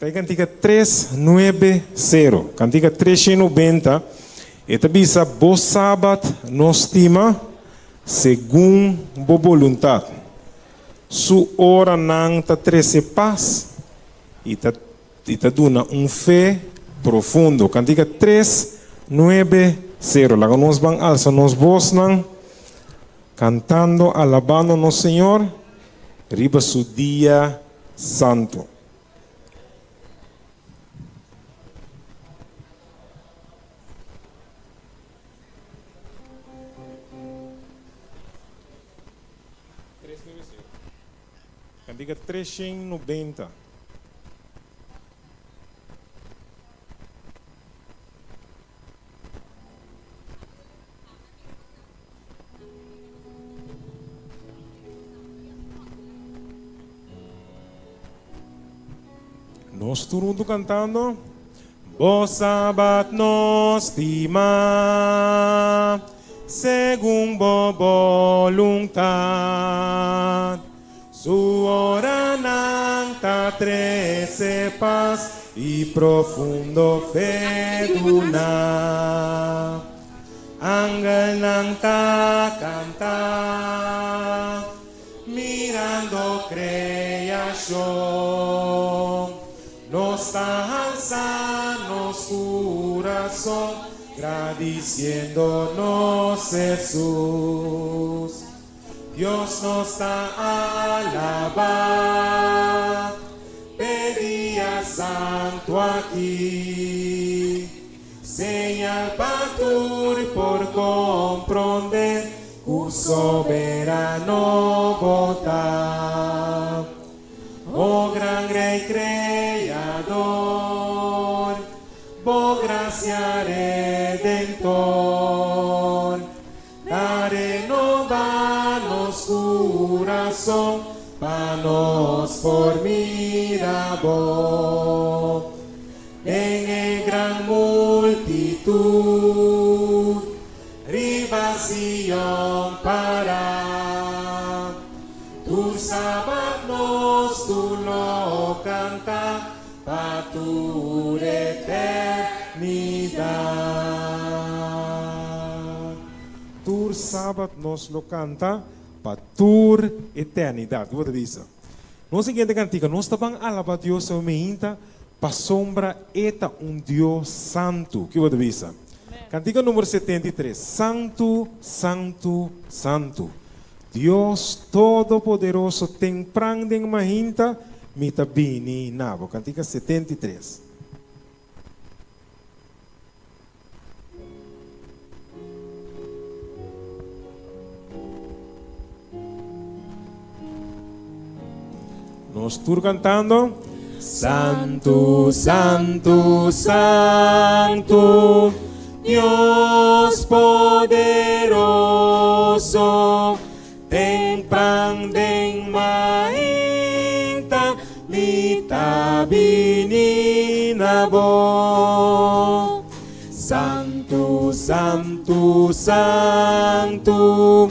Tem cantiga 390. Cantiga 390. Esta bisa bo sabat nos estima según bo voluntad. Su hora nang ta 13 paz e ta duna fé profundo. Cantiga 390. Laga nos van alza nos voz nang cantando, alabando no Señor, riba su día santo. Cantiga 390. Nós tudo cantando. Bo sabat nos estima según bo voluntad. Su hora nang ta 13 paz y profundo fe duna. Ángel nang ta canta mirando creación. Nos ta alzando corazón agradeciéndonos Jesús. Dios nos da alabar, pedía santo aquí, señal patur por comprender, un soberano votar. Oh gran rey creador, oh gracia redentor, da renovarnos corazón, panos por mirabor. En gran multitud, ribación para, tu sábados tú lo canta, pa tu eternidad. Tu sábado nos lo canta para tu eternidad. ¿Qué te dice? No siguiente cantica, nos estaban alabar a Dios o meinta pa sombra eta Dios santo. ¿Qué te dice? Cantica número 73. Santo, santo, santo. Dios Todopoderoso tem pranden mahinta mita bini nabo. Cantica 73. Nos tur cantando. Santo, santo, santo, Dios poderoso, ten pranden mahinta, mita bininabo. Santo, santo, santo,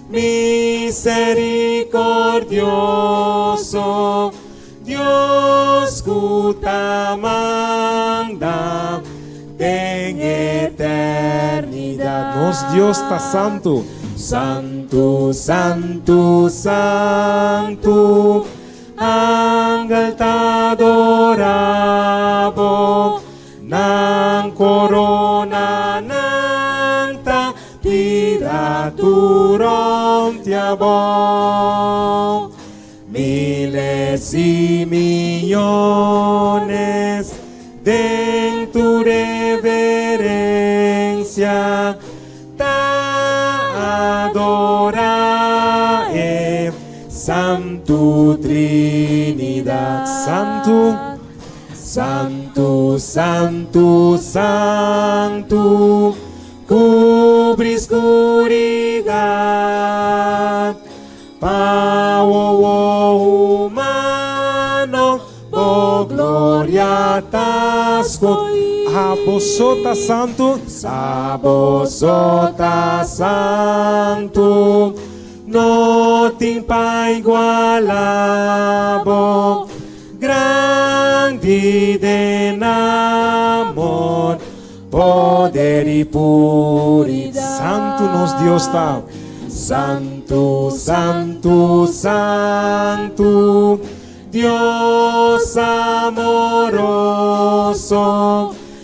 misericordioso, Dios cutamanda en eternidad. Nos Dios está santo. Santo, santo, santo, ángel ta adorabo, nan corona nan ta tiraturom tiabo. Miles y millones de tu reverencia ta adorae, Santo Trinidad. Santo, santo, santo, santo, cubre oscuridad, power humano, oh gloria tasco, abosota santo, abosota santo, no timpa igualabo, grande de amor, poder y puridad. Santo nos Dios está. Santo, santo, santo, Dios amoroso,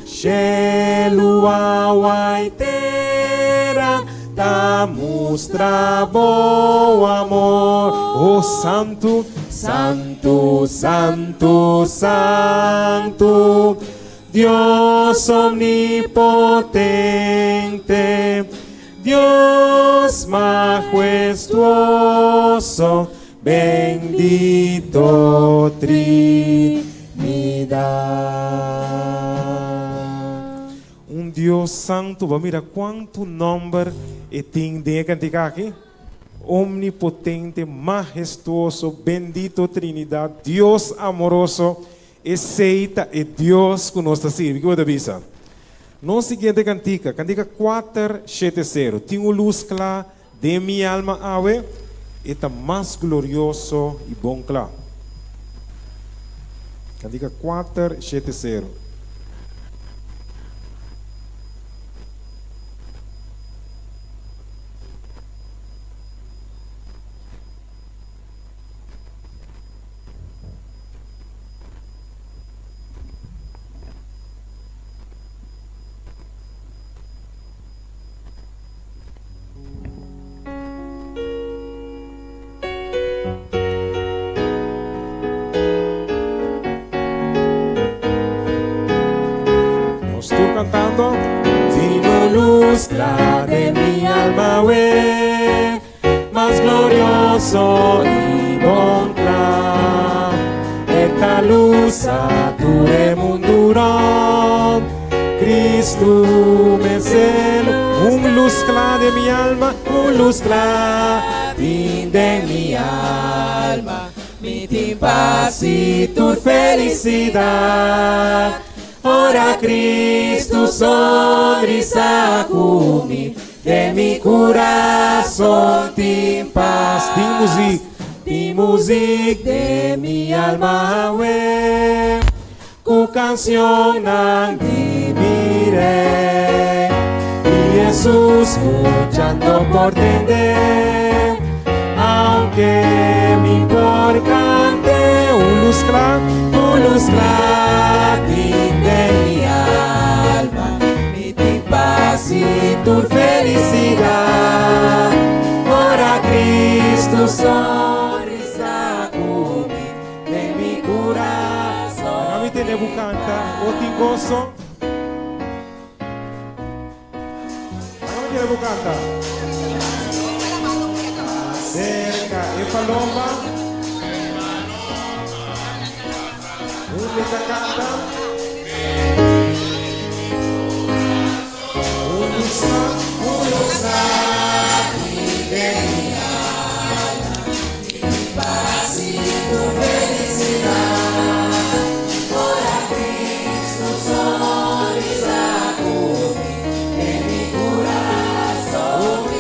cielo, agua y tierra, da mostra bom amor. Oh santo, santo, santo, santo, Dios omnipotente, Dios majestuoso, bendito Trinidad. Un Dios santo, mira cuánto nombre tem de cantar aqui. Omnipotente, majestuoso, bendito Trinidad, Dios amoroso, aceita e Deus que nos sirve. Que você pensa? No siguiente cantica 4:7-0. Tenho luz clara de minha alma ave, está mais glorioso e bom claro. Cantica 4:7-0. Cantando, tengo luz clara de mi alma, we, más glorioso y bon clar. Esta luz a tu mundo, Cristo me celo. Un luz clara de mi alma, un luz clara de mi alma, mi paz y tu felicidad. Ora Cristo sonrisa cumi de mi corazón, tim paz, tim music de mi alma, we, cu canción nang viviré, y Jesús escuchando por tender, aunque mi por cante un luz clara de mi alma, mi paz y tu felicidad. Ora Cristo sonrisa cumi de mi corazón. Kami tinebu canta, o ti gozo. Kami tinebu canta. Cerca e paloma. Kita canta. Unusa de mi alma, mi paz y tu felicidad. Ora Cristo sonrisa cumi de mi corazón, mi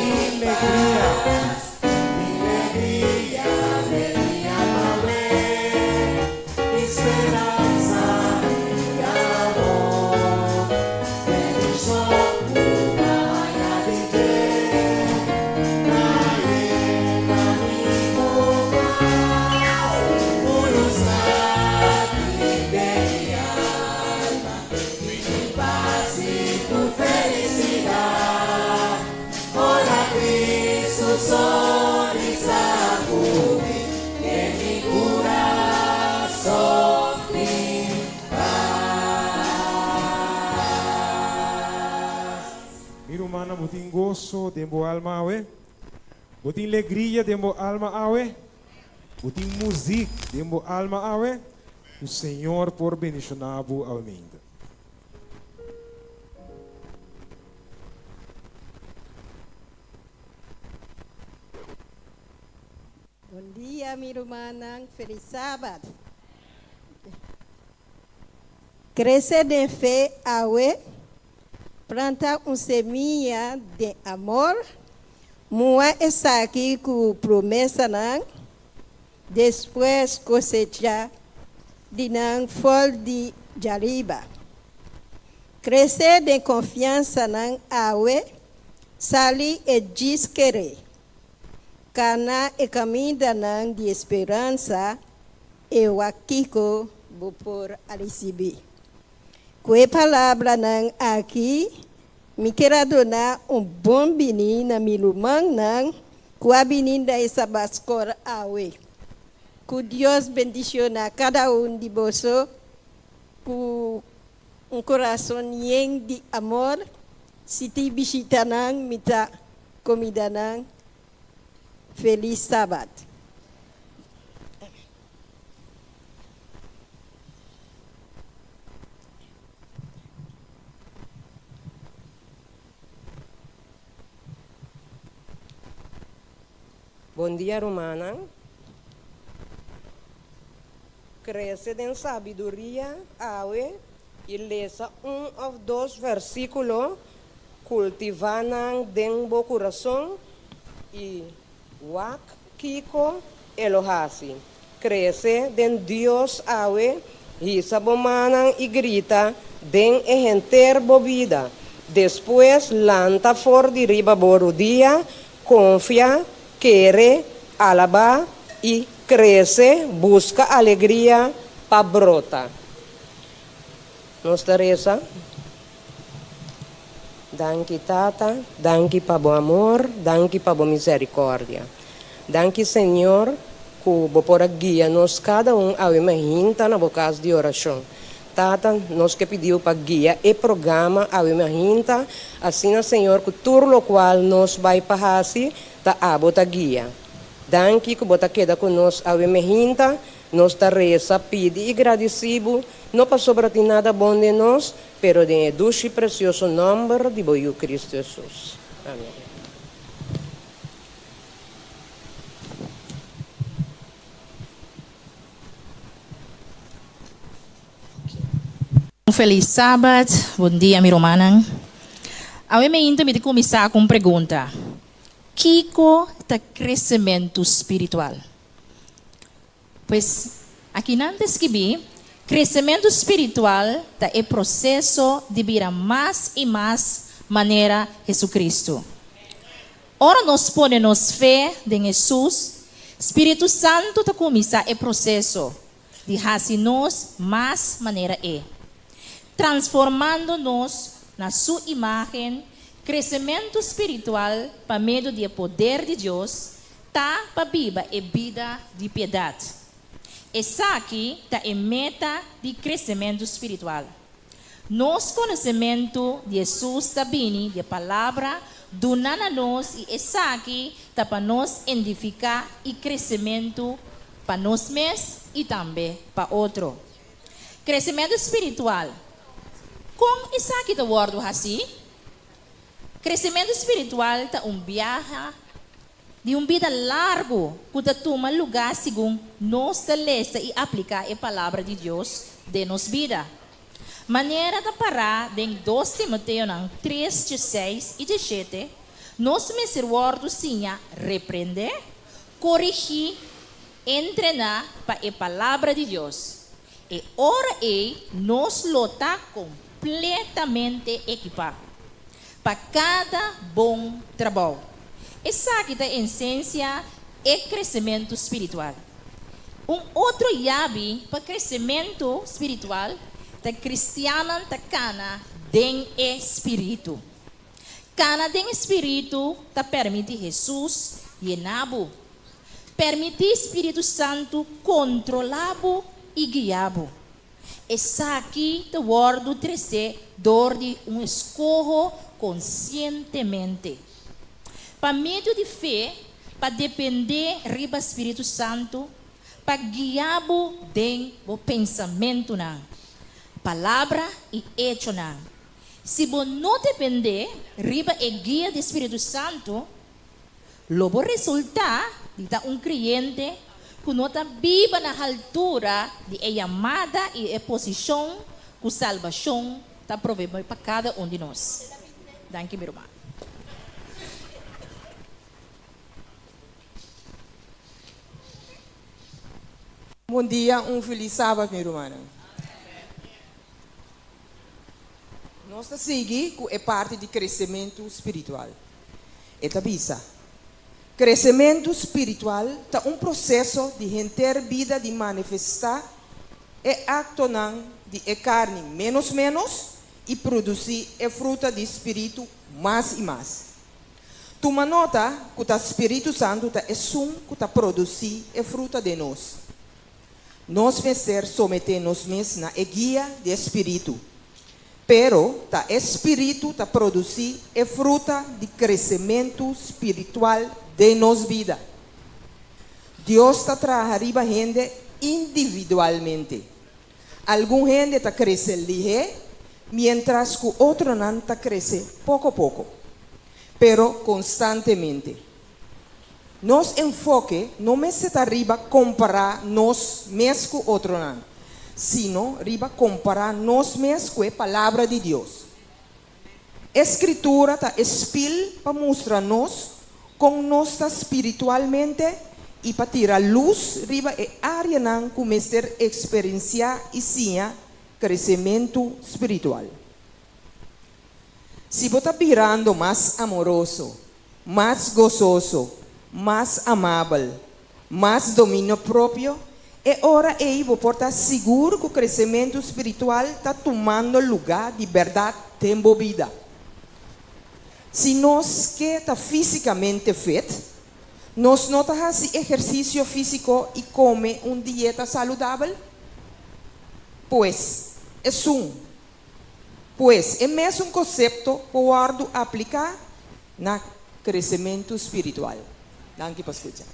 alegría de mi alma, esperanza y amor. Mana buting gozo tembo alma awe, buting alegria tembo alma awe, buting música tembo alma awe. O Senhor por bendicionado amém. Bom dia, minha irmã, feliz sábado. Crescer de fé, awe. Plantar uma semente de amor, Moa está aqui com promessa, não? Depois cosechar dinang fol di jariba. Crescer de confiança nang awe, sali e diz querer. Cana e caminho nang de esperança, eu aqui vou por a receber. Que palavra nang aqui, me quero donar bom menino na milumang nang, que a menina essa bascor awe. Que Deus bendiciona cada de você, com coração de amor, se te visita nang, mita comida nang, feliz sábado. Bom dia, Romana. Cresce em sabedoria, awe, e lesa ou dois versículos, cultivando em bo coração, e wak, kiko, elohasi. Cresce em Deus, awe, e sabomanan e grita, den enter bobida. Depois, lanta for de riba dia, confia, quere, alaba e cresce, busca alegria para brota. Nos Teresa, danke tata, danke para o amor, danke para a misericórdia. Danke Senhor, que por guia nos cada a imaginta na casa de oração. Tata, nós que pediu para guia e programa a imaginta, assim Senhor, que tudo o qual nos vai para ta abota guia. Danke que bota queda conosco a imaginta, nos Teresa pede e agradecido, não passou para ti nada bom de nós, pero de doce precioso nome de Boiu Cristo Jesus. Amém. Feliz sábado, bom dia, minha irmã. Eu me ainda me começar com uma pergunta. Kiko é crescimento espiritual? Pois, aqui não descrevi, crescimento espiritual é o processo de vir mais e mais maneira Jesus Cristo. Ora nós podemos fé em Jesus, Espírito Santo está começar o processo de fazer-nos mais maneira transformando-nos na sua imagem, crescimento espiritual para meio do poder de Deus, tá para viver a vida de piedade. Essa aqui tá a meta de crescimento espiritual. Nosso conhecimento de Jesus está vindo de palavra, donando a nós e essa aqui tá para nós edificar e crescimento para nós mesmos e também para outro. Crescimento espiritual. Como isso aqui está word assim? Crescimento espiritual é viagem de vida largo que toma lugar segundo nós lesta e aplicar a palavra de Deus de nossa vida. Maneira de parar em 2 Timoteo 3, 16 e 17, nós me word sim repreender, corrigir, treinar para a palavra de Deus. E ora nós lutar completamente equipado para cada bom trabalho. Essa aqui é a essência e crescimento espiritual. Outro chave para crescimento espiritual é cristiano da cana den espírito. Cana den espírito te permite Jesus llenabo. Permite Espírito Santo controlabo e guiabo. Essa aqui é o word 13 dor de escorro conscientemente. Para meio de fé, para depender riba Espírito Santo, para guiabo den o pensamento na palavra e hecho na. Se você não depender riba e guia do Espírito Santo, logo resulta de cliente que não está viva na altura de a chamada e a posição que a salvação está provendo para cada de nós. Danke, meu irmão. Bom dia, feliz sábado, meu irmão. Nós estamos seguindo com a parte de crescimento espiritual. Eta bisa. Crescimento espiritual é processo de ter vida de manifestar e acto de carne menos e produzir a fruta de espírito mais e mais. Toma nota que o Espírito Santo é que está produzir a fruta de nós. Nós vencer someter-nos mesmos na guia do Espírito. Pero o Espírito está produzir a fruta de crescimento espiritual de nossa vida. Deus está trabalhando a gente individualmente. Algum gente está crescendo ligeiro, mientras que outro não está crescendo pouco a pouco, pero constantemente. Nosso enfoque não é se arriba comparar nós mesmos com outro não, sino arriba comparar nós mesmos com a palavra de Deus. A Escritura está espelho para mostrar-nos como nós está espiritualmente e para tirar luz riba e área não começar a experienciar e sim crescimento espiritual. Se você está virando mais amoroso, mais gozoso, mais amável, mais domínio próprio, é hora aí você estar seguro que o crescimento espiritual está tomando lugar de verdade tempo vida. Se nós que está fisicamente fit, nós não fazemos exercício físico e come dieta saudável, pois é mesmo conceito para aplicar no crescimento espiritual. Danke por escutar.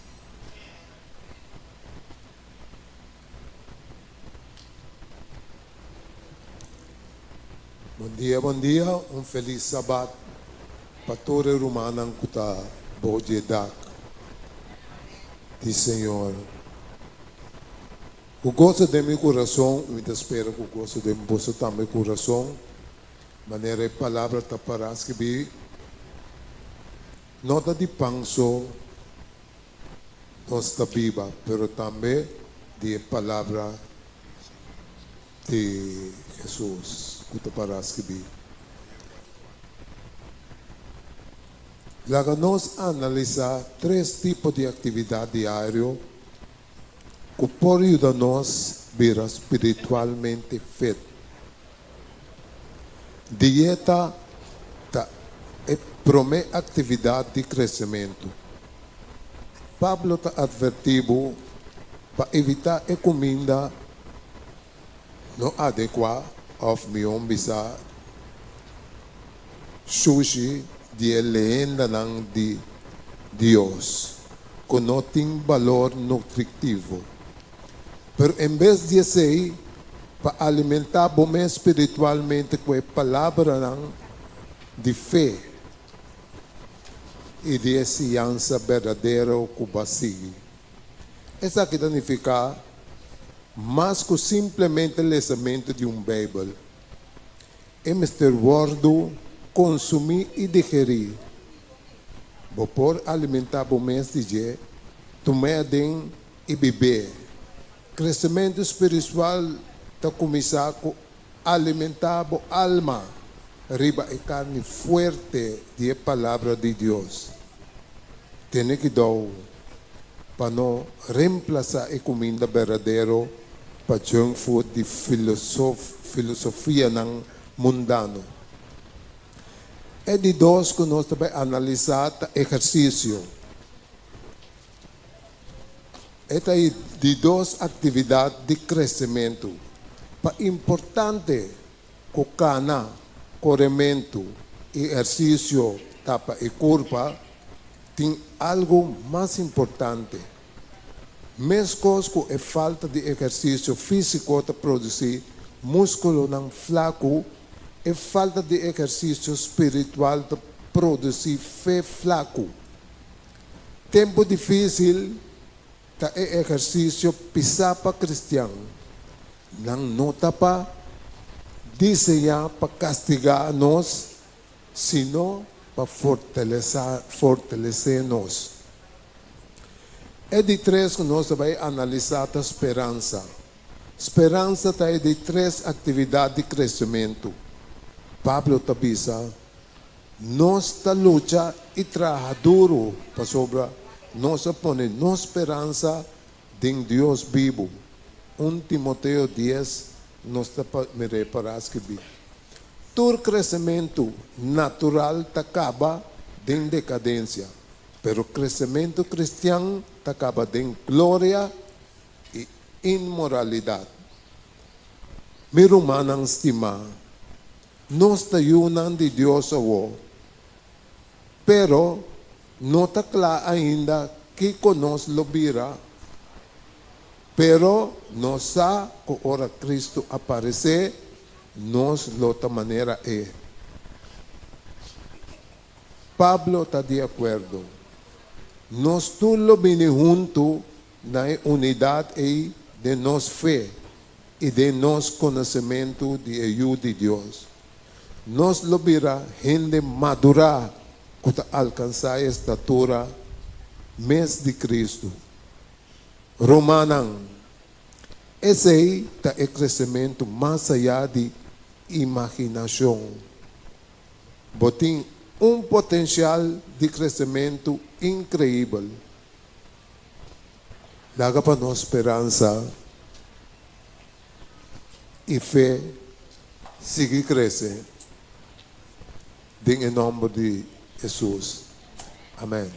Bom dia, feliz sábado para toda a romana que está boa de Senhor. O gosto de meu coração, eu espero que o gosto de você também coração, maneira a palavra está para escrever, nota de panso, nossa Bíblia, pero também de palavra de Jesus, que está para escrever. Lá nós analisar 3 tipos de atividade diária que pode ajudar-nos a vir espiritualmente fit. Dieta é a primeira atividade de crescimento. Pablo está advertido para evitar a comida não adequada ao meu bisa sushi de lenda de Deus, que não tem valor nutritivo. Pero em vez de ser para alimentar bom espiritualmente com a palavra de fé e de ciência verdadeira que vai seguir. Essa que significa mais que simplesmente o lesamento de Bíblia. É este word consumir e digerir. Vou por alimentar bom de tomar e beber. Crescimento espiritual está começar com alimentar a alma, riba e carne forte de palavra de Deus. Tem que dar para não reemplazar a comida verdadeira para junk food de filosofia mundano. É de dois que nós também analisar exercício. Esta é de 2 atividades de crescimento. Para importante, que cana, corremento, exercício, tapa e corpo, tem algo mais importante. Mesmo que a falta de exercício físico para produzir músculo não flaco, a falta de exercício espiritual para produzir fé flaco. Tempo difícil, é exercício pisar para cristiano. Não nota para desenhar para castigar nós, sino para fortalecer nós. É de três que nós vamos analisar a esperança. Esperança está de três atividades de crescimento. Pablo tabisa, nós ta luta e trabalha duro para sobre nós põe nossa esperança em Deus vivo. 1 Timoteo 10, nós está me reparar que todo crescimento natural acaba em decadência, pero crescimento cristiano acaba em glória e imoralidade. Meu irmão estima, nós estamos de Deus ao pero não está claro ainda que conosco lo vira, pero nós sabemos que ora Cristo aparecer, nós de outra maneira é. Pablo está de acordo. Nós todos vinimos juntos na unidade de nossa fé e de nosso conhecimento de ajuda de Deus. Nós lo vira gente madura para alcançar a estatura mês de Cristo. Romanan, esse aí está o crescimento mais allá de imaginação. Botem potencial de crescimento incrível. Daga para nossa esperança e fé seguir crescer. Em nome de Jesus. Amém.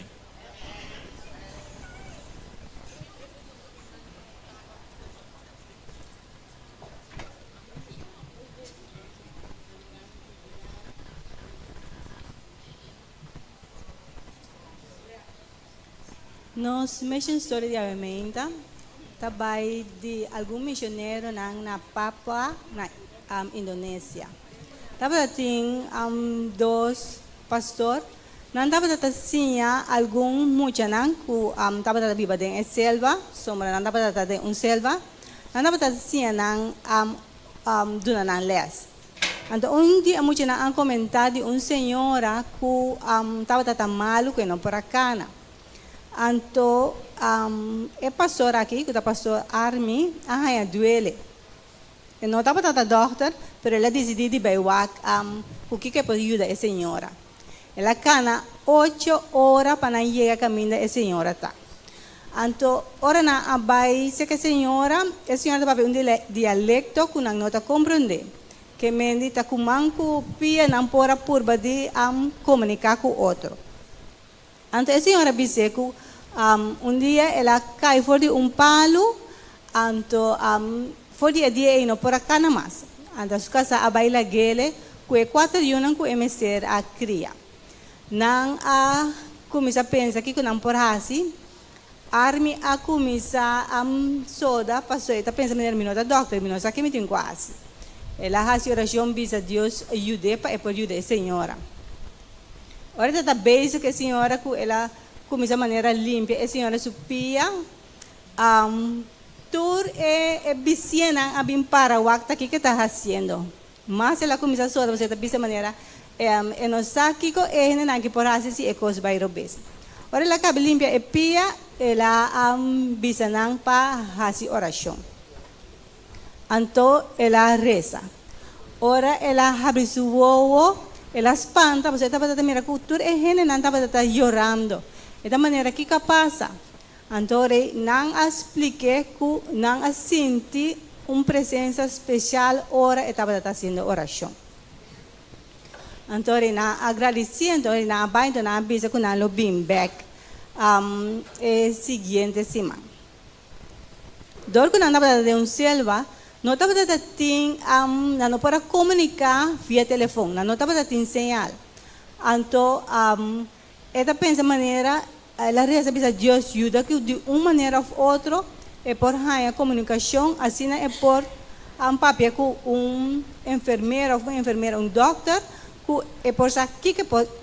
Nos mission story de Avementa, também de algum missionário na Papua, na Indonésia. Dapat tem dois pastores, não dapat tinha algum muita não que dapat viver em selva, sombra não dapat ter selva, não dapat tinha não duna não les. Então dia muita não comentar de senhora que dapat ter malu que não por acá. Então é pastor aqui, que é pastor Army, duele. E não estava a doctor, pero ela decidiu de bailar o que pode ajudar a senhora. Ela cana 8 horas para chegar a caminho da senhora tá. Então, ora na abai se que a senhora tá um dialecto que não está compreender. Que mendi tá com manco pia não pora purba de comunicar com outro. Então a senhora disse que dia ela cai fora de palo, então foi dia e não por acá na massa. Então a casa a baila gele, que 4 anos que emecer a cria. Não a começa a pensar que não por assim, arme a começa a soda, passou eta pensa menino minuto doctor, minuto aqui me tem quase. Ela faz oração bisa Deus ajude para por ajudar a senhora. Ora tá beijo que a senhora que ela começa a maneira limpa, a senhora supia tur bicena abim para o acta que está fazendo. Mas ela começa a soda, você está bisa maneira não sabe que é não que por assim se é coisa vai robes. Ora ela cabe limpa e pia, ela bisa não para fazer oração. Então ela reza. Ora ela abre seu ovo, ela espanta, você está para mirar cultura e gente não está para chorando. De maneira que passa. Então, não explique que não sente uma presença especial ora estava fazendo oração. Então, na agradecendo, na abaixo, na avisa que não bem back seguinte semana. Dor que não estava de selva, não estava de ter não para comunicar via telefone, não estava de ter sinal. Então, esta pensa maneira ela recebe a Deus ajuda que de uma maneira ou outra é por a comunicação, assim é por papel com enfermeira ou uma enfermeira, doctor, que é por saber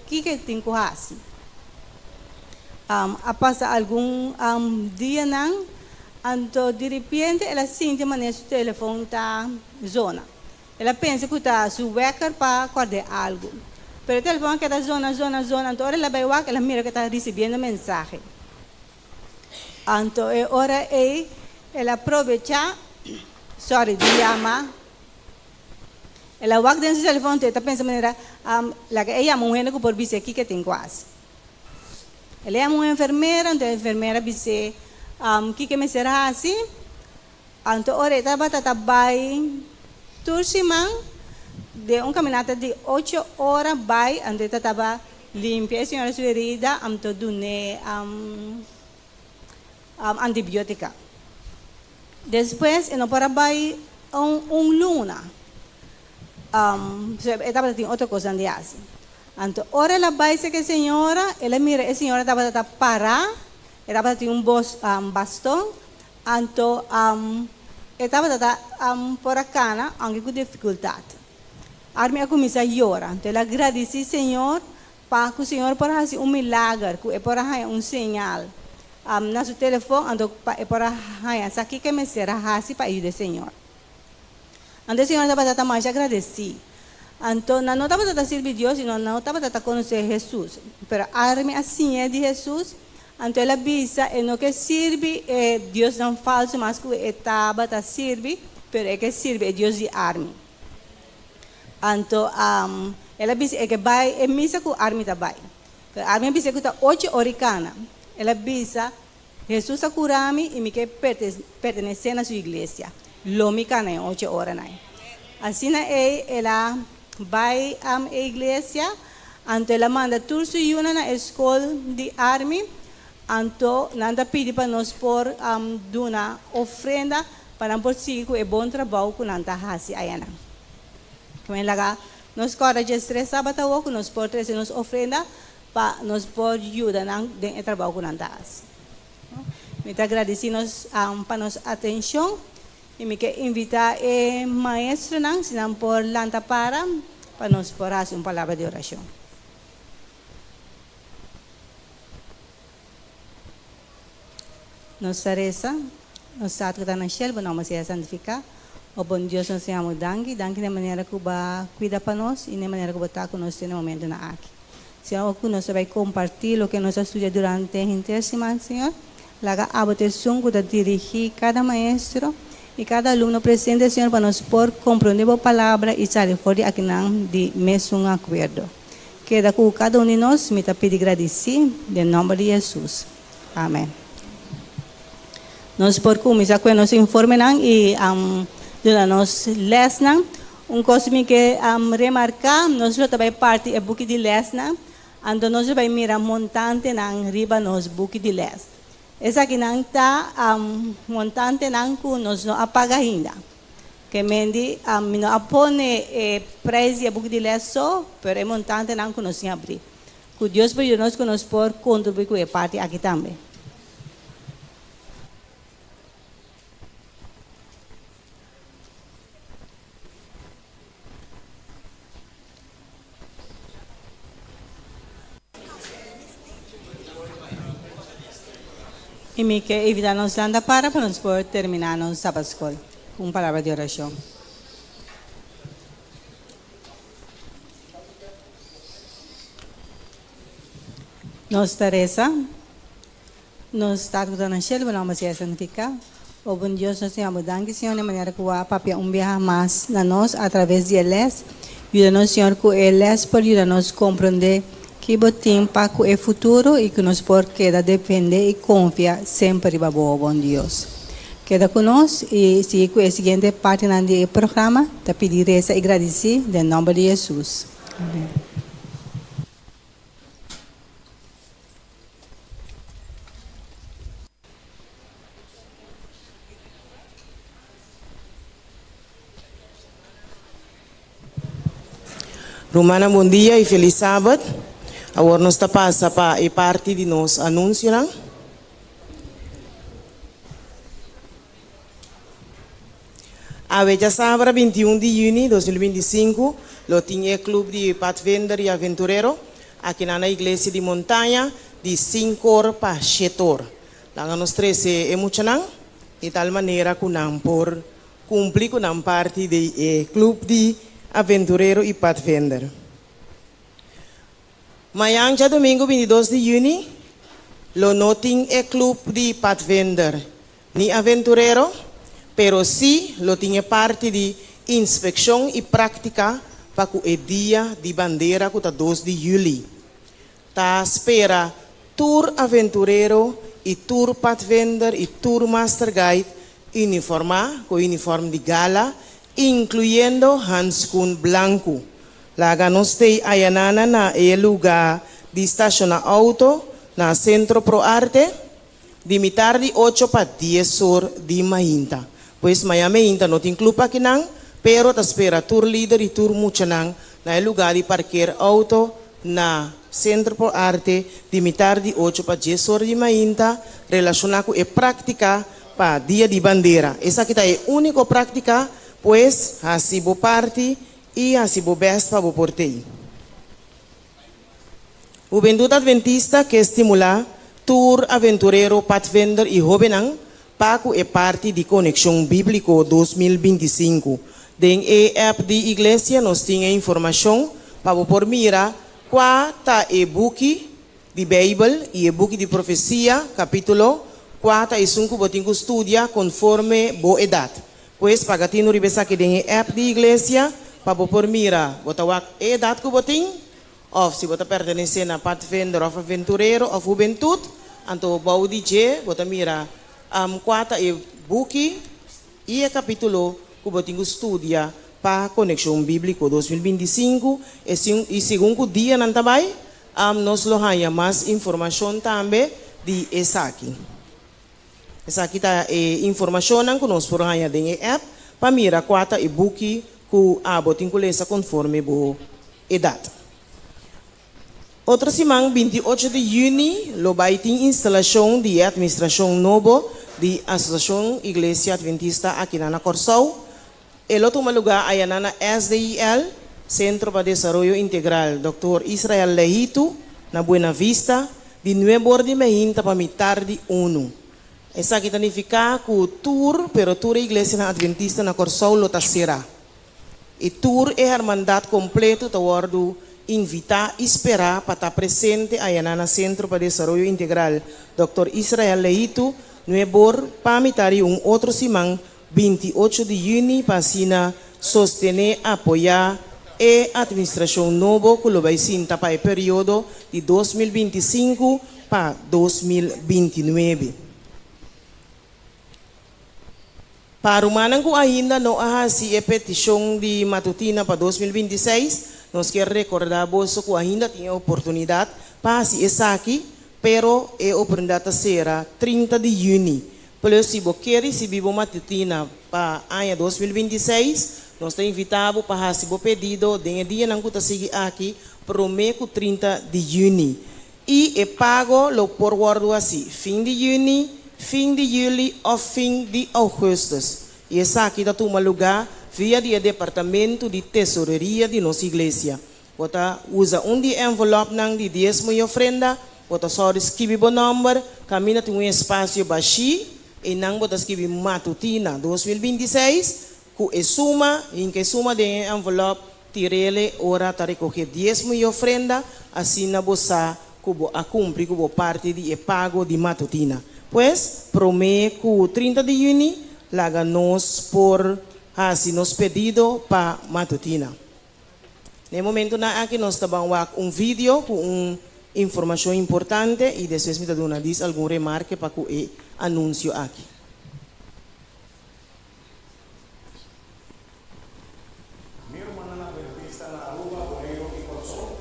que tem que fazer. A passar algum dia não, então de repente ela sente maneira o telefone está zona. Ela pensa que está su wecker para acordar algo. Pero o telefone que está zona, então ela vai lá, ela mira que está recebendo mensagem. Anto ora ela aprovecha, sorry, di llama. Ela wag den su telefone te tá pensa maneira la que ella mujer que por bise aqui que tem quase. Ela é uma enfermeira, então a enfermeira bise que me será assim. Anto ora estava tabai tursimang de caminata de 8 horas vai ante estava limpia a senhora sua herida amto dune antibiótica. Depois não para vai luna. Estava tem outra coisa de assim. Anto ora ela vai se que a senhora, ela mira a senhora estava parar, estava tem bastão, anto estava por a cana, anche com dificuldade. Arme a começar a chorar. Então ela agradece Senhor, para que o Senhor para fazer milagre, que é para fazer sinal. Na seu telefone, ando é para fazer aqui que me será assim para ir do Senhor. Então o Senhor estava mais agradecido. Então não estava servir Deus, não estava conhecer Jesus. Mas arme assim é de Jesus. Então ela avisa, não que sirve Deus não falso, mas que estava a servir, mas é que sirve é Deus de arme. Então ela avisa que vai, é missa que arme também. A arme avisa que está 8 horas cana. Ela avisa, Jesus a curami e me que pertence a sua igreja. Lomi cana em 8 horas. Assim ela vai à igreja, então ela manda tudo isso na escola de arme. Anto nanda pedi para nós por uma ofrenda para por si que é bom trabalho que nanda hasi ayana. Como laga nós corre de estressa bata o que nós por trazer nos ofrenda para nós por ajuda na de trabalho que nanda hasi. Me te agradecemos para nos atenção e me que invitar maestro nang sinam por lanta para nós por fazer uma palavra de oração. Nossa reza, nós sabemos que está na Shell, não mas é santificar. O bom Deus nos chama dangue na maneira que vai cuidar para nós e na maneira que vai estar conosco no momento na aqui. Senhor, que nós vai compartilhar o que nós estudamos durante a intersemana, Senhor. Laga a votação que vai dirigir cada maestro e cada aluno presente, Senhor, para nós por compreender a palavra e sair fora aqui de mesmo acordo. Queda com cada um de nós, me pedir agradecer, em nome de Jesus. Amém. Nós por começar com nos informe e nos lesna coisa que remarcar nós também parte é book de lesna ando nós vai mirar montante nang riba nos book de les essa aqui nang tá montante nang ku nos não apaga ainda que mendi não apone preço é book de les só pero é montante nang ku nos abrir que Deus por nós que nos por contribuir com a parte aqui também. E me que evitar nos anda para nós poder terminar nosso sábado escola com palavra de oração. Nós Teresa, nós estamos na Shell, vamos ser santificar. O bom Deus nos tem dangue, Senhor, de maneira que o papel viaja mais na nós através de eles. Ajuda-nos, Senhor, que eles por ajudar-nos a compreender que o tempo é futuro e que nos por queda depender e confiar sempre em bom Deus. Queda conosco e siga com a seguinte parte do programa, te pedir essa e agradecer em nome de Jesus. Amém. Romana, bom dia e feliz sábado. Agora nós estamos passando para a parte de nosso anúncio. A veja sábado, 21 de junho de 2025, lo tinha o clube de Pathfinder e Aventureiro aqui na igreja de Montanha de 5 horas para 7 horas. Lá nós três emocionamos de tal maneira que nós por cumprir com a parte do clube de Aventureiro e Pathfinder. Amanhã, dia domingo, 22 de junho, lo no tiene el club de pathfinder ni aventurero, pero sí lo tiene parte de inspección y práctica para el día de bandera que está 2 de julio. Ta espera tour aventurero y tour pathfinder y tour master guide con uniforme de gala, incluyendo handschoen blanco. La ganoste ayanana na el lugar de estacionar auto na Centro Pro Arte, de mitad de 8 para 10 horas de Mahinta. Pues Mahinta no tiene club aquí nang, pero te espera tour leader y tour muchanang na el lugar de parquear auto na Centro Pro Arte, de mitad de 8 para 10 horas de Mahinta, relacionado con práctica para Dia de Bandera. Esa que es la única práctica, pues, así bo parte y así bo best para bo portei. Juventud Adventista que estimula tour aventurero pathfinder y jovenang Paco é parte de Conexão Bíblico 2025. Den app de igreja nós tinha informação para por mira qual tá e book de Bíblia e e book de profecia, capítulo 4 e 5 botinho estudia conforme boa idade. Pois pagatino ribesa que den app de igreja para por mira botawak idade que botinho of se bota pertencer na pathfinder of aventureiro of juventude anto bau DJ bota mira 4 e book e capítulo que botinho estudia para Conexão Bíblico 2025 e segundo dia não também nós lohaya mais informação também de essa aqui. Essa aqui tá informação que nós poraya de app para mira 4 e book que botinho lesa conforme bo idade. Outra semana, 28 de junho, lo vai ter instalação de administração novo de Associação Igreja Adventista aqui na Corsau. El outro lugar aí na SDIL, Centro para Desarrollo Integral, Dr. Israel Lehito, na Buena Vista, de 9 de Mahinta para mitad de 1. Essa aqui significa que o tour, pero tour Igreja Adventista na Corsau lo será. E tour é a mandato completo da ordem invitar e esperar para estar presente aí na Centro para Desarrollo Integral, Dr. Israel Lehito, nuevo para mitad de outro semana, 28 de junho, para sina sostener, apoiar a administração nova que vai ser para o período de 2025 para 2029. Para o manango ainda não há a petição de matutina para 2026, nós queremos recordar que ainda tem a oportunidade para se essa aqui, pero a oportunidade será 30 de junho. Por isso, se você quer receber uma matutina para o ano 2026, nós te invitamos para fazer o pedido de dia não que seguir aqui, para o mês 30 de junho. E é pago lo por guardo assim, fim de junho, fim de julho ou fim de agosto. E essa aqui está tomando lugar via do Departamento de Tesouraria de nossa igreja. Você usa de envelope de 10 mil ofrenda, você só escreve o número, caminha tem espaço baixo, e não você escreve matutina 2026, que é suma, em que suma de envelope, tirele ora para recoger 10 mil ofrenda, assim na bolsa, que a cumprir com parte de pago de matutina. Pues, prometo que 30 de junho, laga-nos por assim nos pedido para matutina. No momento na aqui nós estamos vídeo com informação importante e depois me dá diz algum remarque para o anúncio aqui. Minha irmã na Adventista na Aruba, Boreiro e Corsol.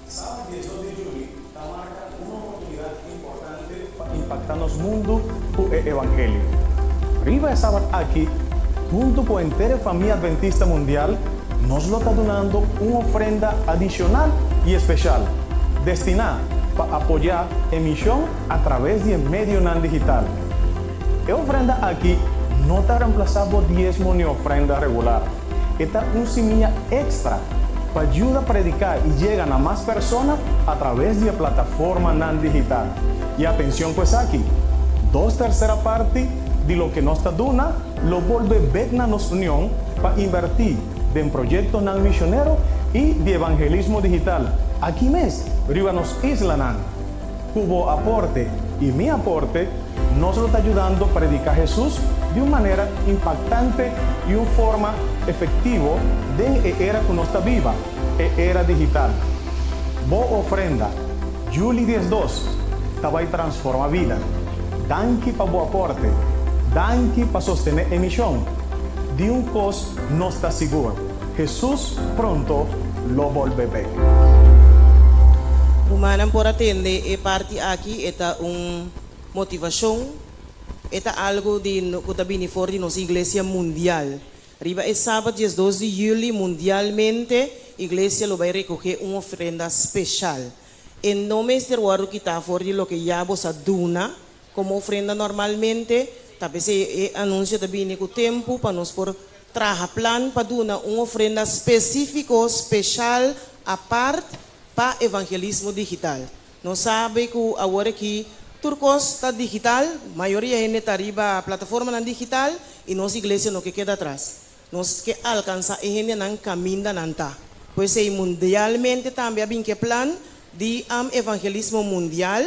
Sábado 18 de julho, está marca uma oportunidade importante para impactar nos mundo com o Evangelho. Riva é sábado aqui, junto com a inteira família adventista mundial, nos lo está donando uma ofrenda adicional e especial, destinada para apoiar a missão através de meio digital. A ofrenda aqui não está reemplazando diezmo nem ofrenda regular. Esta é semilla extra para ajudar a predicar e chegar a mais pessoas através da plataforma digital. E atenção pues aqui, 2/3 parte de lo que nos está dando, lo vuelve back na nossa união para invertir en proyectos misioneros y de evangelismo digital. Aquí mes, riba nos isla nan, cubo aporte y mi aporte nos lo está ayudando a predicar a Jesús de una manera impactante y una forma efectiva de era que no está viva, era digital. Bo ofrenda, Juli 10.2, vai transforma vida. Danke para bo aporte, danke para sostener emisión. De un cos no está seguro. Jesús pronto lo volverá. Rumanan por atende e parte aqui eta motivação, eta algo de que está bem for de nossa igreja mundial. Riba é sábado, dia 12 de julho, mundialmente, a igreja vai recoger uma oferenda especial. Em nome de Ruaro que está fora de lo que já você duna, como oferenda normalmente, talvez é anúncio também com o tempo para nós por trabalhar plan para duna uma oferenda específica, especial, a parte para evangelismo digital. Nós sabemos que agora que Turcos está digital, a maioria gente está arriba a plataforma na digital e nossa igreja não queda atrás. Nós que alcança a gente não caminha não tá. Pois é mundialmente também há que plan de evangelismo mundial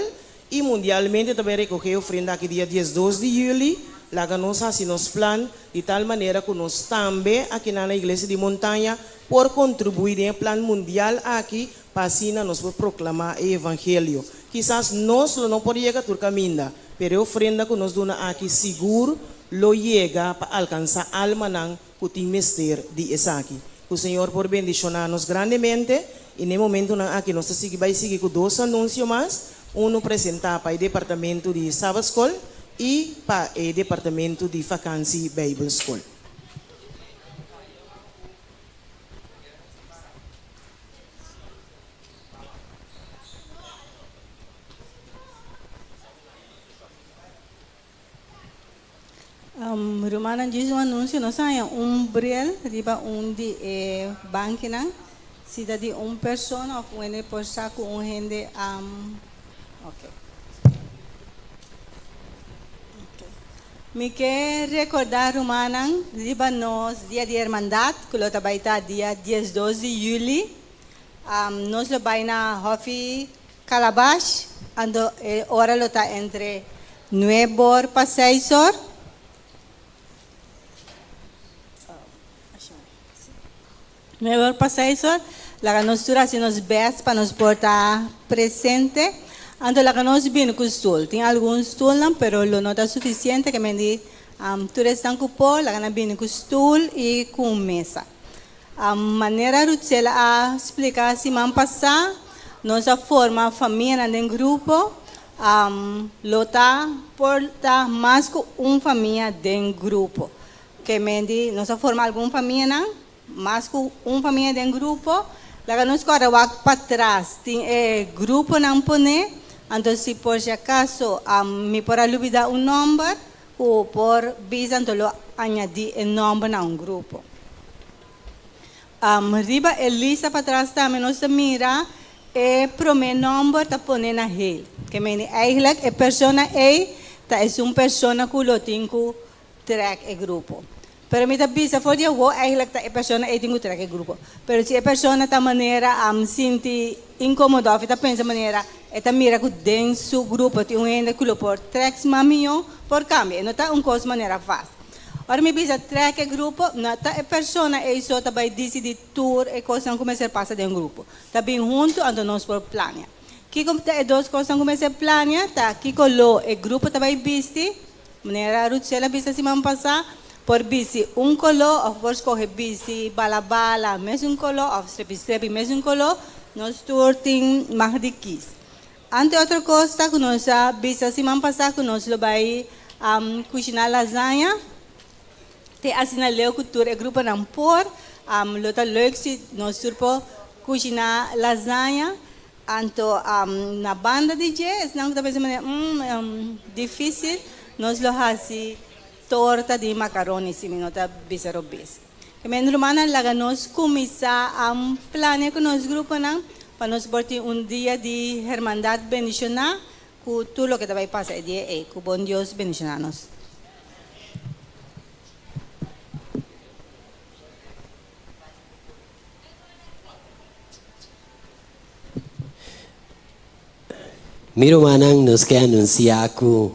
e mundialmente também recoger ofrenda aqui dia 12 de julho. Lá nós assim nos plan de tal maneira que nós também aqui na igreja de Montanha por contribuir em plan mundial aqui para assim nós proclamar o evangelho. Quizás nós não podemos chegar a caminho, mas a ofrenda que nós damos aqui seguro lo llega para alcançar a alma não que tem mestre de essa aqui. Que o Senhor por bendicionar-nos grandemente e no momento aqui nós vai seguir com 2 anúncios mais, um apresentar para o departamento de Sabbath School e para o departamento de Vacancy Bible School. Romana diz anúncio, nós temos brel, riba de banquina, se dá de pessoa, ou ele por saco gente, ok. Me quer recordar, Romana, riba nós, dia de Irmandad, que lo tabaita dia 12 de julho, nós lo vai na Hofi Calabash, ando hora lo tá entre 9 horas para 6 horas. Mejor para eso, la nosura si nos ves para nos portar presente, ando la nos viene con stool. Tiene algún stool, pero lo no está suficiente que me di, tú eres tan cupo, la gana viene con stool y con mesa. Manera Ruchela a explicar si man pasa, nos forma familia en grupo, lo está porta más que una familia de grupo. Que me di, nos forma alguna familia mas com família de grupo, lá nos corre para trás, tem grupo não pone, então se por acaso me por olvidar número, ou por visa então lo añadir número na grupo. Riba Elisa para trás também nós mira primeiro número tá pone na ele, que me eigenlijk pessoa tá é pessoa que lo tem que track grupo. Pero me bisa for dia wo eigenlijk ta persona e tingu track grupo. Pero se a persona ta maneira sinti incômodo, ta pensa maneira eta mira que dentro su grupo tem gente que lo por tracks mamio por cambio, não tá coisa maneira fácil. Ora me bisa track grupo, não tá a persona e só ta vai decidir tour e coisa começar passa de grupo. Tá bem junto ando nós por plania. Que como tá duas coisas começar plania, tá que colo e grupo ta vai bisti, maneira Ruchela bisa se man passar por bici color, of course corre bici bala, mesmo color, of strepi, mesmo color, nós turting mahdikis. Ante outra coisa que nós bici assim man passar que nós vai cozinhar lasanha, te assina leu cultura grupo não por, lota leuk se nós turpo cozinhar lasanha, anto na banda de jazz, não tá pensando difícil, nós lo hasi torta de macaroni si minota bisaro bis. Kemen rumana laga nos kumisa plane ko nos grupo nang panos borti dia de hermandad bendicionar ku tulo que vai passar dia ku bon Dios bendicionanos. Miro manang nos quer anunciar que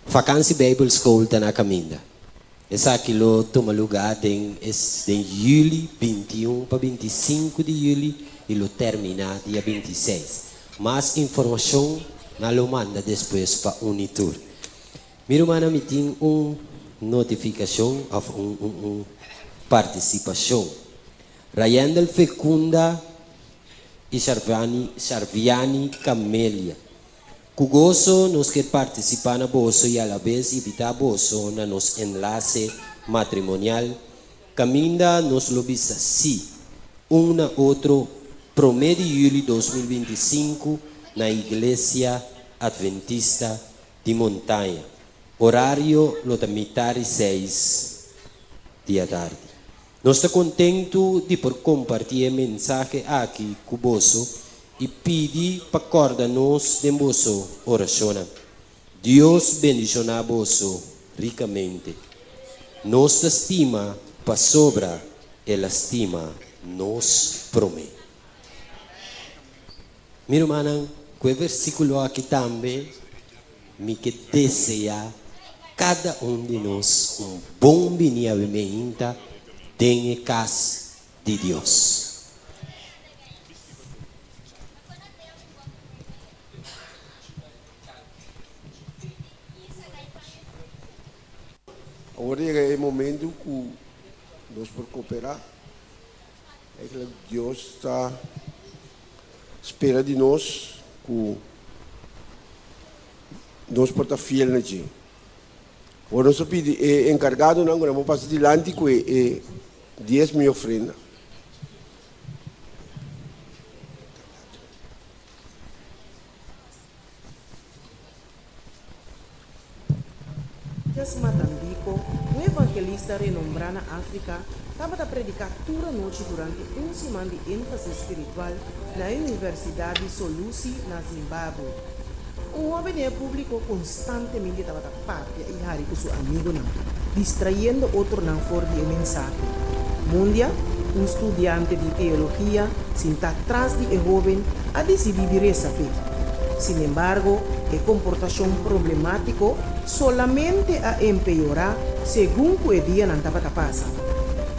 Vacancy Bible School está na caminho. Essa aquilo toma lugar em julho 21 para 25 de julho e lo termina dia 26. Mais informação na lo manda depois para Unitur. Miro mana me tem notificação of participação. Rayandel Fecunda e Charviani Camelia. Cugoso nos quer participar na bolso e a la vez evitar bolso na nos enlace matrimonial. Caminda nos lo visa si na outro promedio de julho 2025 na Igreja Adventista de Montanha. Horário lo da metade 6 da tarde. Nós estamos contentos de por compartilhar a mensagem aqui com você e pedir para acordar-nos de vossa oração. Deus bendicionar você ricamente. Nossa estima para sobra, ela estima nos promete. Meu irmão, com o versículo aqui também, me que deseja cada de nós bom bem-aventura dentro da casa de Deus. Agora é o momento que nós por cooperar. É que Deus está espera de nós que nós por estar fiel na gente. Agora nós pedimos encargado não vamos passar adiante com 10 mil ofrendas. Matambico, um evangelista renombrado na África, estava a predicar toda a noite durante semana de ênfase espiritual na Universidade Solusi, na Zimbábue. Homem público constantemente estava a papia e hari com seu amigo, distraindo outro não for de mensagem. Mundia, estudante de teologia, senta atrás de jovem a decidir saber. Sin embargo, el comportación problemático solamente a empeorar según el día no pasa.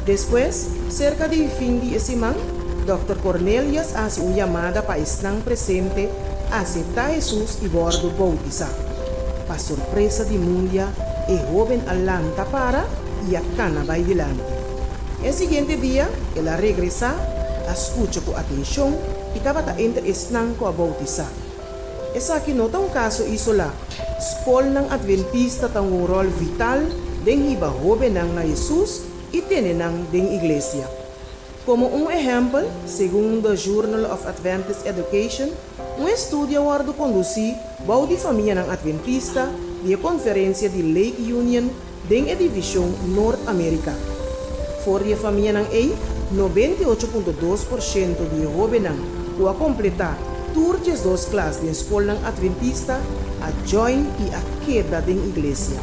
Después, cerca del fin de semana, Dr. Cornelius hace una llamada para estar presente, aceptar a Jesús y bordo bautizar. Para sorpresa de Mundia, el joven alanta para y a cana va adelante. El siguiente día, él regresa, escucha con atención y estaba entre estanco a bautizar. Essa aqui não é um caso isolado. Escola adventista tem rol vital dentro da jovem na Jesus e tem na igreja. Como exemplo, segundo o Journal of Adventist Education, estudo foi conduzido por a família adventista de conferência de Lake Union dentro da divisão Norte-América. For a família 98,2% de jovens que a completar turges 2 classes de escola adventista a join e a queda da igreja.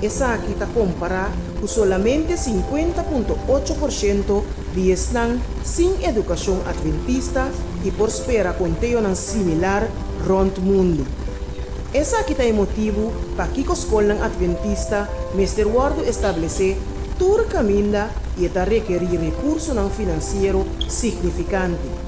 Essa aqui está comparada com solamente 50,8% de estão sem educação adventista e por espera conteúdo similar rond o mundo. Essa aqui está o motivo para que a escola adventista Mr. Wardo estabelecer tur caminho e está requerir recursos financeiros significantes.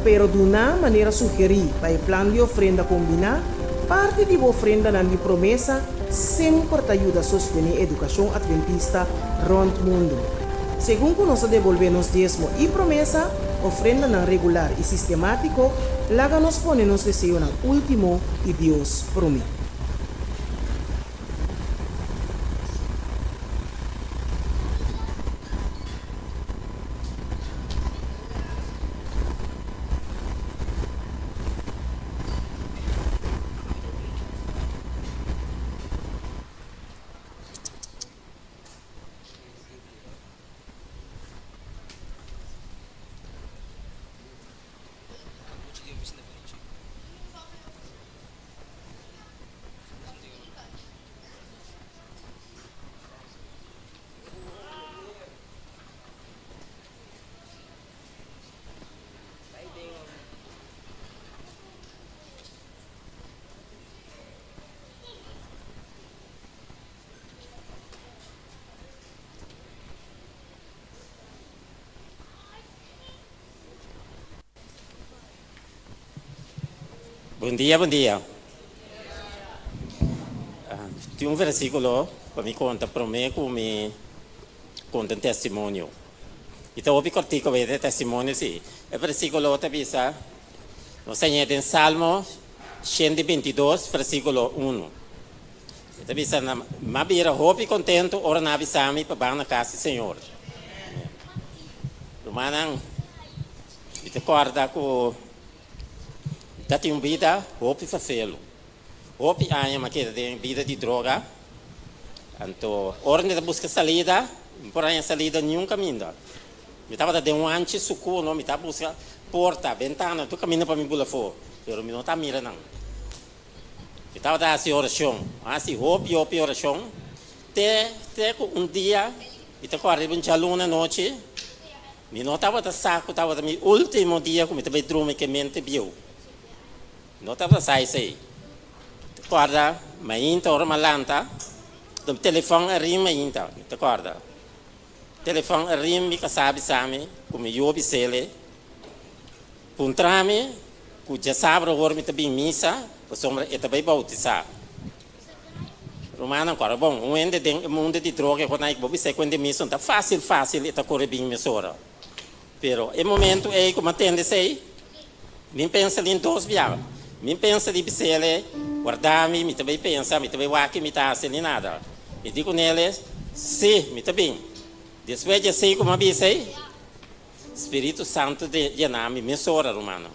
Pero de uma maneira sugerir para o plano de ofrenda combinar, parte de ofrenda na de promessa sempre te ajuda a sostener a educação adventista rond o mundo. Segundo nós devolvemos dízimo e promessa, ofrenda na regular e sistemático, laga nos pone nos desejo na último e Deus promete. Bom dia, bom dia. Tem um versículo para me contar, para mim, que me conta um testemunho. Então, eu cortico o testemunho, sim. O versículo está bisa, nós temos em Salmo 122, versículo 1. Está bisa, ma bira hopi contento, ora na bisami, para na casa do Senhor. Romanang, ito corda ko, dati yung vida, hopi fafelo. Hopi anya makita din vida de droga. Anto, ora nita busca salida, porém a salida nenhum caminho. Me tava de um antes suco, não me tava busca porta, ventana, tu caminho para me bula fo. Pero me não tá mira não. Me tava da assim oração, assim hopi oração. Te um dia, ita ko arriba um luna noite. Me não tava da saco, tava da mi último dia como tava drume que mente viu. Não tava sai. Guarda, mainta ora malanta, do telefone arim mainta, te guarda. Telefone arim mi kasabi sami, como eu bisele. Puntrami, ku jasabra ora mi tabi misa, sombra etabai bautizar. Romana agora bom, um ende de mundo de droga, quando aí bobi se quando missa tá fácil, eta corre bem mesora. Pero e momento é como atende sei, nem pensa em dois viagens. Me pensa de bisele, guardar-me, me também pensa, me também waki, me tá sem nada. E digo neles, sim, me também. Depois de sei como bisei, Espírito Santo de Yanami, me sora, romano.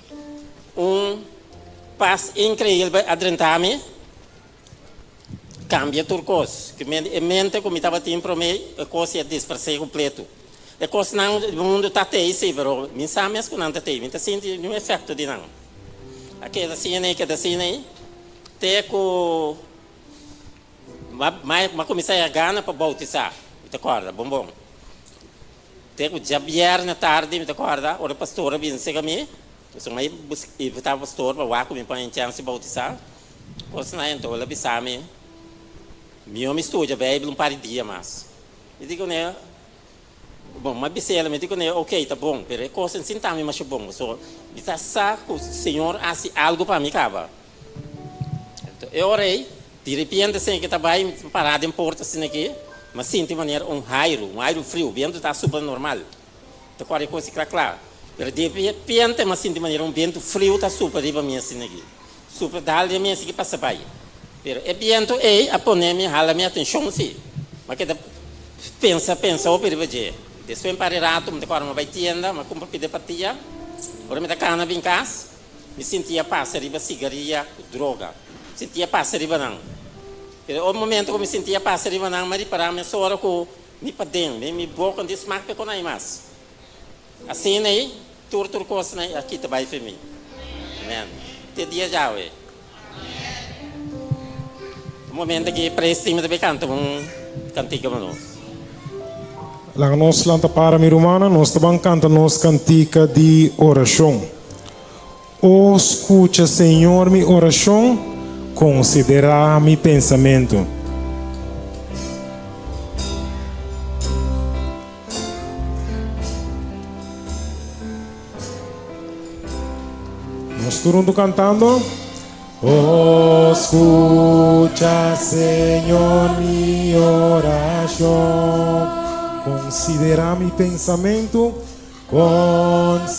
Paz incrível, adrentar-me, cambia turcos. Que mente como estava tempo para mim, a coisa é dispersar completo. A coisa não, o mundo está aí, sim, mas me sabe que não está aí, me está sentindo um efeito de não. Aqui da cine, te ko mas comecei a ganhar para bautizar, me acorda, bom. Te ko jabier na tarde, me acorda, ora pastora vem chega me, so mai invitar pastor para lá me põe em chance de bautizar. Pois não então ela bisame. Meu me estuda Bíblia par de dia mas. E digo né, bom, mas bisela me digo né, ok, tá bom, pero é coisa assim também mas bom, so está saco o Senhor assim algo para mim cava. Então eu orei, de repente assim que tá bem parado em porta assim aqui, mas sinto de maneira um raio frio, vento está super normal. Então qual é a coisa claro. Pero de repente mas sinto de maneira um vento frio está super riba minha assim aqui. Super dal de minha assim que passa bem. Pero é vento é a poner minha hala minha atenção sim. Mas que pensa o perigo. Depois para rato, me decora uma baitienda, uma compra de patia. Ora me da cana em casa, me sentia passa riba cigaria, droga. Sentia passa riba não. O momento que me sentia passa riba não, mas para mim só era com me para dentro, me boca de smack pe com aí mais. Assim aí, tur coisa né, aqui também foi mim. Amém. Te dia já é. O momento que prestima de canta cantiga manos. Lá nós lanta para mi romana, nós também canta nos cantica de oração. Oh, escucha, Senhor, mi oração, considera mi pensamento. Nós turno cantando. Oh, escucha, Senhor, mi oração. Considera mi pensamento, considera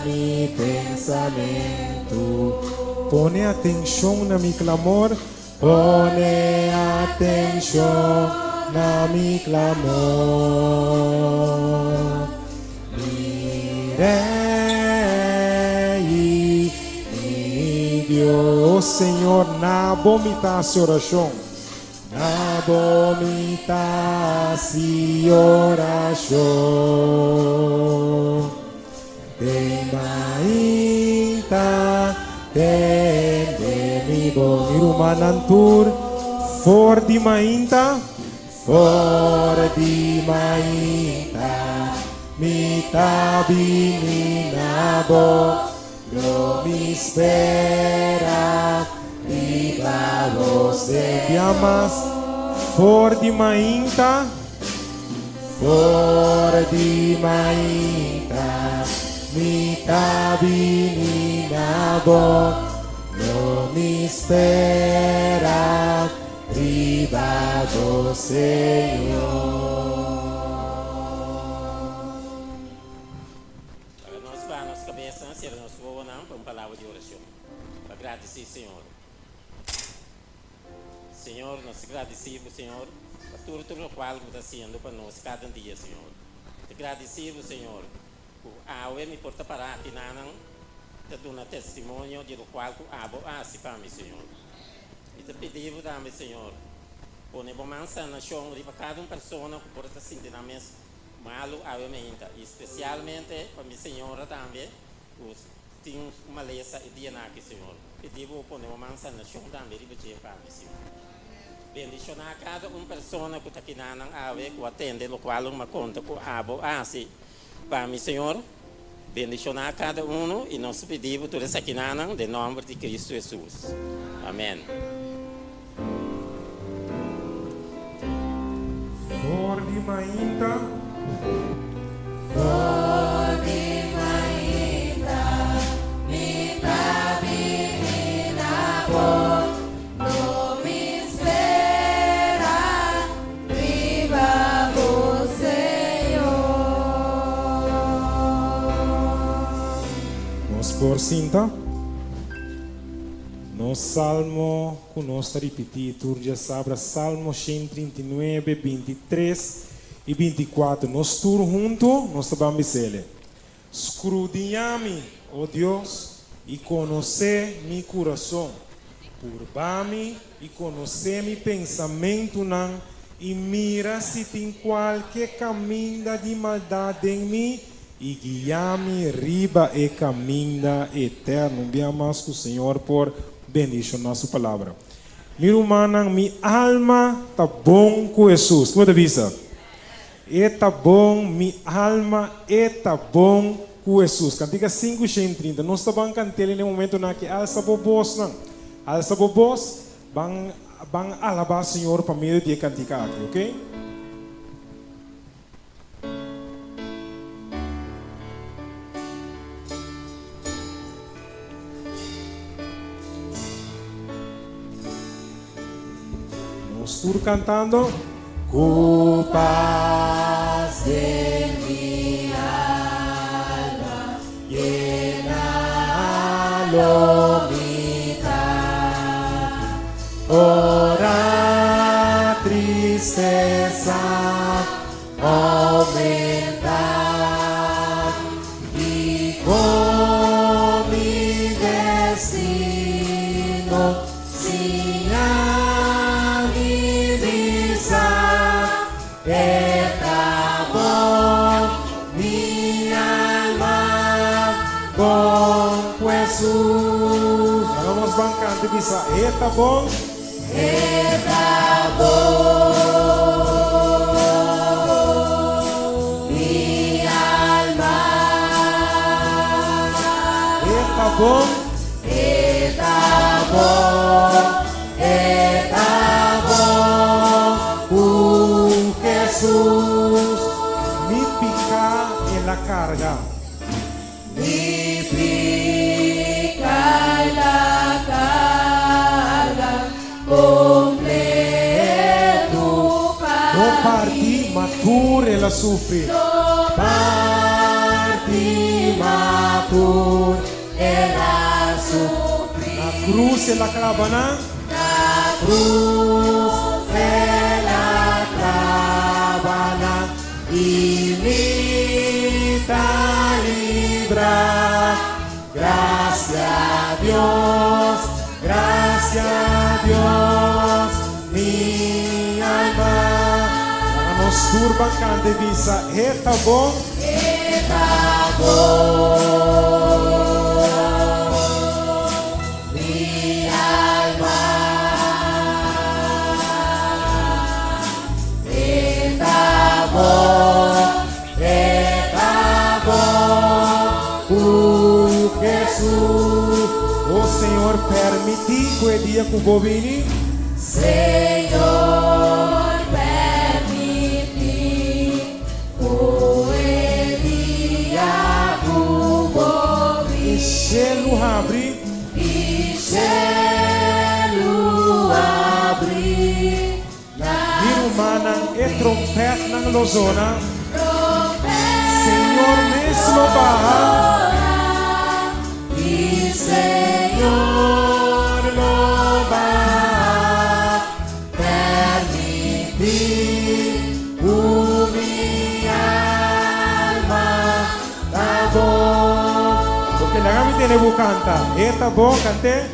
mi pensamento. Pone atenção na mi clamor, pone atenção na mi clamor. Mirei, mi Deus, Senhor, na vomitasse oração. Abomita-se oração, tem mainta, tem de bom irumanantur, for de mainta, mi tabini bo, lo mi espera. Viva los de llamas, for di mainta, mi tabini bom, não me espera, riba do Senhor. Nós para nossa cabeça, se nós vamos para uma palavra de oração. Para agradecer, Senhor. Senhor, nós agradecemos, Senhor, por tudo o qual você está fazendo para nós cada dia, Senhor. Te agradecemos, Senhor, por a me porta para aqui, te dando testemunho de lo qual tu abo para mim, Senhor. E te pedimos também, Senhor, por uma mansa na chão, para cada pessoa que porta sentimento malo a mente, especialmente para minha senhora também, que tem uma lesa e dia aqui, Senhor. Pedimos por uma mansa na chão também, para mim, Senhor. Bendicionar cada pessoa que está aqui na ave, que atende, o qual uma conta com abo para mim, Senhor. Bendicionar cada e nós pedimos tudo isso aqui na em nome de Cristo Jesus. Amém. For di mainta, mi tabina bo, no mi espera, viva o Senhor. nós por cinta. No salmo que nós está repetindo, turja sabra Salmo 139, 23 e 24. Nós todos juntos, nós vamos dizer: escudriñame, oh Deus, e conhecer mi coração. Purba-me e conhecer mi pensamento, e mira se tem qualquer caminho de maldade em mim, e guia-me riba e caminho eterno. Viamos com o Senhor por bendição na sua palavra. Mi humana, mi alma está bom com Jesus. Como te avisa? Está bom, mi alma está bom com Jesus. Cantiga 5:30. Nós estamos cantando no momento na que alça bobos, não? Alça bobos, bang alabar o Senhor para meio de cantiga aqui, ok? Estou cantando. Culpas de mi alma, llénalo mitad. Ora tristeza aumentar y con mi destino sin está bom, minha alma com Jesus. Vamos bancando bisa. Está bom. Está bom, minha alma. Está bom. Está bom. Está bom. Jesús, mi pica en la carga. Mi pica en la carga, completo No parti mature la sufri. parti matur e la sufri. La cruz e la clavana. La cruz e la clavana y mi libra. Gracias a Dios, mi alma. Nos turban cante visa. Está bom. Está bom, mi alma. Está bom, Jesus. O Senhor permiti que dia que bovini. Senhor, permite o dia do cielo abre, e cielo abre, Irumana e trompete na lozona, Senhor mesmo barra, e Senhor lo barra, permitir minha alma tá bom. porque la gami tiene bucanta, eta bo cante.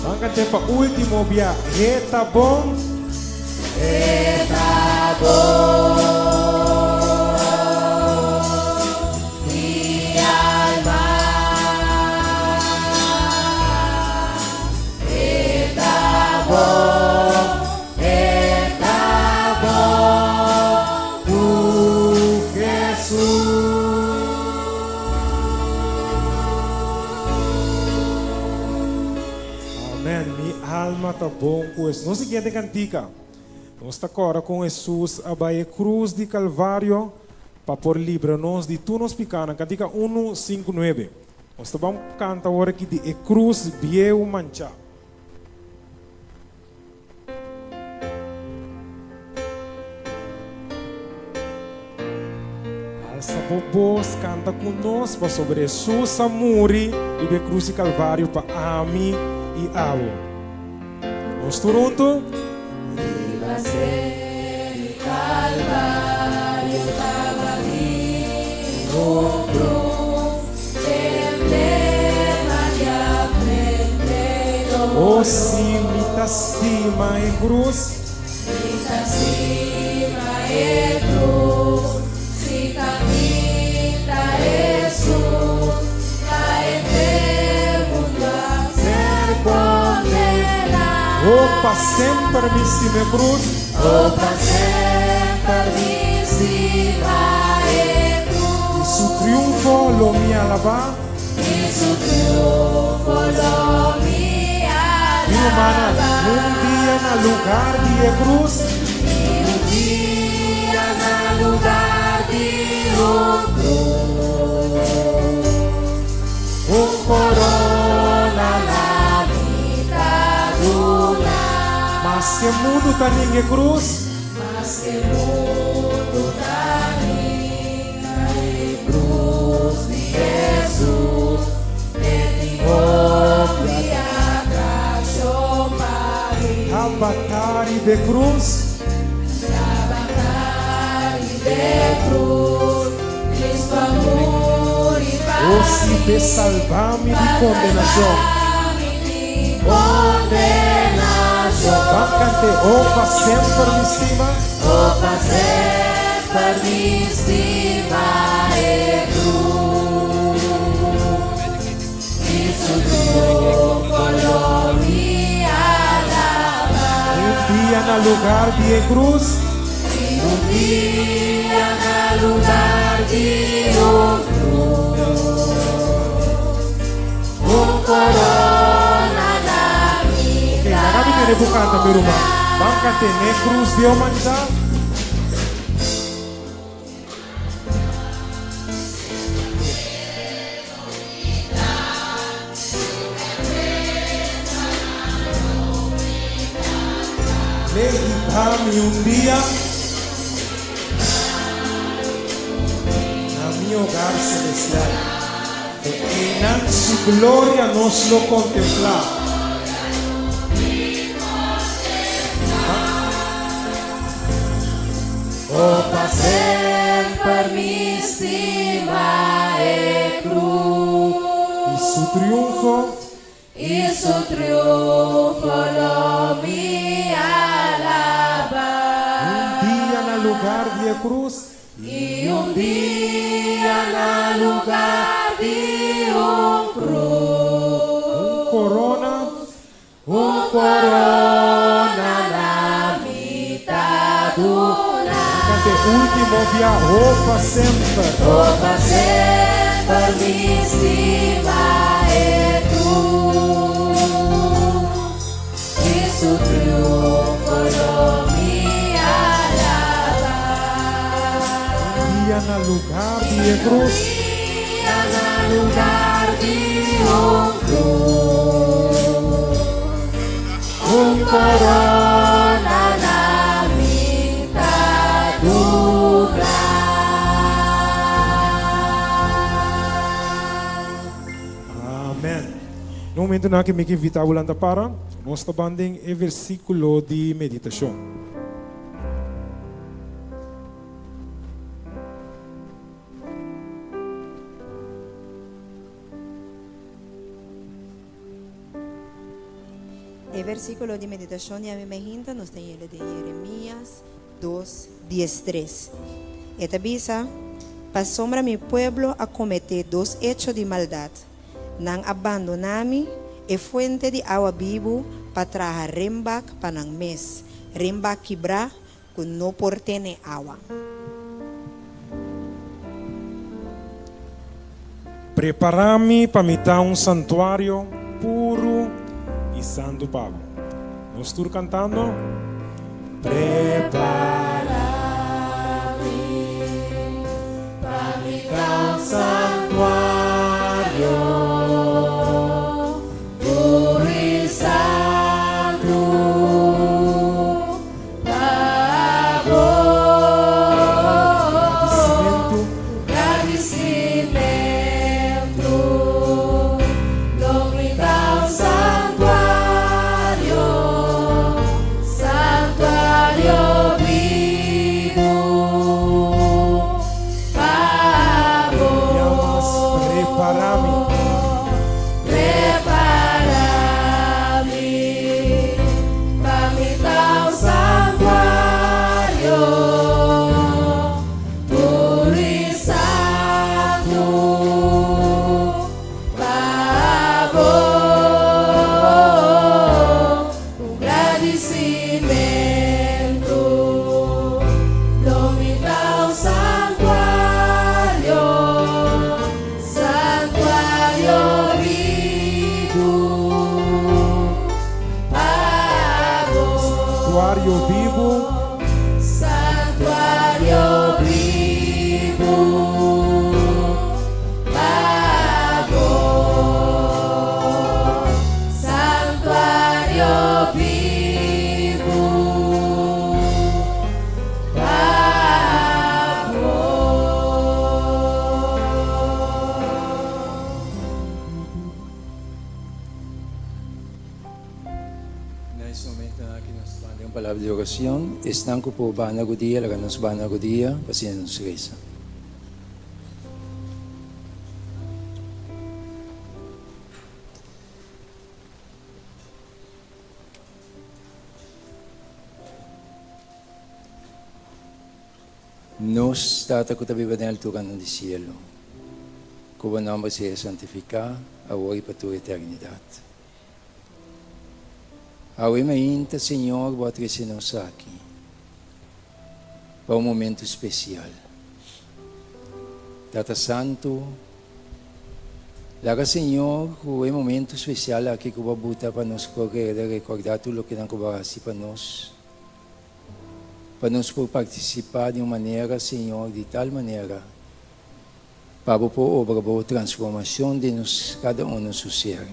Vamos cantar para último via, eta bom. Tá bom, minha alma, tá bom, Jesus. Amém. Minha alma tá bom com isso. Nossa seguinte cantica. Nós está agora com Jesus a cruz de Calvário para por livrar-nos de tudo nos picana. Cantica 1:5-9. Nós vamos cantar agora aqui de cruz vieu mancha. Alça bobos, canta conosco sobre Jesus a morrer e de cruz de Calvário para mim e ao. Nós juntos. Viva ser Calvário estava ali no cruz, emblema de afrentero. Oh, sim, me estima em cruz. Está acima e cruz, se caminha Jesus, vai ter mundo a ser condenado. Opa, sempre me estima em cruz. Opa, sempre me estima e cruz. E su triunfo lo mi alaba. E su triunfo lo mi E humana, dia na lugar de cruz. E dia na lugar de cruz. Corona na mitadura. Mas que mundo tá ninguém cruz. Mas que mundo tá e cruz de Jesus. Ele morre a cachomari. Abatari de cruz. Abatari de cruz. Cristo amor e paz. Oh, se te salvar-me de condenação. Bacante, opa, sempre me estima. Opa, sempre me estima e cruz. Isso triunfo lo mi alaba. Dia na lugar de cruz. Dia na lugar de cruz. Corona na Okay, nagabi ni rebukanta pero ba? Bacante, ne cruz viu mancha. Levitame dia na mi hogar celestial. E en su gloria nos lo contemplar. Opa, sempre me estima e cruz. E su triunfo. E su triunfo lo mi alaba. Dia na lugar de cruz. E dia na lugar de cruz. Corona. Corona na mitadura. Cante, último dia, roupa sempre. Roupa sempre mi estima e cruz. Cristo triunfo lo mi alaba. Dia na lugar de cruz. Dia na lugar de cruz. Corona na minha dura. Amen. No momento na que me invita a para, nós banding e versículo de meditação. El versículo de meditación y a mí me hinta nos tem ele de Jeremías 2:13. Esta avisa, pasombra mi pueblo a cometer dos hechos de maldad, não abandonar-me e fuente de agua vivo para trazer rembak para nang mes, rembak quebrar que não portene agua. Preparar-me para me dar santuário puro e santo Pablo. Nós estamos cantando. Prepara-me para me dar santuário puro e santo, agradecimento, me dá santuário, santuário vivo, preparar-me. Prepara-me para me dar santuário puro e santo, agradecimento, me dá santuário, santuário vivo, Santuário vivo. santuário vivo, santuário vivo, Nesse momento na que nós falamos uma palavra de oração, estão com o banago dia, laga nos banago dia, paciência nos reza. Nos Tata que tabi na altura ng cielo, cuyo nombre sea santificado, ahora y para tu eternidad. Hoy me inta, Senhor, vou trazer-nos aqui para um momento especial. Tata Santo, laga, Senhor, o momento especial aqui que vou botar para nos correr, recordar tudo o que não cobrasse para nós por participar de uma maneira, Senhor, de tal maneira, para por obra, boa transformação de nós, cada um no seu ser.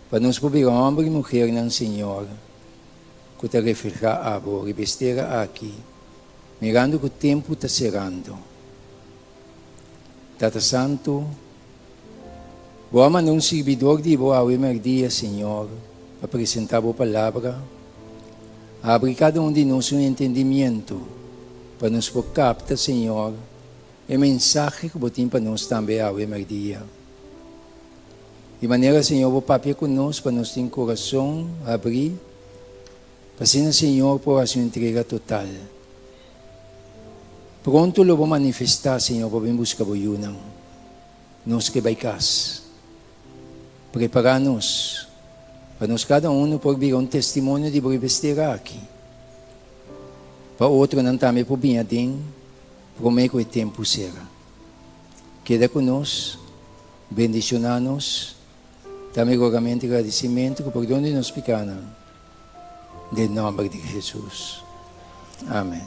Para nos poder homem e mulher ng Senhor, que te refleja a abo, revestera aqui, mirando que o tempo está cerrando. Tata Santo, boa man um servidor de boa dia, Senhor, para apresentar a palavra, abre cada um de nós um entendimento, para nos captar, Senhor, e mensagem que botem para nós também ao dia. De maneira, Senhor, vou papel conosco para nós ter coração abrir, para ser, Senhor, por a sua entrega total. Pronto lo vou manifestar, Senhor, para vir buscar o yunang. Nós que vai cas. Preparar-nos, para nós cada um por vir um testemunho de brincadeira aqui. para outro não também por bem tem, por meio que o tempo será. Queda conosco, bendicionar-nos, também rogamento e agradecimento, que perdão de nos pecados, em nome de Jesus. Amém.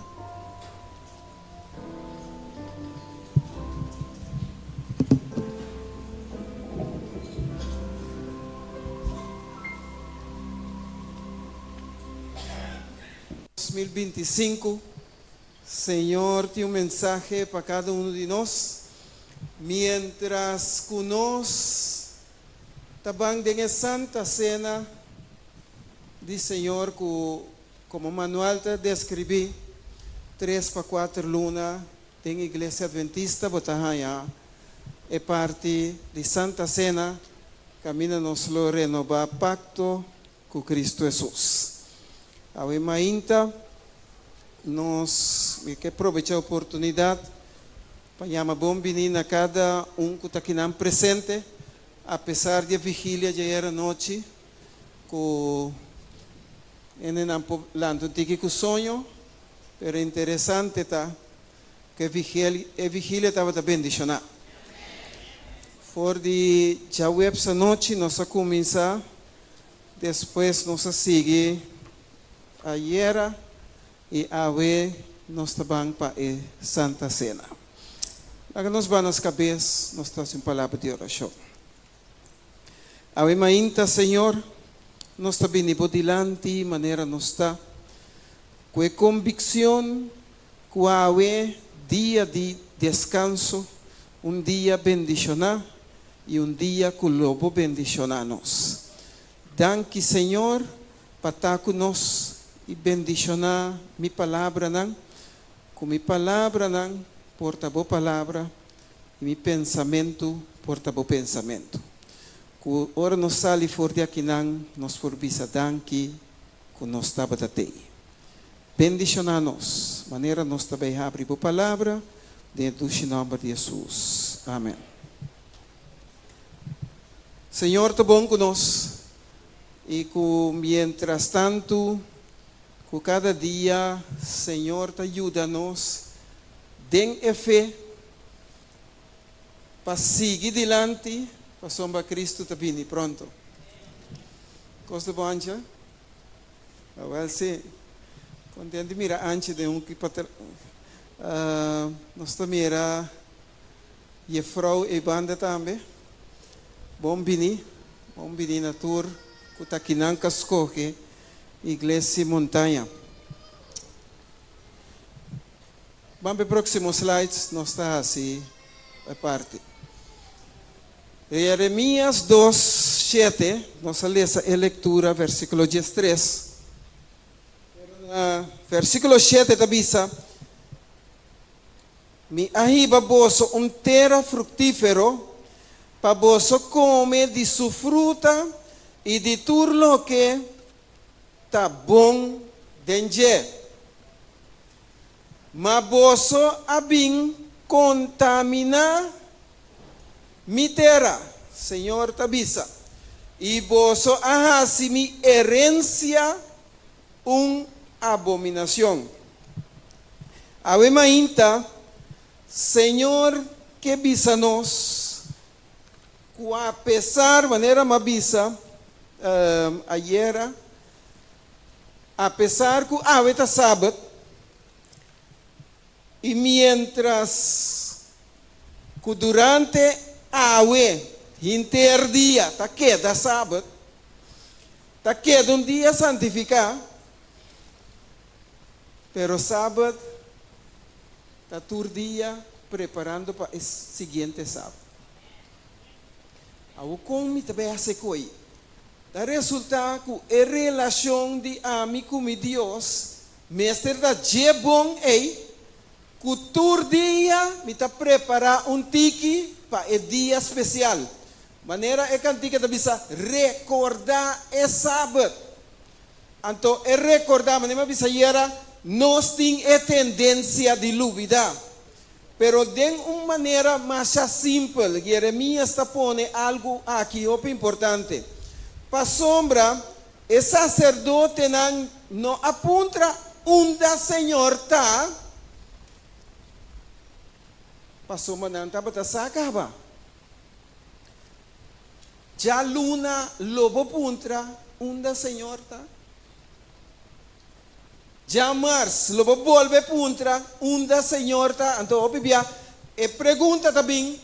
Señor, tiene un mensaje para cada uno de nosotros. Mientras que nos tabang de Santa Cena, dice Señor, como manual te describí, 3 para 4 lunas en Iglesia Adventista, Botahaya, es parte de Santa Cena, camina nos lo renova pacto con Cristo Jesús. Hoy mainta nos que aprovechar a oportunidad para llamar bom venir a cada que está aqui presente, a pesar de vigília de era noite, com lanto tique com sonho, pero interessante tá que vigília estava bendicionada. For de já web essa noite nós a começar, depois nós a seguir a era e a nós também para a Santa Cena. Agora nós vamos nas cabeças, nós trazemos palavra de oração. Ave mainta, Senhor, nós está bem delante, maneira nós está, com convicção, com ave dia de descanso, dia bendicionar e dia que o lobo bendicionar-nos. Danke, Senhor, para estar conosco e bendicionar minha palavra, não, com minha palavra, não, porta boa palavra, e meu pensamento, porta bom pensamento. Que ora nos sali for de aqui, não, nos forbisa danke, que nos estava da tei. Bendicionar-nos, maneira nos também abre boa palavra, dentro do nome de Jesus. Amém. Senhor, está bom conosco, e que mientras tanto, que cada dia, Senhor, te ajuda-nos, den fé, para seguir adiante, para sombra Cristo te vini pronto. Costa bom, Ancha? Well, sim. Contente mira antes de que para nós também era e vrouw e banda também. Bom bini na tour, que está aqui na Cascoque, Iglesia Montanha. Vamos para o próximo slide, nós está assim, a parte. Jeremias 2:7, nós lemos a leitura, versículo 13. Versículo 7 diz: Mi arriba vosso terra fructífero, para vosso comer de sua fruta e de tudo lo que está bom dentro. Mas vosso abim contaminar mi terra, Senhor tabisa, e vosso ahasi mi herencia abominação. Ave mainta, Senhor, que bisa nos, a pesar maneira mabisa, ayer, a pesar que ave está sábado, e mientras que durante ave, interdia, está queda sábado, está queda dia santificado, pero sábado, está todo dia preparando para o seguinte sábado. Ao como também hace coi. Da resulta que a relação de amigo com Deus, mestre da bom que todo dia me está preparar tiki para o dia especial. Maneira é cantica da bisa recordar o sábado. Então, recordar, maneira bisa era nós temos a tendência de duvidar, pero de uma maneira mais simples. Jeremias está pondo algo aqui importante. Para sombra, o sacerdote não apunta unda Senhor tá, passou mananta bata sakaba. Já luna lobo puntra, unda Senhor tá. Já mars lobo volve puntra, unda Senhor tá. Então opibia e pergunta também,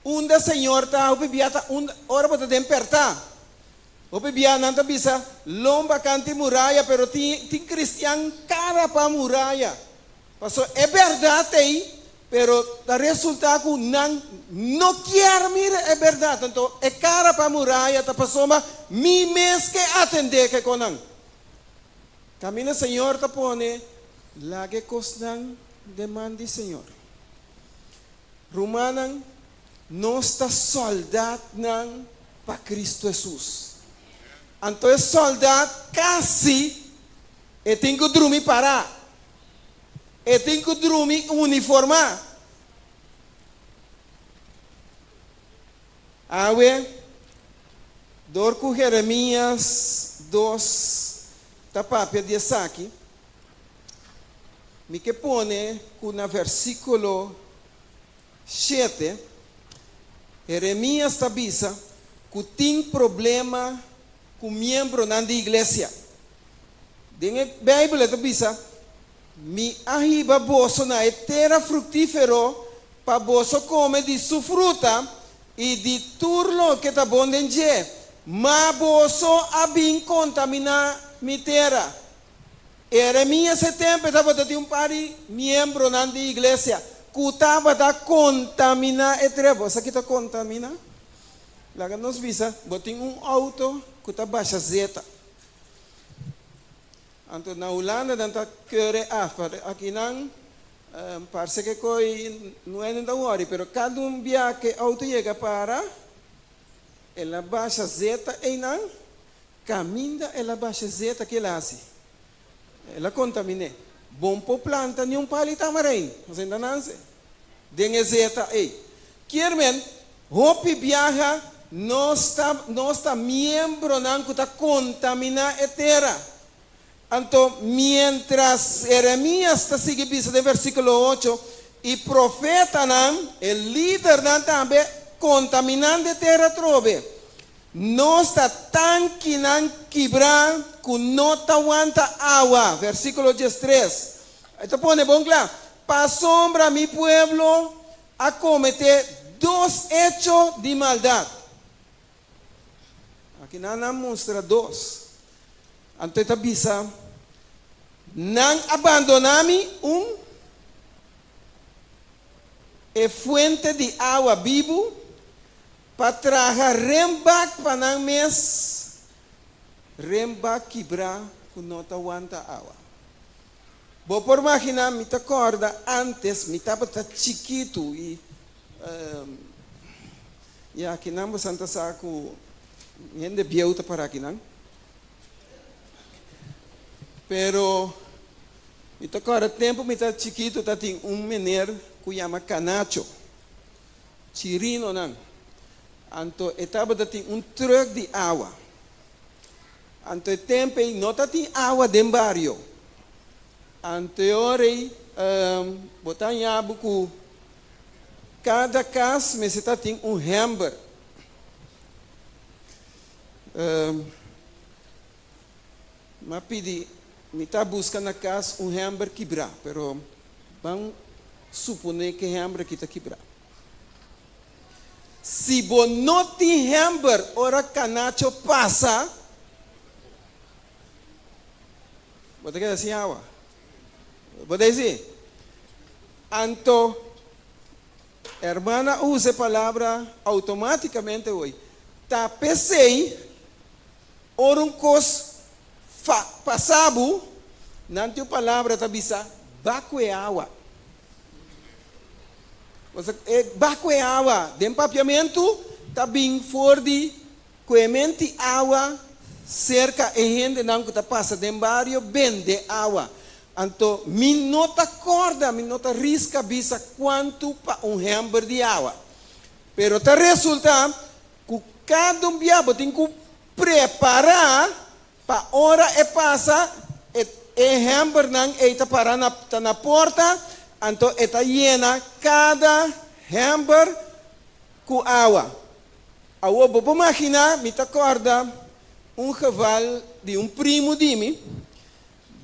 unda Senhor tá, opibia tá, ora bata temperta. Opibia nanta bisa lomba canti muralha, pero ti cristiano cara pa muralha. Passou é verdade, pero o resultado que não quer mira é verdade. Então é cara pa muralha, tá passou mas mi mês que atender que conan. Camina Senhor tá pone lage cosnan demande Senhor. Romanan nós tá soldado nan pa Cristo Jesus. Então, soldado casi e tem que dormir parar. E tem que dormir uniformar. Awe, dor com Jeremias 2, tapapia de saque, me que pone com na versículo 7, Jeremias tabisa que tem problema com membro na igreja. Dentro da Bíblia está bisa, mi ahiba boso na etera frutífero pa boso come di su fruta e di turlo que tá bom dentro. Ma boso abin contamina mi terra. Jeremias esse tempo estava de pari membro na igreja. Kutaba da contamina etrebo. Sa kita contamina? Laga nos bisa, boting auto kuta baixa zeta. Anto na Holanda dan ta kere afar aqui não parece que coi não é nada worry, pero cada dia que auto chega para ela baixa zeta e não caminha ela baixa zeta que ela assim. Ela contamine. Bom po planta nenhum palita marin, você ainda não sei. Dengue zeta ei. Quermen hopi viaja não está membro não que está contamina a terra. Então, mientras Jeremias está seguindo de versículo 8, e profeta não, o líder não também contaminando a terra trove. Não está tan que não quebrar que não aguanta água. Versículo 13. Então, põe bom claro. Para sombra mi pueblo a cometer dos hechos de maldade. Aqui não mostra dois. Então, está bisa, não abandonami e fuente de água vivo para trazer rembak para não mes rembak quebrar que não aguenta água. Vou por imaginar, me acorda antes, me estava chiquito e aqui não vou sentar saco gente biauta para aqui não. Pero me acorda tempo me tá chiquito tá tem menino que chama Canacho, Chirino não. Anto estava tem truck de água. Anto tempo não tá tem água dentro barrio. Anterior, botar em abuco, cada casa me está tem hamburger. Mas pedi, me está buscando na casa hamburger quebrar, pero vamos suponer que hamburger que está quebrar. Se você não tem hamburger, ora canacho passa, você quer dizer água? Pode dizer? Então, hermana usa a palavra automaticamente hoje. Tá pensei, ora cos passado, não tem palavra tá bisa, baco é água. Baco é água, de empapiamento, tá bem fora de coemente água, cerca e gente não que tá passa de barrio, vende água. Então, me nota corda, me nota risca bisa quanto para hamburger de água. Pero tá resulta que cada dia tem que preparar para hora e passa hamburger nang eta para na porta, anto eta llena cada hamburger com água. Awo bobo imagina, me te acorda geval de primo de mim,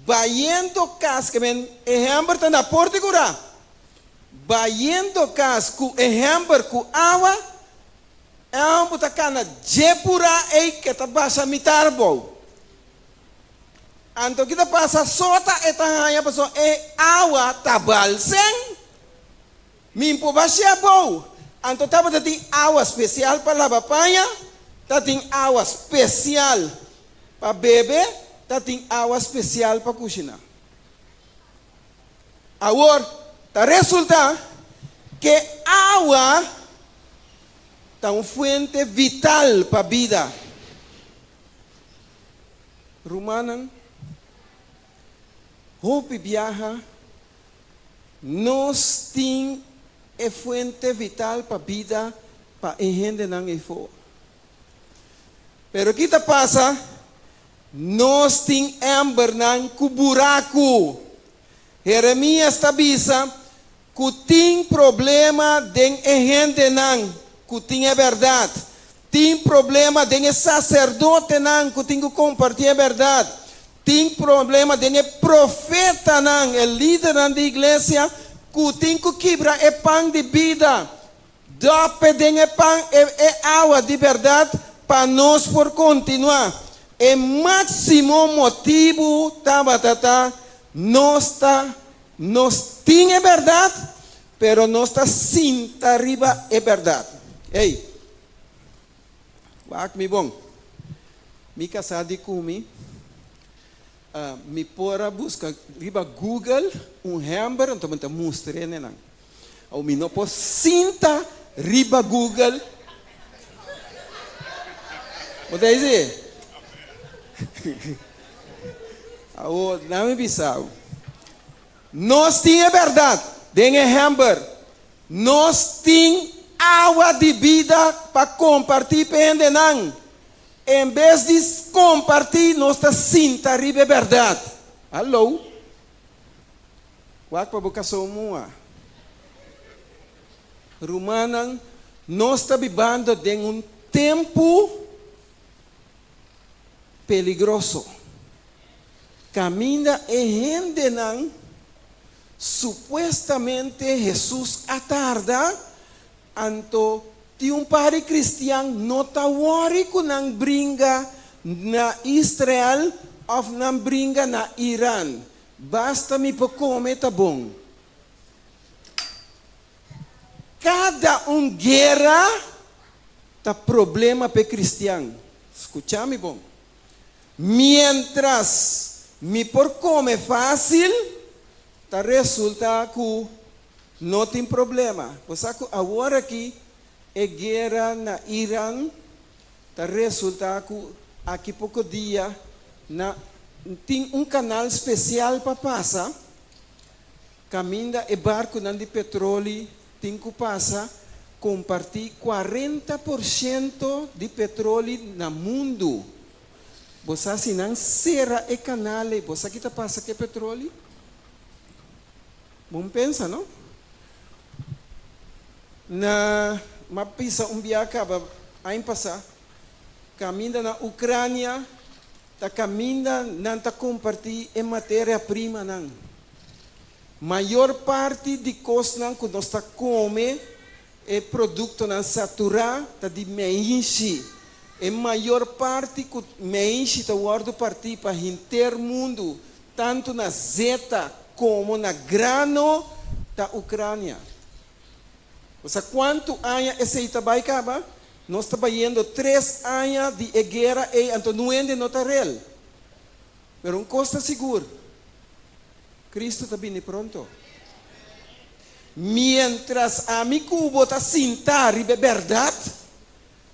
vaiendo casca, hamburger tá na porta cura. Vaiendo casca com hamburger com água, buta cana jepura que tá baixa mitarbo. Anto kita passa sota eta hanya paso água tabal sem. Mimpo baixa bom. Anto tava tem água especial para lavar panha, tem água especial para beber, tem água especial para cozinhar. Agora, resulta que água é uma fonte vital para a vida. Romana, hope viaja, nós temos a fonte vital para a vida, para a gente não é fora. Pero o que passa? Nós temos hambre com buraco. Jeremias está dizendo que tem problema de gente não. Que tem a verdade, tem problema de sacerdote não, que tem que compartilhar a verdade, tem problema de profeta não, o líder da igreja, que tem que quebrar o pão de vida, dope de pão e água de verdade, para nós por continuar. O máximo motivo, nós temos a verdade, pero nós está cinta arriba a verdade. Ei, wak mi bom, mi casado com mi pora busca riba Google hamburger, então me mostre né não. Ou mi não pode cinta riba Google. Pode dizer? Ao não me bisau. Nós tinha verdade, tem hamburger. Nós tinha água de vida para compartilhar para não. Em vez de compartilhar, nós estamos sinta a verdade. Alô? Qual para boca somua? Romana, nós estamos vivendo em tempo peligroso. Caminha e gente não. Supuestamente Jesus atarda. Anto, ti pari cristiano não está worry que não brinca na Israel ou não brinca na Irã. Basta me para comer, tá bom. Cada guerra tá problema para cristiano. Escucha-me bom. Mientras me por comer fácil, tá resulta que não tem problema. Você agora aqui a guerra na Irã está resultado que aqui pouco dia tem canal especial para passar. Caminha e barco de petróleo tem que passar compartilhar 40% de petróleo no mundo. Você se não será o canal, você que está passa que petróleo? Vamos pensar, não? Na mapisa biaka aí passar caminha na Ucrânia tá caminha não tá compartilhar em matéria-prima não maior parte de coisa que nós tá come é produto não saturado tá de meinchi e maior parte que meinchi tá guardo partir para inteiro mundo tanto na zeta como na grano da Ucrânia. Você quanto anos esse Itabai acaba? Nós estamos indo 3 anos de guerra e então não é não está real. Mas costa seguro. Cristo está vindo pronto. Mientras a mi cubo está sentar e verdade,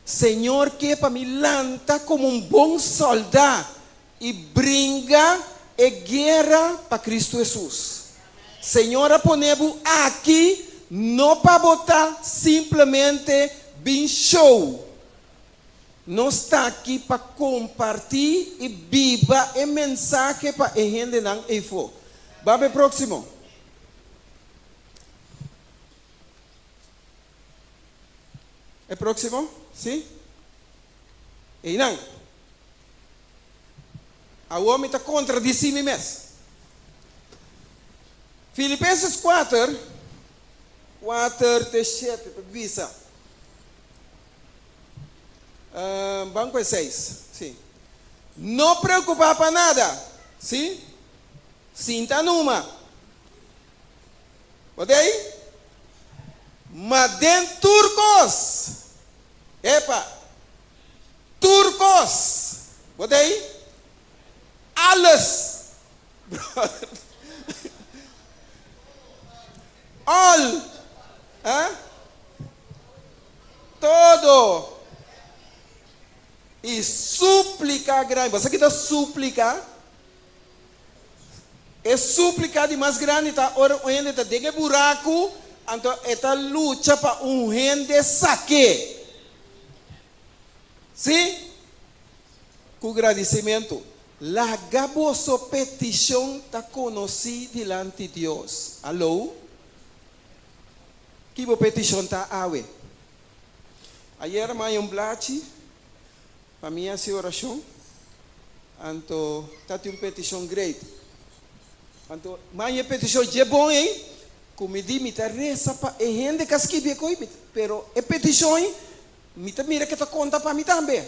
Senhor que para me lanta como bom soldado e brinca a guerra para Cristo Jesus. Senhor, ponemos aqui não para botar simplesmente bem show. Nós está aqui para compartilhar e viva o mensagem para a gente não efo. Vamos ao próximo. É próximo? Sim? E não. A homem está contra de si mesmo. Filipenses 4, 7, visa. Banco é 6, sim. Não preocupar para nada, sim? Sinta numa. Pode aí? Mas dentro turcos. Epa. Turcos. Pode aí? Alles. All. Todo. E súplica grande. Você que dá súplica. É súplica de mais grande. Tá onde está dentro buraco. Então esta luta para gente saque. Sim? Com agradecimento. Larga vossa petição está conhecida diante de Deus. Alô? Que vossa petição está awe? Ayer mais blate. Para mim essa oração. Então, está uma petição great. Então, mais petição é bom, hein? Como me diz, me reza para a gente que escreve coisa, pero a petição, me mira que está conta para mim também.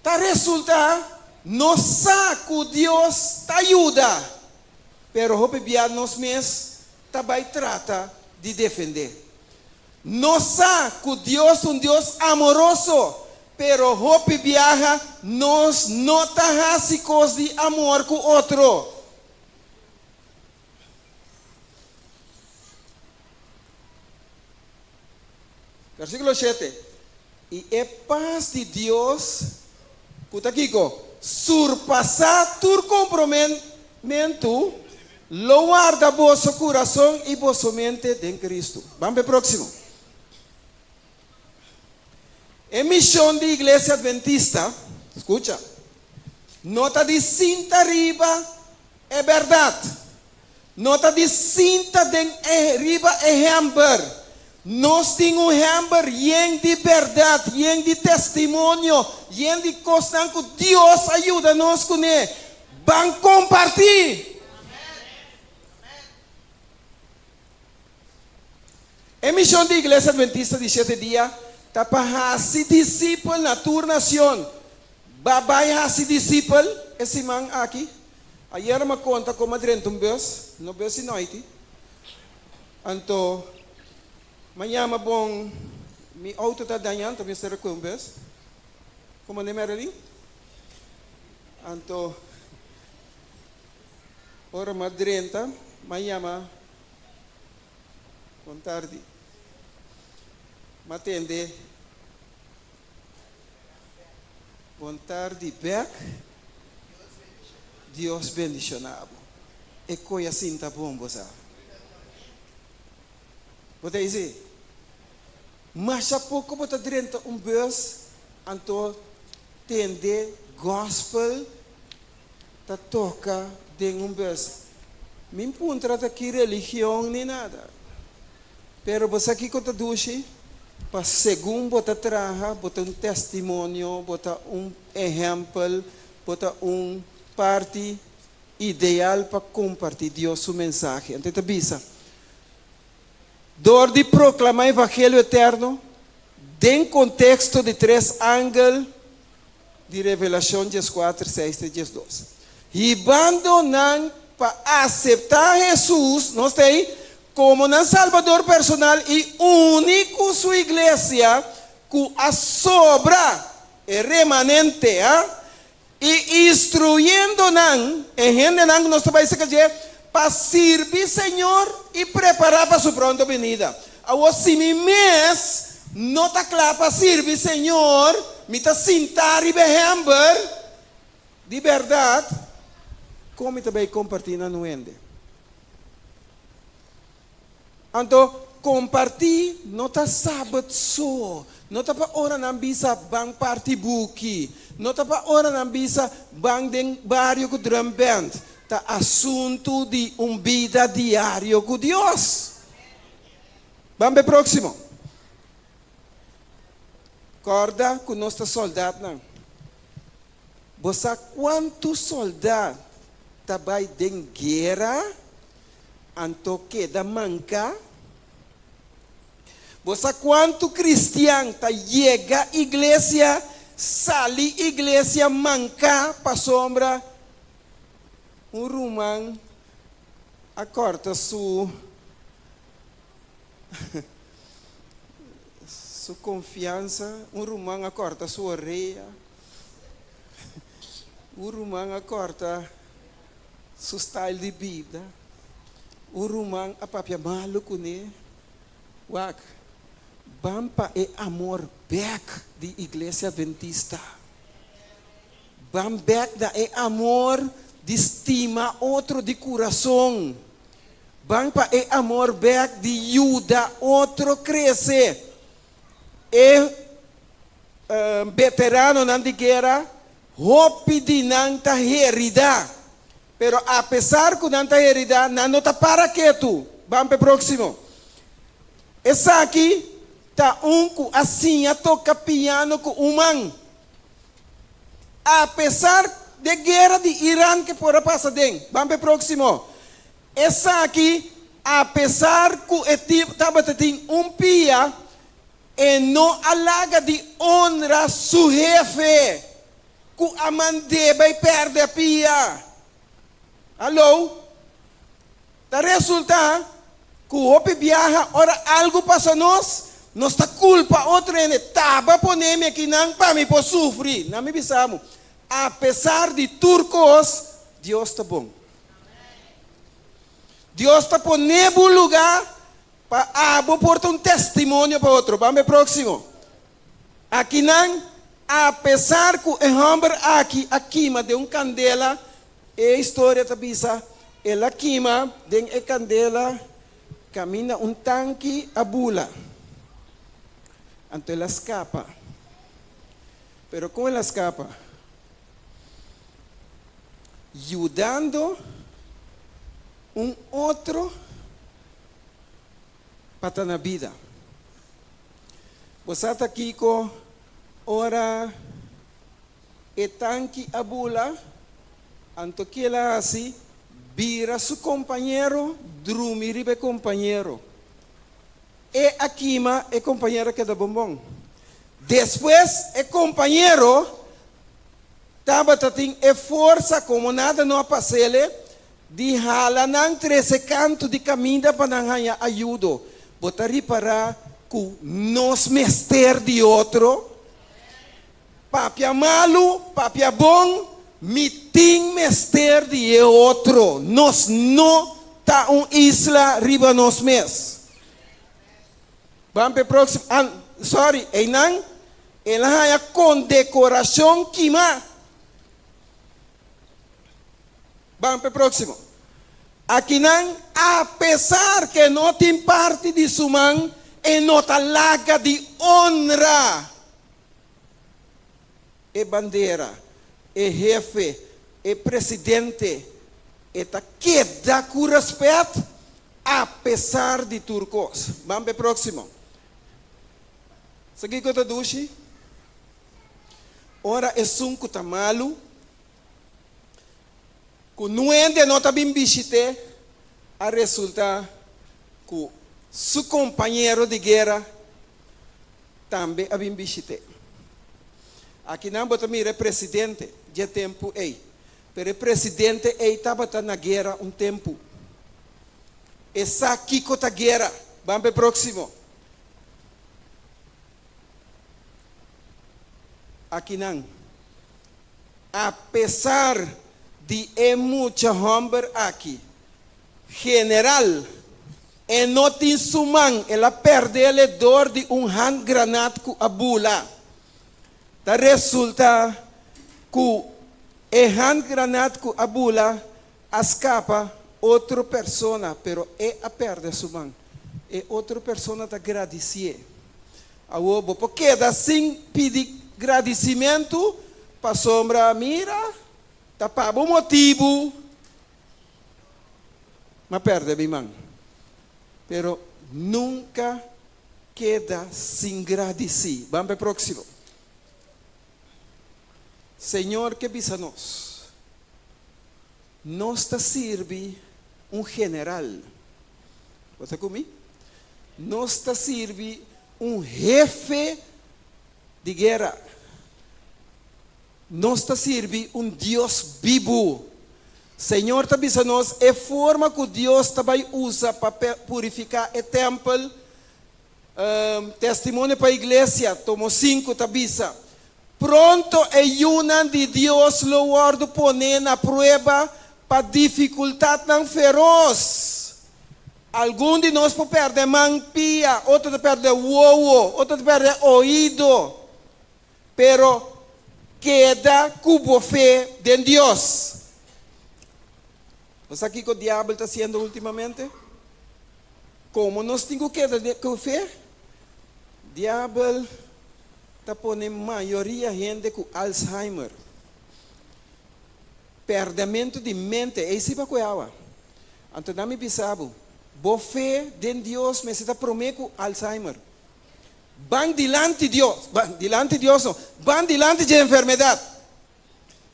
Tá resulta, não saco Deus te ajuda, pero hope biar nós mesmos também trata de defender. Não saco Deus Deus amoroso, pero hope viaja nos não tá coisas de amor com outro. Versículo 7. E a paz de Deus, Kutakico, surpassar tu comprometimento, guarda vosso coração e vossa mente em Cristo. Vamos para o próximo. A missão da igreja adventista, escucha, nota de cinta arriba é verdade. Nota de cinta arriba é hamburger. Nós temos hamburger de verdade, de testemunho, de coisa que Deus ajuda nós com ele. Vamos compartilhar. A missão da igreja adventista de 7 dias está para ser discípulo na tua nação. Vai ser discípulo, esse man aqui. Ayer me conta como dentro um bus, no bus noite. Então, amanhã bom, mi auto está danhando, também será com um bus. Como não é ali? Então, ora madrenta, amanhã com tarde. Matende. Bom tarde, back. Deus bendicionado. E coisa assim tá bom, você. Pode dizer? Mas há pouco você dentro bus, então tende gospel, tá toca dentro bus. Me trata aqui religião nem nada. Pero você aqui conta duche, para segundo você traga, bota testemunho, bota exemplo, bota parte ideal para compartilhar Deus sua mensagem. Então, avisa. Dor de proclamar o Evangelho eterno, dentro contexto de 3 ângulos de Revelação 14, 6 e 12. E abandonar para aceitar Jesus, nós temos como um Salvador personal e único sua igreja, que a sobra é remanente, e instruyendo-nos, e gente nós também se para servir Senhor e preparar para sua pronta venida. Agora, se me mês não está claro para servir Senhor, me está sentar e behember, de verdade, como também compartilhar no ende. Então, compartir, não tá sábado só. Não tá para hora na bisa bang party buki. Não tá para hora na bisa bang den barrio com drum band. Tá assunto de vida diário com Deus. Vamos ver próximo. Corda com nosso soldado não. Você quantos soldados trabalham em guerra, antoque da manca? Você quanto cristiano tá chega à igreja, sali igreja manca para sombra, rumão acorta sua confiança, rumão acorta sua orelha. O rumang acorta su style de vida. O rumang apapia malo kune. Wak. Bampa e amor back de iglesia adventista. Bam back da e amor de estima outro de coração. Bampa e amor back de ajuda outro crescer. E veterano na de guerra hope de nanta herida. Pero a pesar que nanta herida, não tá para quieto. Vamos para o próximo. Essa aqui tá que assim a toca piano com humano. A pesar de guerra de Irã que por passar dentro. Vamos para o próximo. Essa aqui, a pesar que estava tendo pia e não alaga de honra su jefe. Que a mandeba e perde a pia. Alô? Tá resulta que o hope viaja, ora algo passa nós tá culpa outro ene, taba poneme aqui não para me por sofrer, não me bisamo. Apesar de turcos, Deus está bom. Deus está ponendo um lugar para portar um testemunho para outro. Vamos ao próximo. Aqui não. Apesar que o homem aqui de um candela, a história da bisa, ela queima de a candela, camina um tanque a bula. Então ela escapa. Pero como ela escapa? Ajudando outro para estar na vida. Você está aqui com ora e tanque a bula, anto que ela assim, vira su companheiro, drumiribe companheiro. E a quima é companheiro que dá bombom. Depois, o companheiro estava tendo força, como nada não passele, de hala nang 13 canto de caminho para não ganhar ajuda. Botari para que nos mester de outro. Papia malo, papia bom, miting mester de outro. Nós não tá isla riba nos mes. Vamos para o próximo. Sorry, não. Ela é condecoração quima. Vamos para o próximo. Aqui não, apesar que não tem parte de sumang, e não tá laga de honra. E bandeira, e jefe, e presidente, e tá queda com respeito, apesar de turcos. Vamos para o próximo. Sagi ko tadushi. Ora é sunco tamalo. Que nuende não tá bem bichite, a resulta que seu companheiro de guerra também é bem bichite. Aqui não bota mira presidente de tempo ei, pero presidente ei estava na guerra tempo. Essa aqui com a guerra, vamos para o próximo. Aqui não. Apesar de muita homem aqui, general, e não tem sumang, ela perde a dor de hand granate com a bula. Da resulta que hand granate com a bula escapa outra pessoa, pero a perde sumang. e outra pessoa te agradecer. Agora, porque queda sem pedir agradecimento, para sombra, mira, tá para bom motivo, mas perde minha mão. Pero nunca queda sem agradecer. Vamos para o próximo. Senhor, que bisa nos te sirve general. ¿Você comigo? Nos te sirve jefe de guerra. Nos te sirve Deus vivo. Senhor, te bisa é forma que Deus também usa para purificar o templo. Testemunho para a igreja, tomo 5, te bisa. Pronto é una de Deus lo guardo poner na prueba para dificuldade não feroz. Algum de nós pode perder mampia, outro pode perder uovo, outro pode perder ouído. Pero queda cubo fé de Deus. Você aqui que o diabo está haciendo ultimamente? Como nós temos que quedar com fé? Diabo está pondo maioria gente com Alzheimer. Perdimento de mente, é isso que eu então, não me pensava, boa fé de Deus, mas está promete com Alzheimer. Van dilante de Deus, van dilante de enfermidade.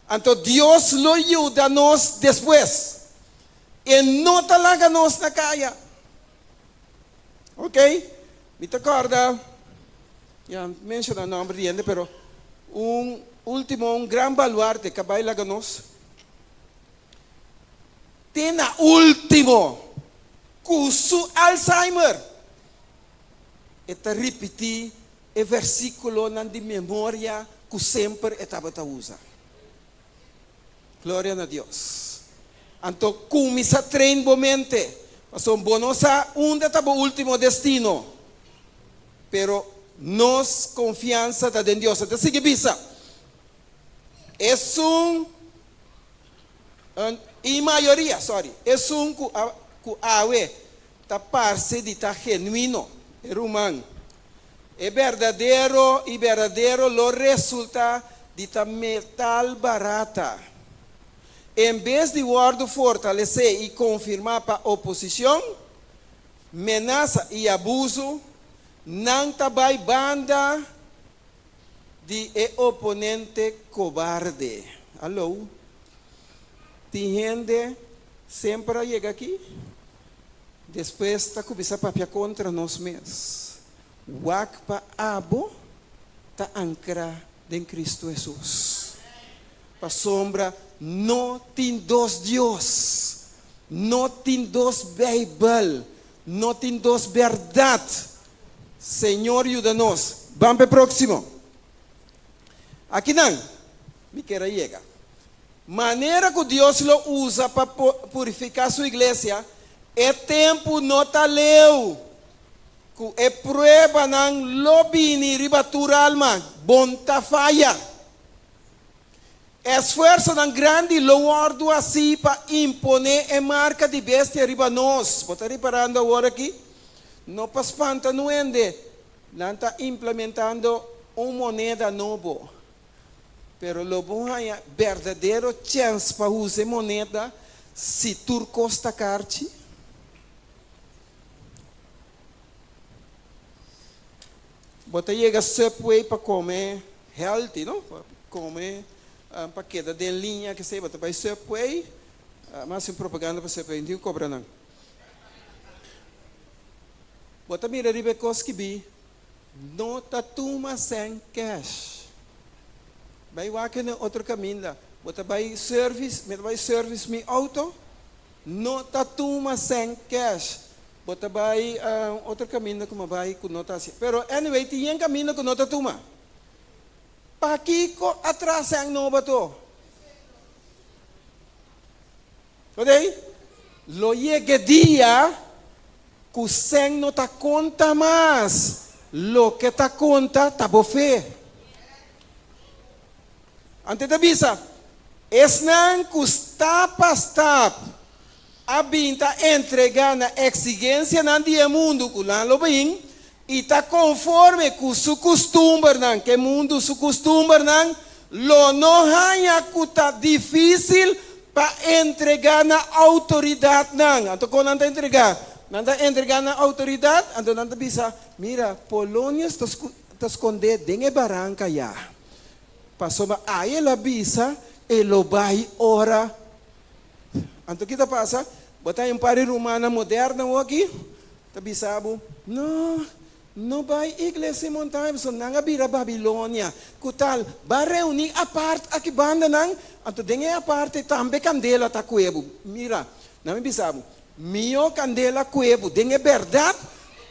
Então, Deus lo ajuda nos depois. E não talaga nos na caia. Ok? Me te acorda, já menciono o nome de gente, pero último, gran baluarte que vai lá nos. Tem a último, curso Alzheimer. E te repetir o versículo de memória que sempre estava a usar. Glória a Deus. Então, começa a treinar mente. Então, bonosa, onde está o último destino? Pero nos confiança está em Deus. Então, sigue bisa. É e maioria, é que awe está parte de estar genuíno, é humano. É verdadeiro e verdadeiro lo resulta de estar metal barata. Em vez de guardar fortalecer e confirmar para a oposição, ameaça e abuso, não vai banda de oponente cobarde. Alô? Tem gente sempre chega aqui, depois está começando a papiar contra nós mesmos. O para abo está ancrado em Cristo Jesus. Para sombra, não tem dois Deus, não tem dois Bíblia, não tem dois verdade. Senhor, ajuda-nos. Vamos para o próximo. Aqui não, me quero chegar. Maneira que Deus lo usa para purificar sua igreja é tempo não tá leu. É prueba não lobini ribatura alma, bonta falha. Esforço não grande lo guardo assim para imponer a marca de bestia riba nós. Você está reparando agora aqui? Não para espanta não ende. Não está implementando uma moneda nova. Pero lo bom é verdadeiro chance para usar moneda se turco está carte. Você chega a Subway para comer healthy, não? Para comer paquete de linha que você vai Subway, mas sem propaganda para Subway, não cobra não. Você mira ribe que bi, não tá tuma sem cash. Vai waken no outro caminho lá. Você vai service meu auto, não tá tuma sem cash. Você vai outro caminho como vai com nota assim. Pero anyway, tem caminho com nota tuma. Pakiko atrás ang nova to. Ok? Lo llegue dia que sen não ta conta mais. Lo que ta conta ta bofe. Ante da bisa, es nan ku stap a stap, a binta entregar na exigência nan dia mundo kulan lo bem e tá conforme com su costumbre nan que mundo su costumbre nan lo no hanya kuta difícil para entregar na autoridade nan. Então quando anda entregar na autoridade, então anda bisa, mira, Polônia está esconder dentro barranca ya. Passou aí ela bisa, elo vai ora. Então kita passa, botar em pari romana moderna aqui, tá bisabo, não vai igreja montanha, só não bira Babilônia, kutal, vai reunir a parte aqui banda não, então dentro a parte também candela tá cuebo, mira, não me bisabo, mio candela cuebo, dentro verdade,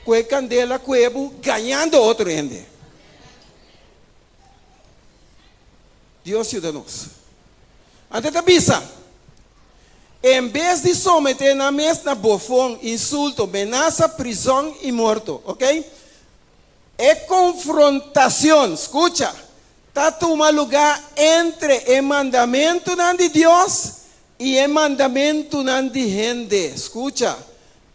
que candela cuebo ganhando outro ende. Deus ajuda-nos. Ante tá bisa. Em vez de someter na mesa na bofão, insulto, ameaça, prisão e morto, ok? É confrontação, escucha. Está tomando lugar entre o mandamento de Deus e o mandamento de gente, escucha.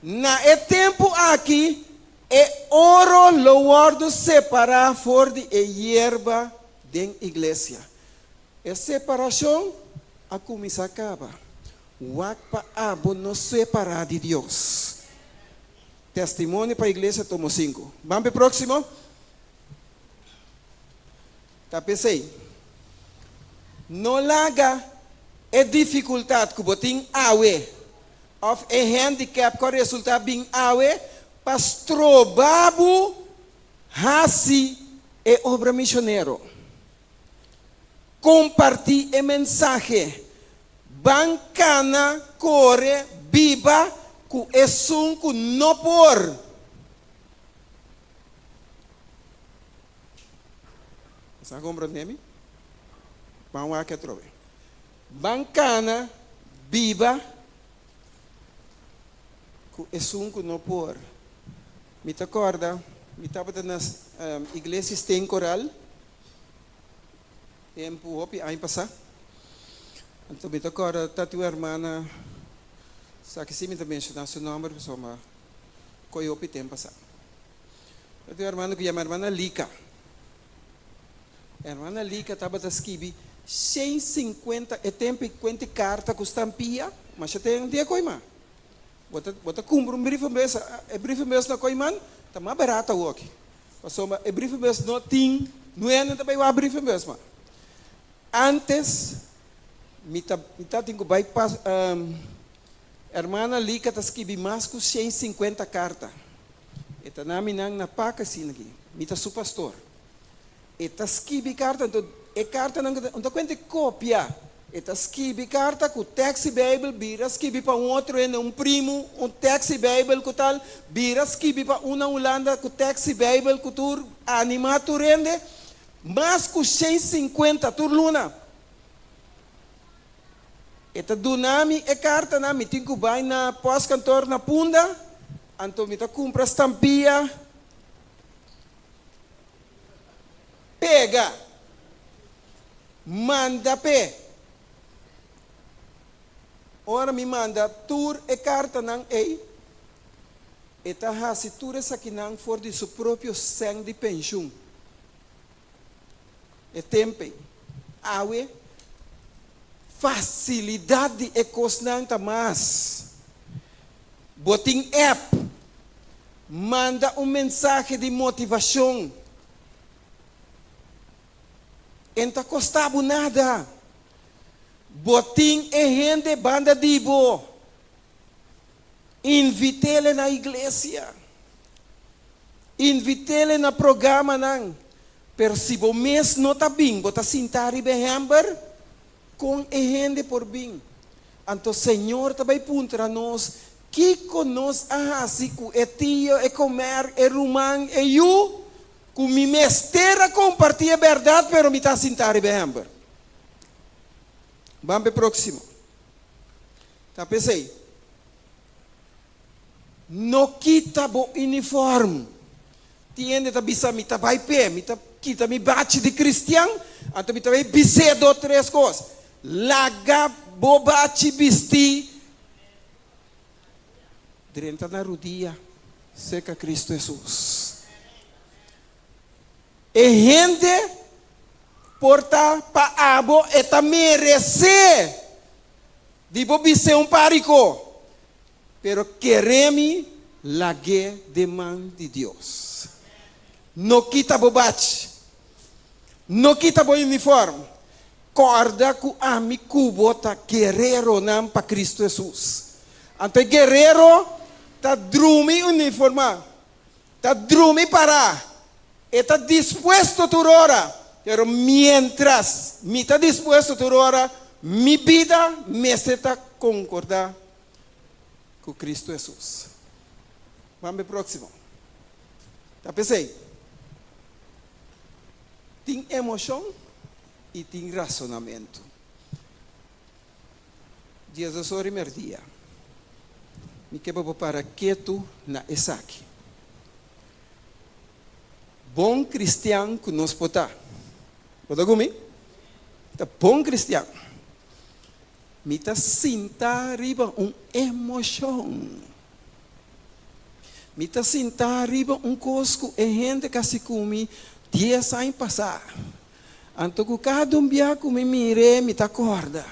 Na tempo aqui, é ouro lo guardo separar fora de hierba da igreja. É separação, a começar acaba. Wakpa abo no separar de Deus. Testemunho para a igreja tomo 5. Vamos para o próximo. Tá pensei. Não larga a dificuldade que botem awe. Of a handicap que resulta bem awe. Pastor babu hasi e obra missionário. Compartilhe a mensagem. Bancana, corre, biba, ku esun ku no por. Você compreende? Vamos aqui trove. Bancana, biba, ku esun ku no por. Me te acorda, me estava nas igrejas tem coral. Tempo hopi aí passar. Então, me agora, a tua irmã, sabe que se me mencionar seu nome, só uma coiope tempo passar. A tua irmã, que chama irmã Lika. A irmã Lika estava a escrever 150, é tempo 50 cartas com estampia, mas já tem um dia coima. Bota compra brief mês, brief mês na coima, tá mais barata o aqui. Passou uma brief mês não tem, não é nem também o brief mês, mas antes Mita tenho bypass hermana Lika tá escrevi mais que 150 cartas. Eta nami nang napaka sinagi. Mita su pastor. Eta escrevi carta então carta nang então quente cópia. Eta escrevi carta com taxi bible bira escrevi para outro um primo taxi bible com tal bira escrevi para uma Holanda com taxi bible com tur animato rende mais que 150 tur luna. Eta dunami carta na mi tinko bay na pós-cantor na punda, anto mi ta compra estampia, pega, manda pe. Ora mi manda tur carta nang eta hasi tur essa que nang for de seu próprio sangue de pensão. Tempe, awe, facilidade é cosnanta mais. Botin app, manda mensagem de motivação. Não custava nada. Botin é gente banda dibo. Invite-le na igreja. Invite-le na programa não. Pero se o mês não está bem, bota sentar e behember com a gente por bem. Então, Senhor também punta nós que conosco assim com é tio, é comer, é rumang, é eu, com me mestera compartilha a verdade, pero me está sentar e behember. Vamos para o próximo. Tá pensei. No quita o uniforme. Tiende tá bisa me tá vai pé, me tá quita me bate de cristiano, então me tá vai bisedo três coisas. Laga bobate bisti Drenta na rodilha, seca Cristo Jesus. E gente porta pa abo eta merece de bobi ser um parico, pero queremos la guerra de man de Deus. Não quita bobate, não quita bo uniforme, corda com ami cubota guerreiro nam para Cristo Jesus. Então guerreiro tá drumi uniforme, tá drumi para, está dispuesto por hora, pero mientras me está dispuesto por hora, mi vida me está concordar com Cristo Jesus. Vamos ao próximo. Tá pensei? Tem emoção e tem razonamento. Jesus ora merdia. Me quebra para quieto na Isaac. Bom cristiano que nós podemos. Pode comigo? Tá bom cristiano. Me tá sinta arriba emoção. Me tá sinta arriba cosco e gente que se come 10 anos passar. Então, cada dia que me mire, me tá acorda.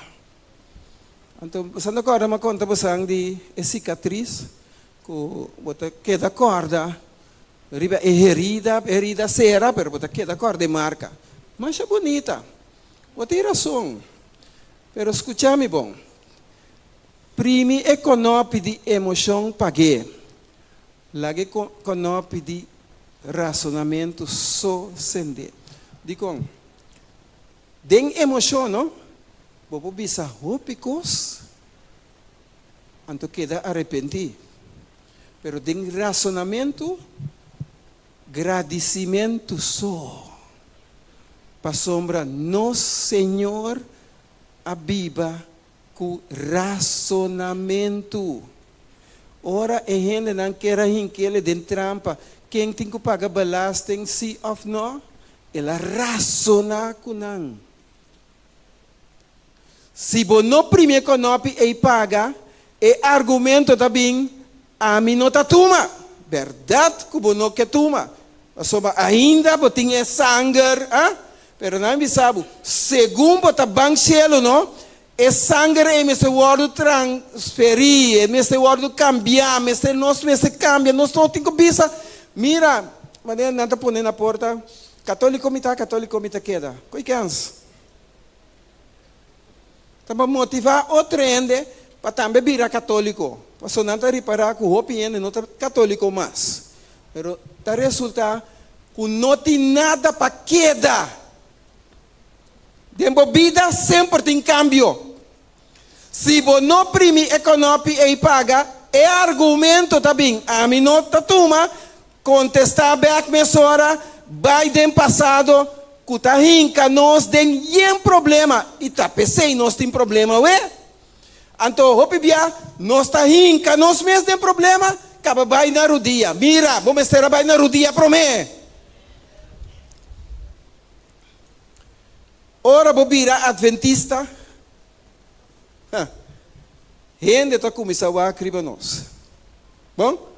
Então, você não acorda, mas conta você de cicatriz, que você queda corda, arriba herida será, mas você queda corda e marca. Mas é bonita. Você tem razão. Pero escute-me bom. Primi é conope de emoção paguei. Lagi conope de razonamento só sende. Digo, den emoção, não? Bobo bisa hopicos, anto queda arrepentir. Pero den razonamento, agradecimento só. Pa sombra, nos Senhor, abiba com razonamento. Ora, e gente não quer hinquele de trampa. Quem tem que pagar balasting, sim ou não? Ela razona com não. Se você não primeiro conope e paga, é argumento também, a mim não está tuma. Verdade que você não quer tuma. Ainda você tem sangue, pero não me sabe. Segundo você banco cielo, não? E sangue é me se word transferir, me se word cambiar, me se cambia, nós não temos que bisa. Mira, mas não está pondo na porta. Católico me queda. Coi que ans? Para motivar o trende para também virar católico. Para não reparar que o opinião não é católico mais. Pero tá resulta que não tem nada para queda. Dentro vida sempre tem cambio. Se você não prime econômico e paga, é argumento também. A mim não está toma, contestar back mesora, vai do passado, que está hinca, nós tem problema. E tá pensei, nós tem problema, ué? Então, hopibia, nós está hinca, nós mesmos tem problema, acaba vai na rodia. Mira, vamos estar vai na rodia para mim. Ora, vou virar adventista. Gente está começando a escrever nós. Bom?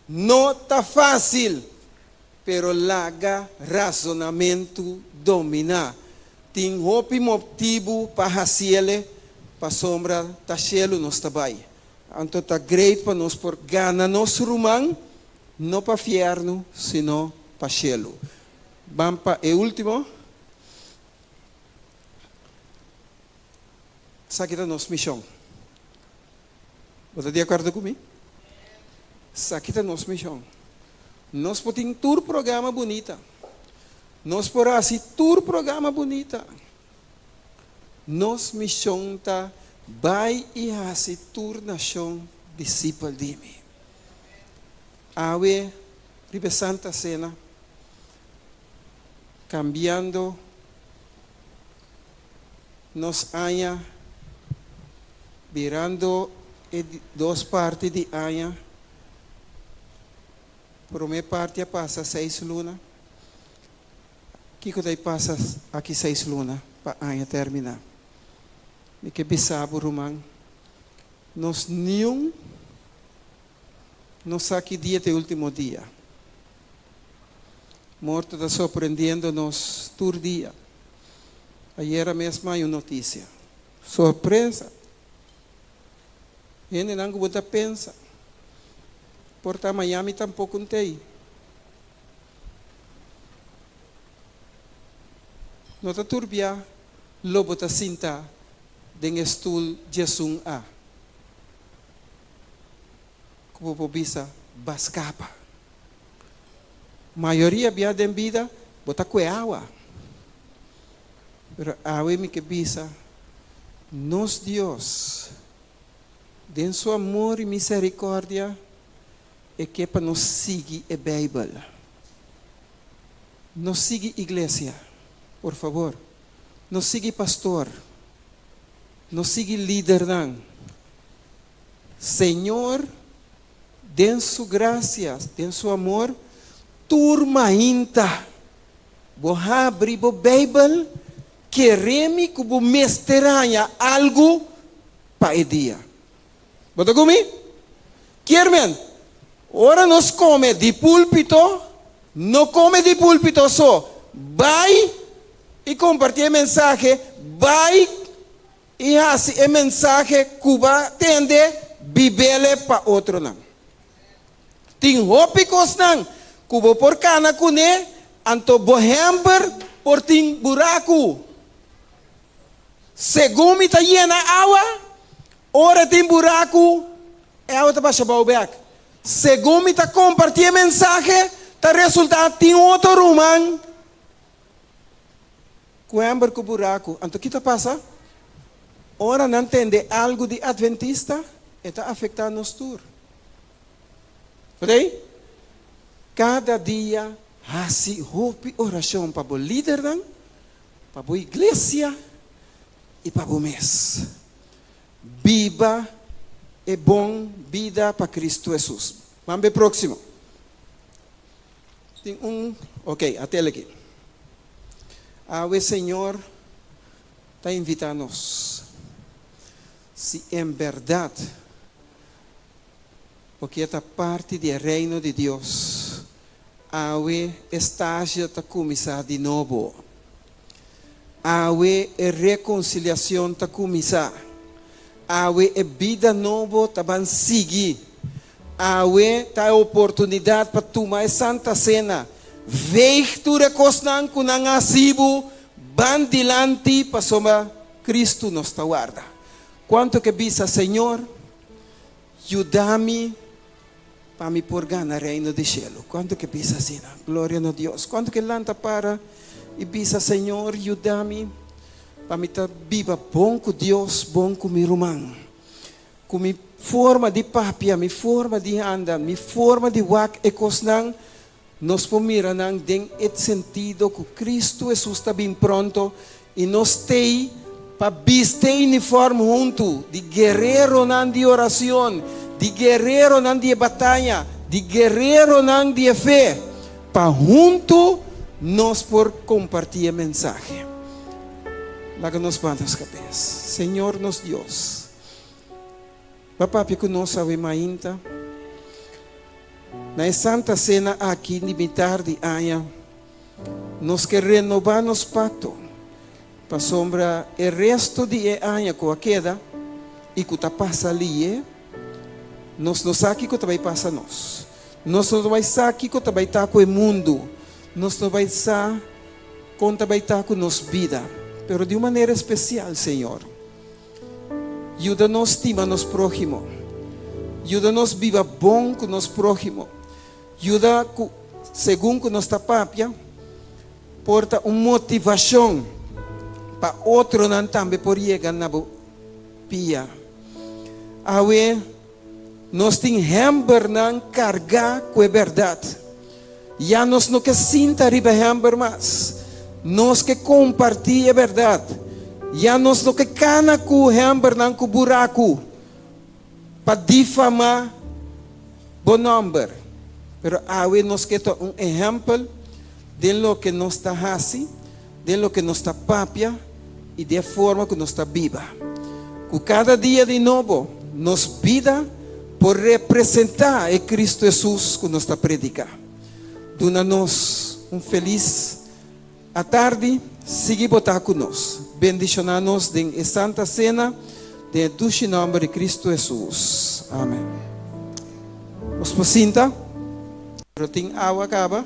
Não está fácil, pero laga razonamento dominar. Tem hopi motivo para fazer, para sombra, tá cielo nos trabalho. Então tá great para nós por ganhar nos rumang, não para fierno, sino para cielo. Vamos para o último. Sakita nos missão. Você de acordo comigo? Sakita nos missão. Nós podemos ter programa bonita. Nós podemos assim ter programa bonita. Nos missão tá vai e assim ter nação discípulo de mim. Awe ribe Santa Cena cambiando nos aña virando duas partes de aña. Por minha parte passa 6 lunas. Kiko daí passa aqui 6 lunas para aña terminar. E que bisabo romang. Nós nenhum nos aqui dia de último dia. Morto está surpreendendo-nos todo dia. Ayer mesmo há uma notícia. Surpresa. Ele não gosta de pensar. Porta Miami tampouco não tem. Não está turbia. Lobo está cinta. Den stoel Jesus a. Como pobisa bascapa. Maioria bia den vida bota cueawa. Pero awe mi que bisa nos Dios den su amor e misericórdia e que para nos seguir a Bíblia. Nos siga igreja, por favor. Nos siga pastor. Nos siga líder dan. Senhor, den su gracia, den su amor, turma inta. Bo abri bo Bíblia, queremos que bo mestranha algo para o dia. Bota comigo? Querem? Ora nos come de púlpito, não come de púlpito só. Vai e compartilha mensagem, vai e assim a mensagem que vai atender Bíblia para outro não. Tem hópicos não, que vou por cana com ele, anto bohember por tem buraco. Segundo está llena água, ora tem buraco, é a outra para chamar o beco. Segundo está compartilha mensagem, está resultado tem outro rumão. Coember com buraco, anto que está passa? Ora não entende algo de adventista, está afetando nos tour. Ok? Cada dia, assim, hope oração para o líder, para a igreja e para o mês. Viva e bom vida para Cristo Jesus. Vamos ver próximo. Tem ok, até aqui. O Senhor está invitando-nos. Se em verdade, porque esta parte do reino de Deus, a estágio está começar de novo. A reconciliação está começar. A vida nova está van seguir. A tá oportunidade para tomar a Santa Cena. Veig tu recosnan com ang asibo, bandilante para soma Cristo nos guarda. Quanto que bisa, Senhor, ajuda-me para me purgar no reino do cielo. Quanto que bisa, Sina, glória a Deus. Quanto que lanta para e bisa, Senhor, ajuda-me para me estar viva bom com Deus, bom com meu irmão. Com minha forma de papia, minha forma de andar, minha forma de wak e cosnan, nos pomiram den et sentido que Cristo Jesus está bem pronto e nos tem para vestir uniforme junto de guerreiro nan de oração, de guerreiro nan de batalha, de guerreiro nan de fé, para junto nos por compartilhar mensagem. Laga nos manos cabeças, Senhor nos Deus, papai que nós sabemos ainda. Na Santa Cena aqui, limitar de aia, nos que renovar nos pacto, para sombra o resto de aia com a queda, e que está passa ali, nos aqui que também passa nós. Nos vai aqui que também está com o mundo, nos vai estar com também está com nos vida, pero de uma maneira especial, Senhor. Ajuda-nos estima nos próximo, ajuda-nos viva bom com nos próximo. Ajuda, segundo nossa papia, porta uma motivação para outro não também por chegar na pia. Awe, nós temos hamber não carregar com a verdade. Já nós não que sinta riba hamber mais, nós que compartilha a verdade. Já nós não que cana com hamber não com buraco para difamar bom number. Pero awe nos queda un ejemplo de lo que nos está haciendo, de lo que nos está papia y de forma que nos está viva. Que cada día de nuevo nos vida por representar a Cristo Jesus que nos está predicando. Dona-nos feliz a tarde, siga botar conosco. Bendicionar-nos em Santa Cena, de dulce nome de Cristo Jesus. Amém. Os posinta, pero tem água acaba,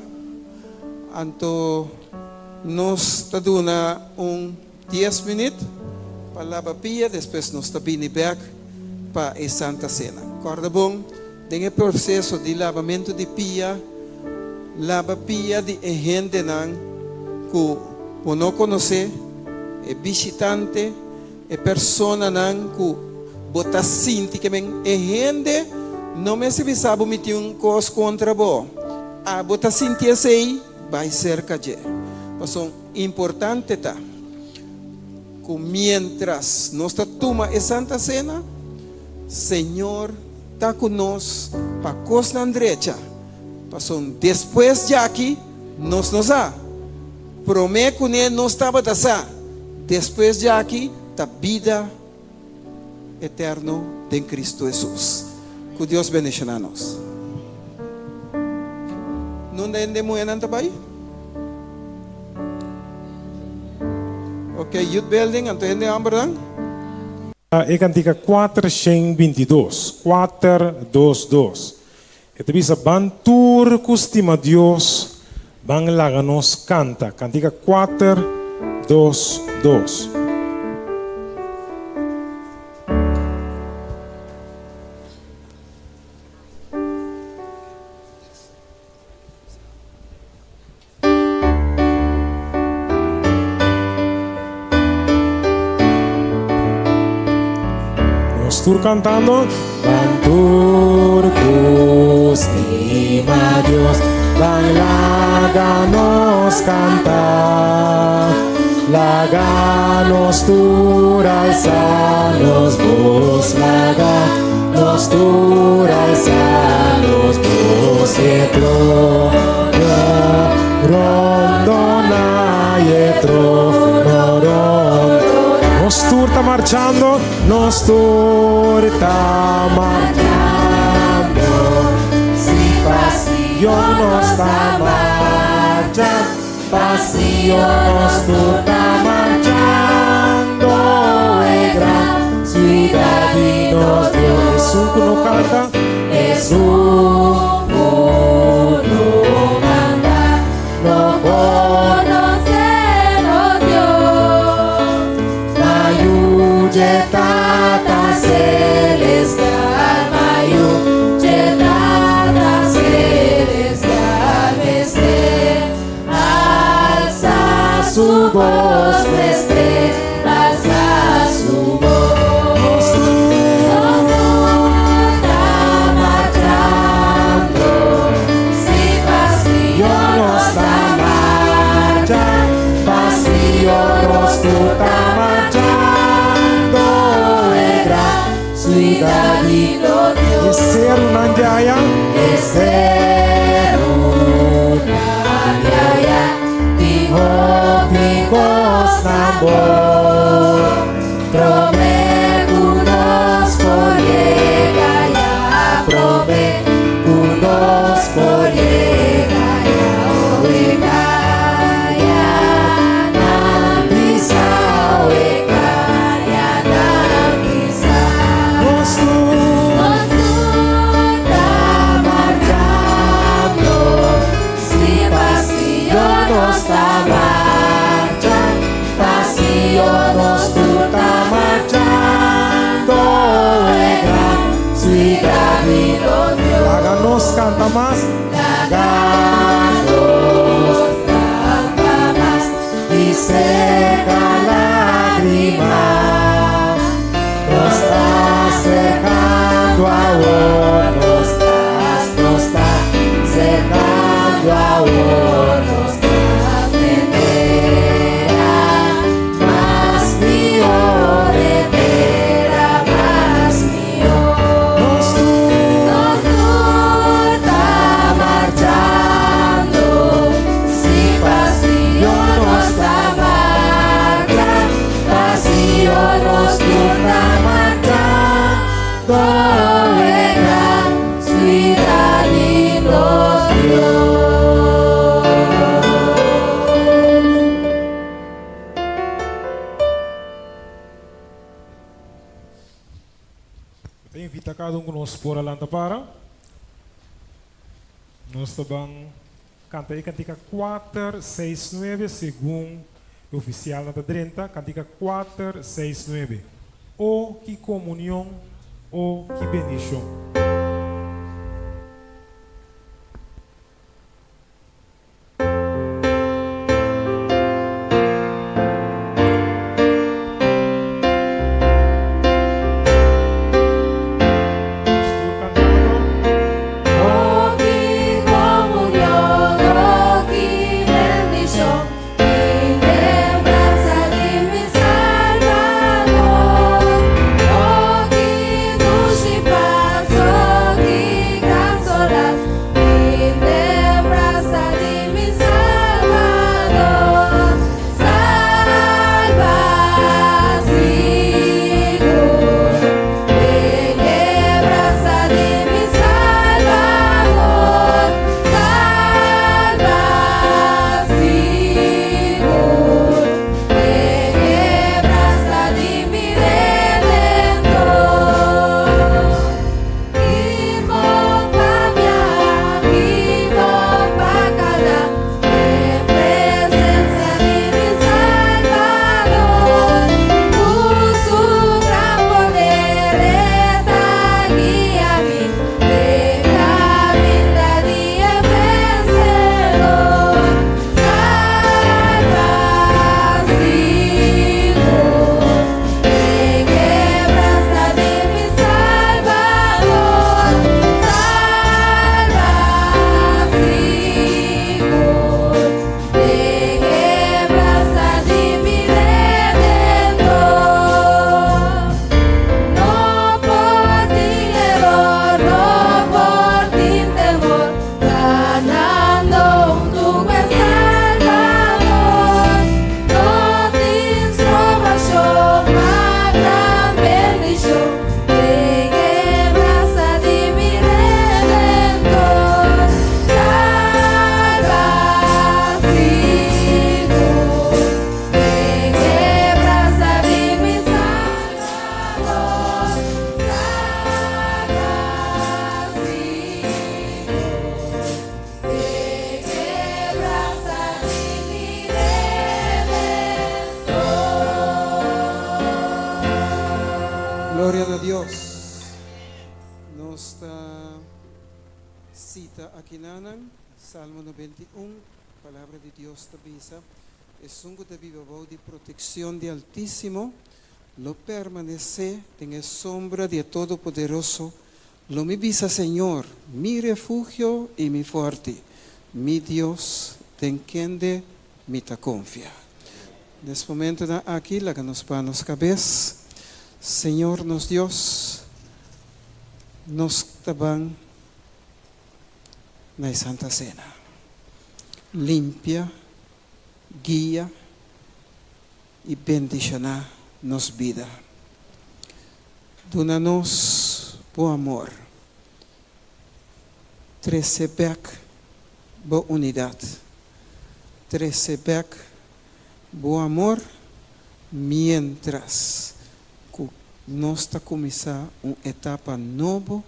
anto nos está dando 10 minutos para lavar pia, depois nos está vindo back para a Santa Cena. Corda bom, tem o processo de lavamento de pia, lava pia de gente que não conhece, é visitante, é persona que bota sinti que é gente não me se sabe meter coisa contra bo. A bota sinti assim vai ser caje. Mas importante tá que mientras nós toma a Santa Cena, Senhor está conosco para costa na direita. Depois de aqui, nós promete que ele não estava dessa. Depois de aqui, a vida eterna em Cristo Jesus. Que Deus bendiga a nós. Não entende muito nada bem? Ok, youth building, entende ambrang? E cantica 422, 422. Ito bisa bantur kustima Dios, bang laganos canta. Cantica 422. Tur cantando. Bantur kustima Dios, bang laganos canta, laganos tur alzanos vos, laganos tur alzanos vos, etro, rondona etro, nos tur está marchando, nos tur está marchando, si pasión nos está marchando, pasión nos tur está marchando, gran ciudad y nos dio. Jesús que no canta, Jesús no canta, no conocemos Dios. Tata celestial, mayu, tata celestial, alza su voz, alza su voz. Nos está marchando, si pasión nos está marchando, pasión nos está marchando. Ciudad y Dios, es ser una jaya, es ser una jaya, dijo Nambor, prometunos por llegaya, prometunos por llegaya, oegaya, nampisa, oegaya, nampisa. Nos está marchando, pasión nos está marchando, gran ciudad y Dios. Háganos canta más, háganos canta más y seca lágrima, nos está secando ahora, nos está secando ahora. invita cada um conosco por alanta para. Nós também canta aí cantica 469 segundo o oficial da 30, cantica 469. O que comunhão, o que bendição. Gloria a Dios. Nuestra cita aquí en Salmo 91, palabra de Dios te avisa, es un de viva voz de protección de Altísimo, lo permanece en la sombra de Todopoderoso, lo me visa Señor, mi refugio y mi fuerte, mi Dios, te entiende, mi te confía. En este momento aquí, la que nos va a nos cabeza. Señor, nos Dios, nos taban na Santa Cena. Limpia, guía y bendiciona nos vida. Dona-nos por amor. Recebek por unidad. Recebek por amor mientras nós está começar uma etapa nova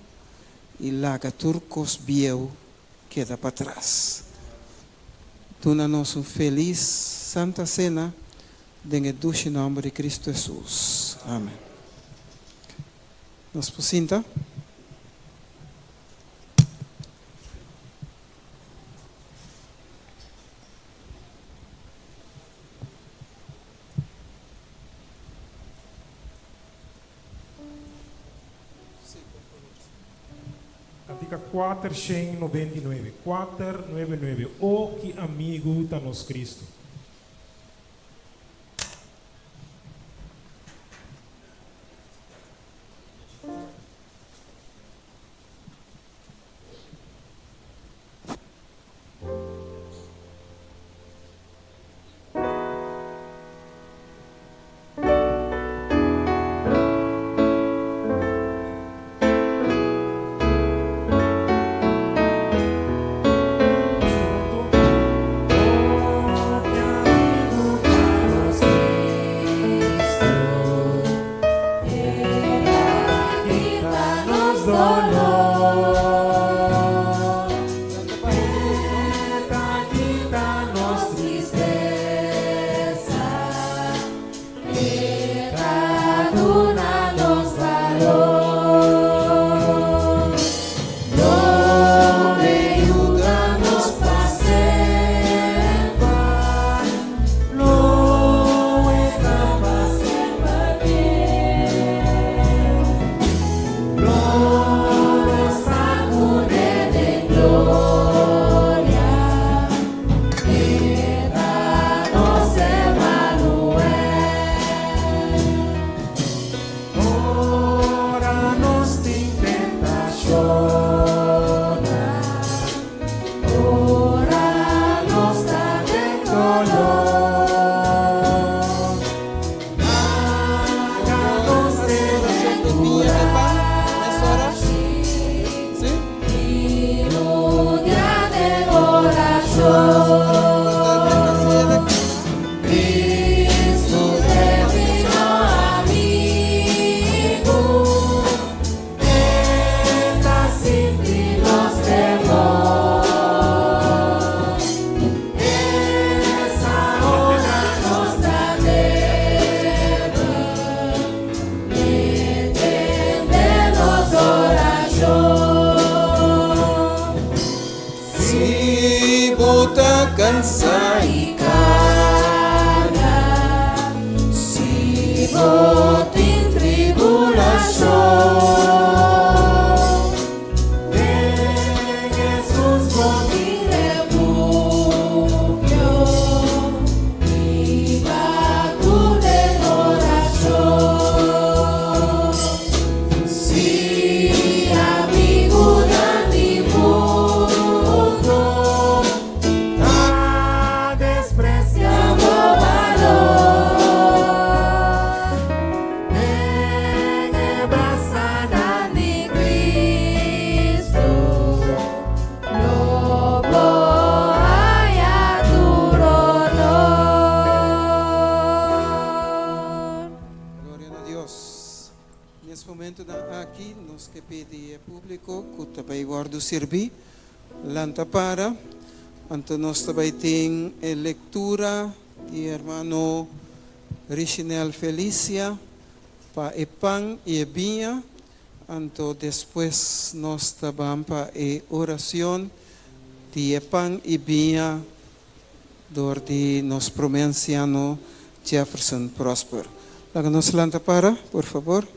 e laga turcos biel queda para trás. Dona-nos feliz Santa Cena, em o dulce nome de Cristo Jesus. Amém. Nos posinta. Cantica 499. 499. O que amigo está nos Cristo. solo. Háganos y un día de oración. Cristo terminó amigo, esta sin ti los temor. Esa hora nos da guerra, entendemos oración. Si bota cansado Y carga, si botín tribulación, ven Jesús botín refugio, viva tú de oración. Si amigo de mi mundo, a despreciado valor, enebrazada de Cristo, lobo haya tu honor. Gloria a Dios. Nesse momento aqui, nós que pedir público que também guarda servir, lanta para, então nós também tem leitura de irmão Richinel Felicia para Epan e Ebinha, então depois nós também para oração de Epan e Ebinha, door de nos provinciano Jefferson Prosper. Láganos lanta para, por favor.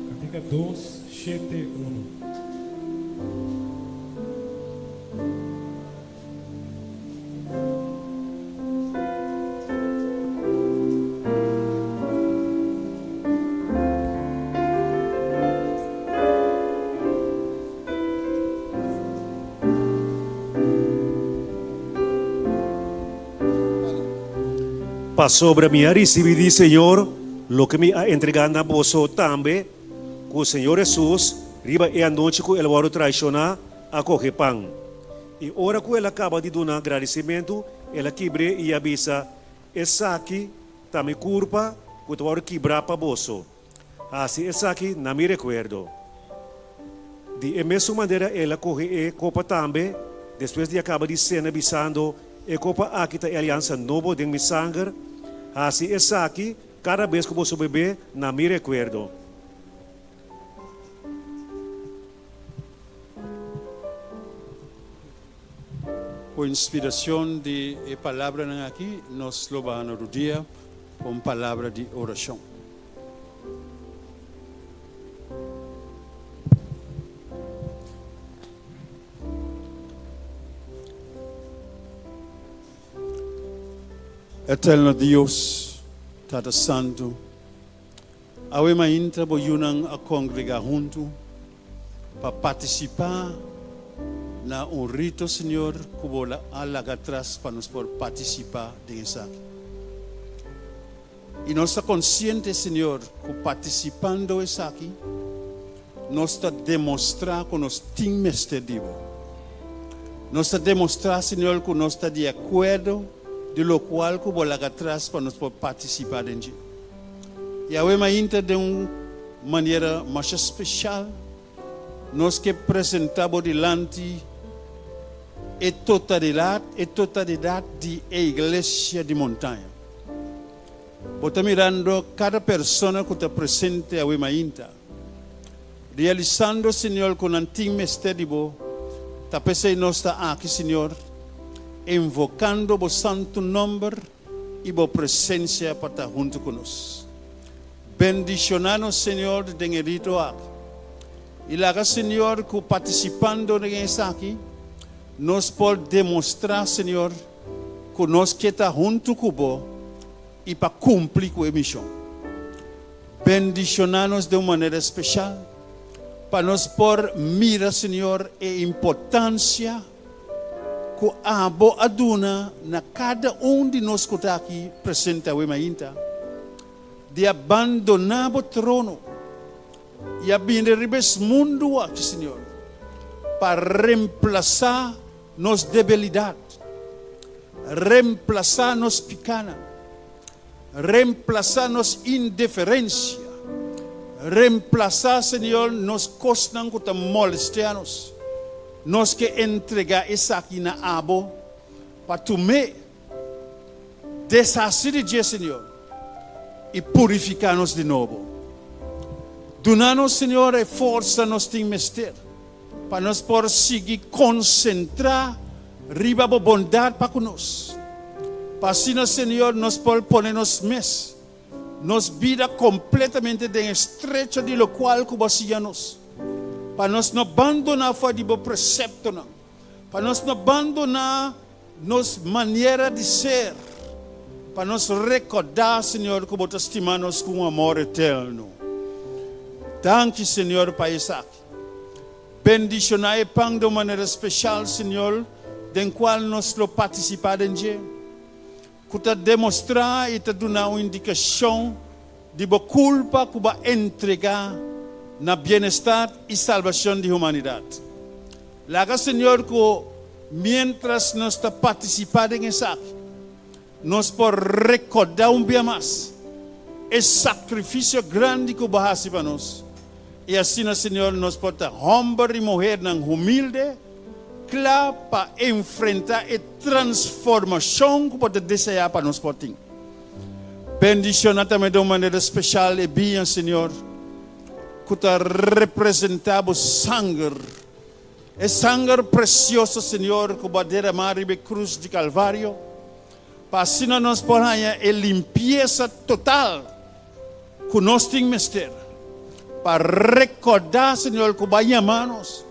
Cantiga 271. Para sobre mí recibí, Señor, lo que me ha entregado a vosotros también, que el Señor Jesús, riba e anoche que el varo traicionar, acoge pan. Y ahora que él acaba de dar agradecimiento, él quibre y avisa, esa aquí, también culpa, que te varo quebrar para vosotros. Así esa aquí, no me recuerdo. De mesma maneira, ela coge a copa também, depois de acabar de cena avisando, a copa aqui está a aliança nova de meu sangue. Assim, essa aqui, cada vez que você beber, não me recuerdo. Por inspiração de palavra aqui, nós louvamos o dia com palavra de oração. Eterno Deus, Tata Santo, awe mainta boyunang a congregar junto para participar na rito, Senhor, que bola alaga atrás para nos por participar de isso. E nós estamos conscientes, Senhor, que participando isso aqui, nós estamos demonstrando que nós temos mestre. Nós estamos demonstrando, Senhor, que nós estamos de acordo de lo qual que bola atrás para nos por participar de isso. E a mainta de uma maneira mais especial, nós que apresentamos diante a totalidade de igreja de montanha. Bota mirando cada pessoa que está presente a mainta, realizando, Senhor, com antigo mistério, está pensando nós está aqui, Senhor, invocando o santo nome e a presença para estar junto conosco. Bendicionando, Senhor, de rito aqui. E lá, Senhor, que participando nisso aqui, nós podemos demonstrar, Senhor, que nós que está junto com você, e para cumprir com a missão. Bendicionar-nos de uma maneira especial, para nós por mira, Senhor, a importância que a boa aduna na cada de nós que está aqui presente ainda, de abandonar o trono e abrir o mundo aqui, Senhor, para reemplaçar nos debilidades, reemplaçar nos picana, reemplaçar nos indiferença, reemplaçar, Senhor, nos costas que molestianos, nos que entregar essa aqui na abo, para tomar desastre de Senhor e purificar-nos de novo. Donar-nos, Senhor, a força nos tem mestre, para nós por seguir concentrar riba a bondade para conosco. Para assim, Senhor, nós por poner-nos nos vida completamente de estrecho de lo qual que nos. Para nós não abandonar fora de precepto, não. Para nós não abandonar nos maneira de ser. Para nós recordar, Senhor, que você estima-nos com amor eterno. Danke, Senhor, para isso aqui. Bendicionar e pão de maneira especial, Senhor, do qual nós lo participar em dia. Que te demonstrar e te dar uma indicação de boa culpa que vai entregar na bem-estar e salvação da humanidade. Laga, Senhor, que mientras nós está participando em isso aqui, nós podemos recordar dia mais esse sacrifício grande que vai para nós. E assim, Senhor, nós podemos homem e mulher humilde, claro, para enfrentar a transformação que pode desejar para nós. Bendicionar também de uma maneira especial e bem, Senhor, que está representado sangue, é sangue precioso, Senhor, que vai derramar na cruz de Calvário, para assim nós podemos a limpeza total que nós temos ter, para recordar, Senhor, que vai chamar-nos,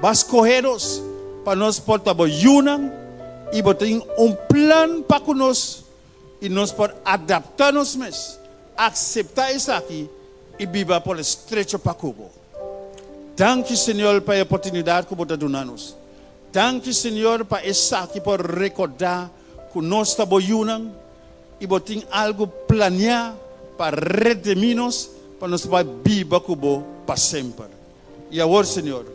vai escolher-nos, para nós podermos unir e botar plan para conosco e nós podemos adaptar-nos mesmo, aceitar isso aqui e viver por estrecho para Cuba. Danke, Senhor, para a oportunidade que você dá-nos. Danke, Senhor, para isso aqui por recordar que nós estamos unir e botar algo planear para redimir-nos, para nós viver Cuba para sempre. E agora, Senhor,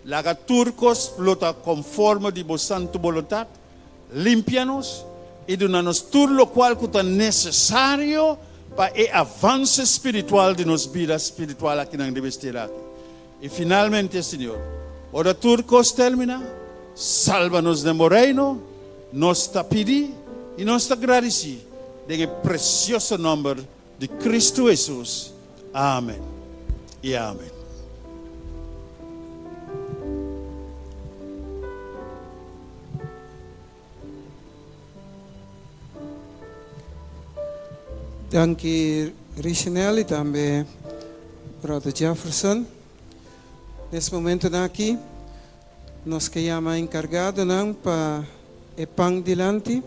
laga turcos luta conforme de vossa santa vontade, limpianos e dá-nos tudo lo qual que é necessário para o avanço espiritual de nossa vida espiritual aqui na universidade. E finalmente, Senhor, ora turcos termina, salva-nos de reino, nos está pedindo e nos está agradecido em precioso nome de Cristo Jesus. Amém e amém. Danke, Richinel e também Brother Jefferson. Nesse momento aqui, nós que chama encargado não para o pão dilante.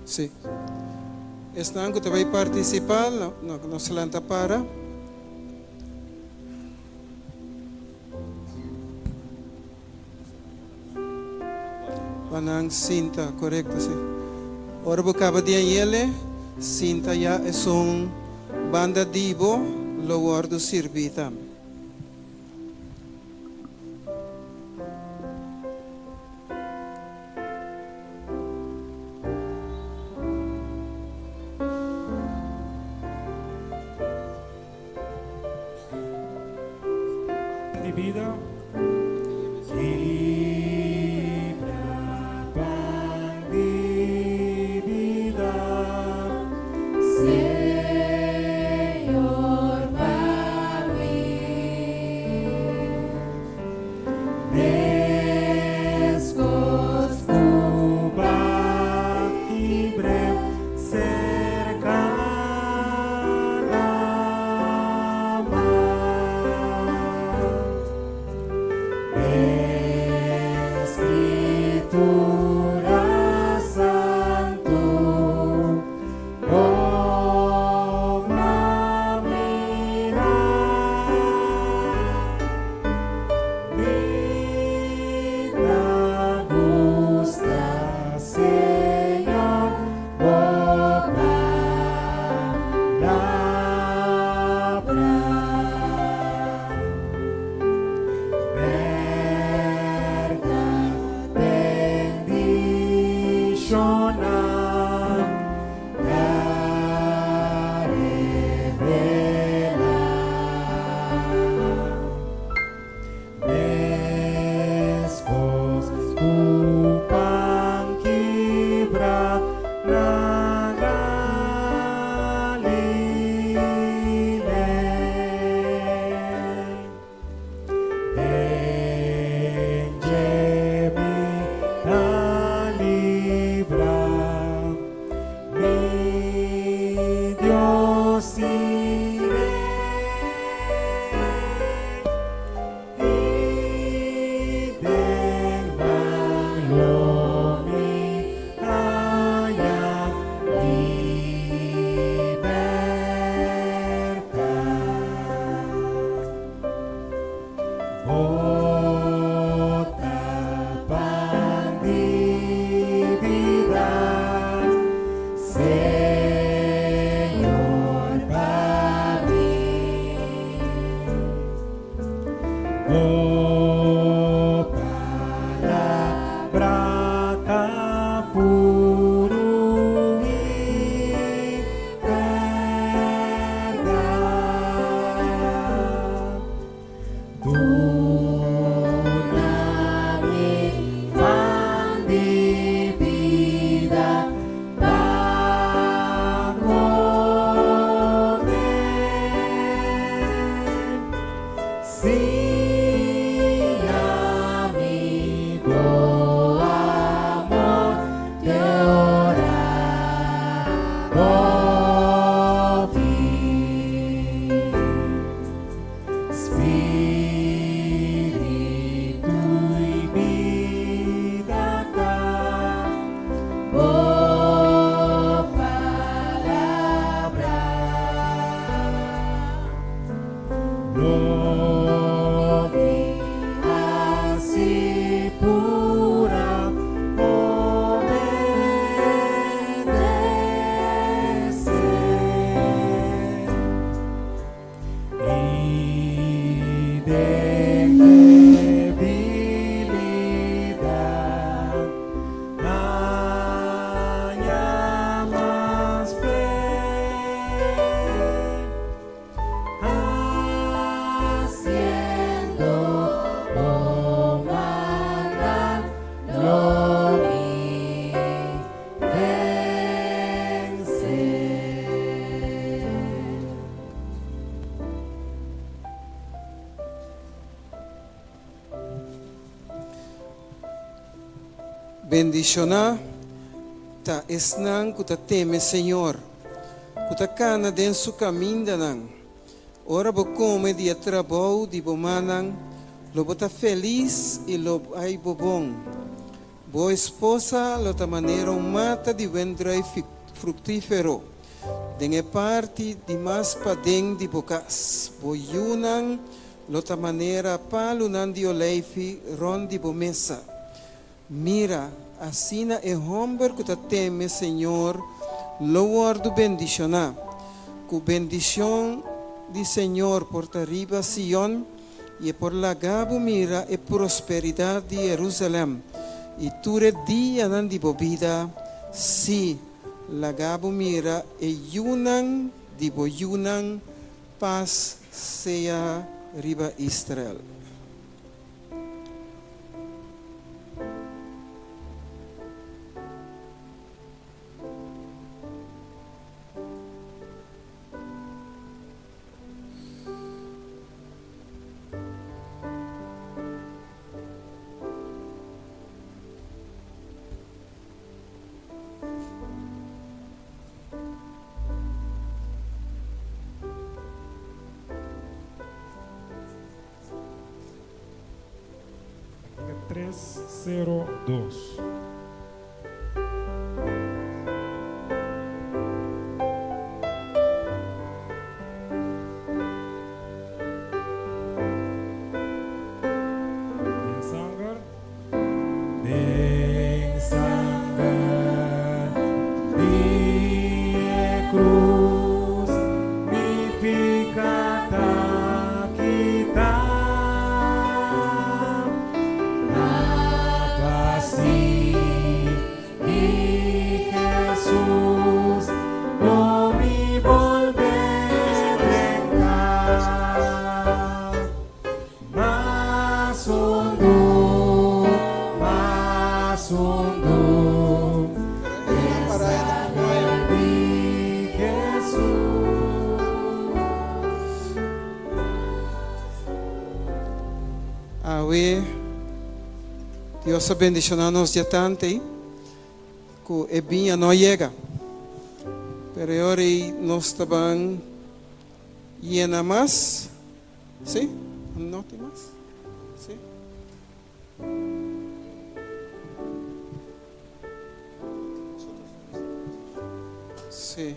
Sim. Este ano que vai participar, não se lanta para. Panang cinta, correto, sim. Ora, acaba de ele, cinta já é um banda divo, lower do servita. Vida eras santo, toma mira, vida gusta, Señor, Bendicionar ta esnan kuta teme Senhor. Kuta cana den su caminho nan. Ora bo come dia trabalho di bo manan. Lo bota feliz e lo ai bo bom. Bo esposa lo ta maneira mata di vendrai fructífero. Den parte di mas padeng di bocas. Bo yunan lo ta maneira palunan di oleifi ron di bo mesa. Mira, assina e homber que te teme, Senhor, louvor bendicionar. Com bendição de Senhor por arriba Sion e por la gabo mira e prosperidade de Jerusalém. E ture dia nan di bobida, si la gabo mira e yunan di bo yunan paz seja riba Israel. 302. Cruz, mi picata kita, apasi y Jesús no me volverá más hondo, más hondo. Dios ha bendicionado nos ya tanto que el bien no llega. Pero ahora nos estaban llena más. ¿Sí? ¿No te más? ¿Sí? Sí.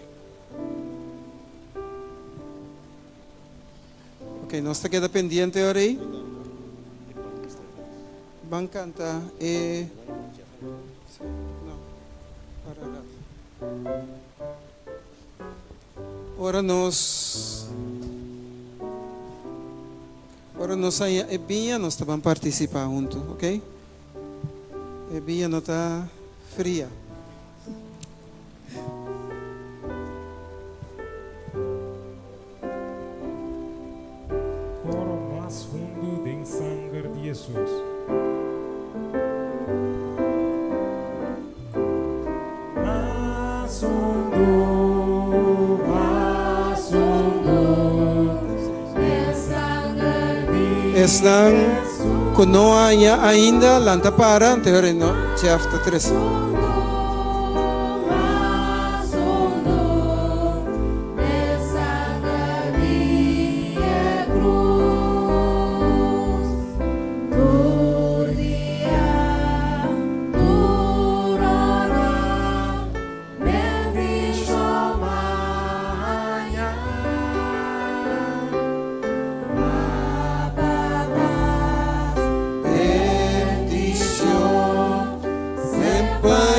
Ok, nos te queda pendiente ahora ahí. Van a cantar no, para lá. Ahora a Binha nós vamos participar junto, ok? A Binha não está fria. Coro más fundo de sangre de Jesús. Estão com nós ainda lanta para anterior no chapter 3. But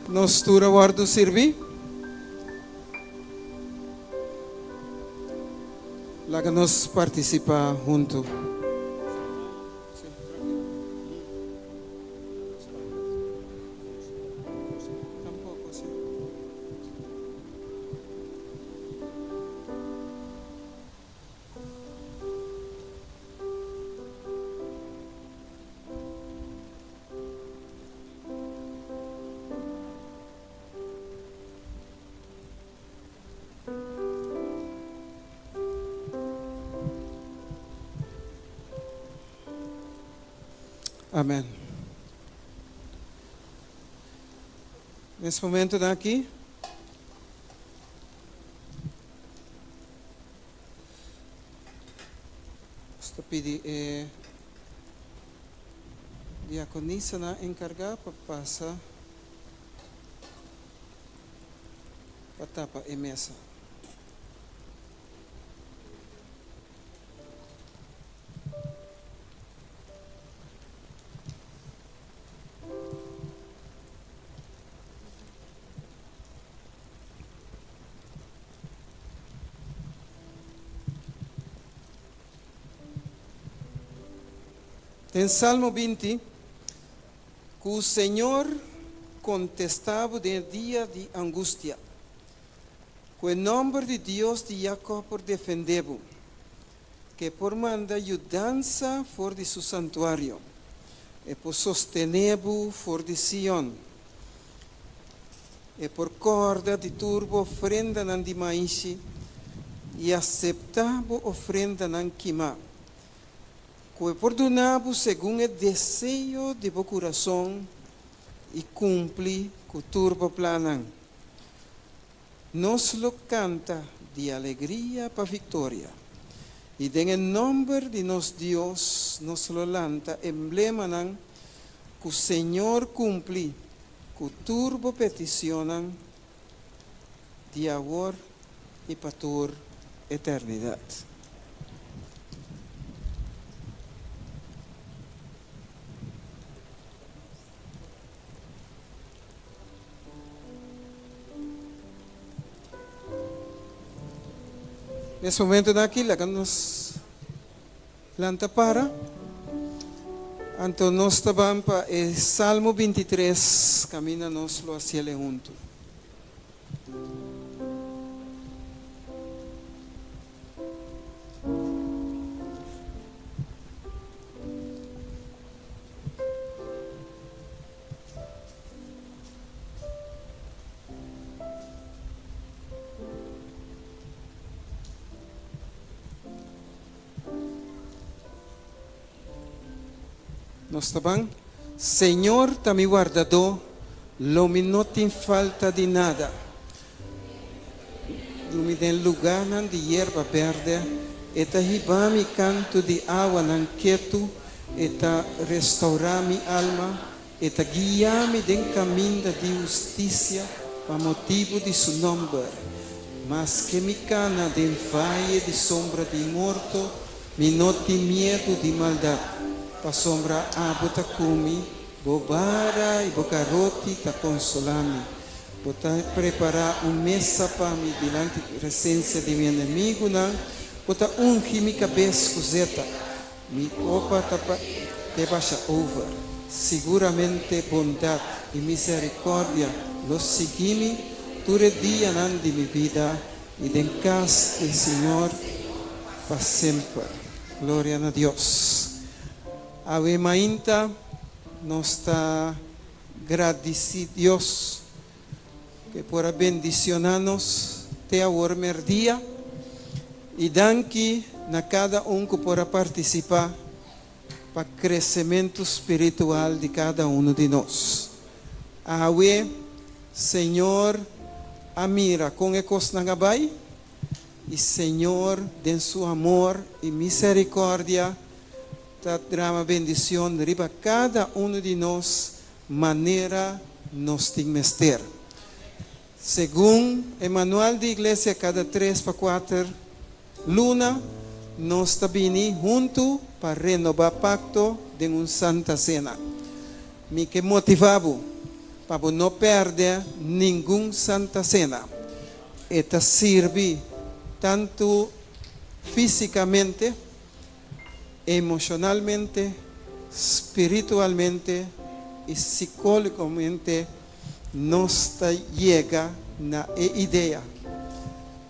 Nos tura guardo servir. La que nos participa junto. Amém. Nesse momento daqui, estou pedindo diaconisa na encargar para passar para tapa e mesa. En Salmo 20, que o Senhor contestava no dia de angústia, que o nome de Deus de Jacob por defendeu, que por manda ajudança for de seu santuário, e por sostenevo for de Sion, e por corda de turbo ofrenda nan de maíz, e aceptavo ofrenda nan quimá. Que perdonavo segundo o desejo de meu coração e cumpre com turbo planan. Nos lo canta de alegria para vitória. E em nome de nosso Deus, nos lo lanta emblema nan que o Senhor cumpre com turbo peticionan de agora e para toda eternidade. Nesse momento daqui, lá que nos lanta para, então nós estamos para o Salmo 23, camina nos lo hacia ele junto. Nós estamos, Senhor, está me guardado, lo me não tem falta de nada. Lo me tem lugar de erva verde, eta riba mi canto de água nan quieto, eta restaurar mi alma, eta guiar-me em caminho de justiça, para motivo de seu nome. Mas que me cana de valle de sombra de morto, me não tem medo de maldade. Pa sombra abota kumi, bobara e bocarote ta consolami. Bota preparar mesa para mim diante da presença de meu inimigo, bota ungi mi cabeça cozeta, mi copa te baixa over. Seguramente bondade e misericórdia los seguimi todo dia de minha vida e em casa do Senhor para sempre. Glória a Deus. Ave Mainta nos está agradecidos que por bendicionarnos te agora dia e danke na cada que por participar para o crescimento espiritual de cada de nós. Ave Senhor amira com ecos na gabay e Senhor den su amor e misericórdia drama bendição riba cada de nós maneira nos tem mester. Segundo o manual de igreja, cada 3 para 4 luna nós está vindo junto para renovar pacto de santa cena. Me que motivavo para no perder ningún Santa Cena. Esta sirve tanto físicamente, emocionalmente, espiritualmente y psicológicamente. Nos llega na idea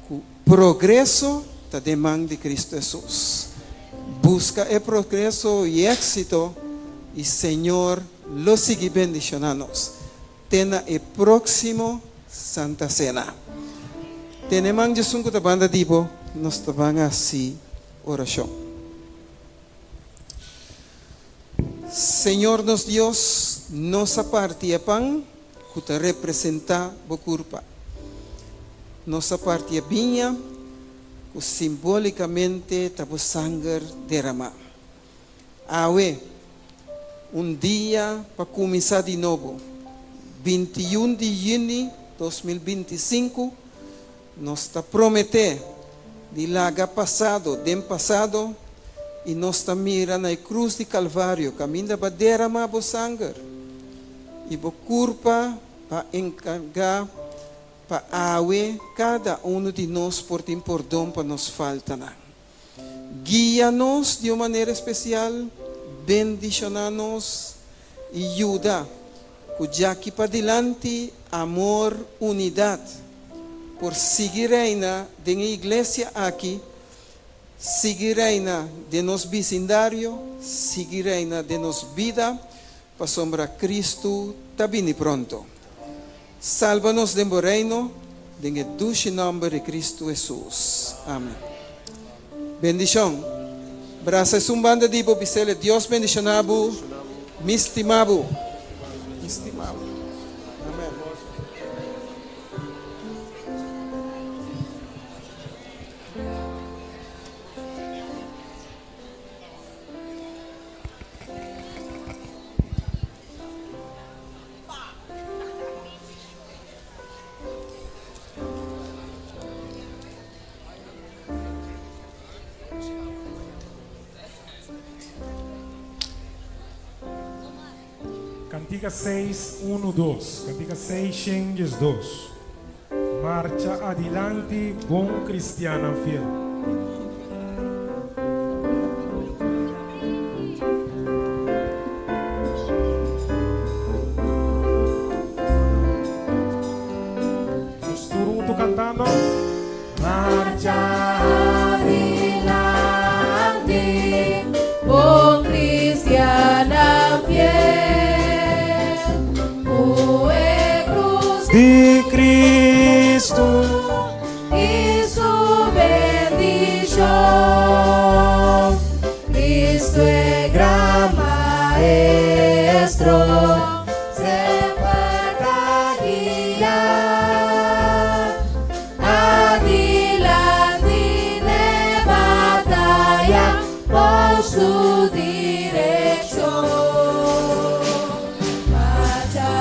que progreso te demanda de Cristo Jesús. Busca el progreso y éxito y Señor lo sigue bendicionándonos. Tena el próximo Santa Cena. Tenemos Jesús que te banda divo, nos te van así oración. Señor nos Dios, nos apartia pan que te representa bo culpa. Nos apartia vinha que simbolicamente te bo sangre derramar. Awe, dia para começar de novo. 21 de junho de 2025, nós está prometer de larga passado, e nós está mira na cruz de Calvário, caminho para derramar o sangue, e a culpa para encarregar para awe cada de nós por ter perdão para nos falta. Guia-nos de uma maneira especial, bendicionar-nos e ajuda, que aqui para diante, amor, unidade, por seguir reina da igreja aqui, seguir reina de nos vecindário, seguir reina de nos vida, para sombra Cristo, também pronto. Salva-nos de meu reino, em o dulce nome de Cristo Jesus. Amém. Bendição. Braças um banda de bobicele, Deus bendicionado, me estimado. Amém. Cantiga 6, 1, 2. Cantiga 6, Changes 2. Marcha adelante, bom cristiano fiel. Nós todos cantando. Marcha adelante, bom cristiano fiel. De Cristo y su bendición. Cristo es gran maestro, sepa guiar adelante de batalla por su dirección. Marcha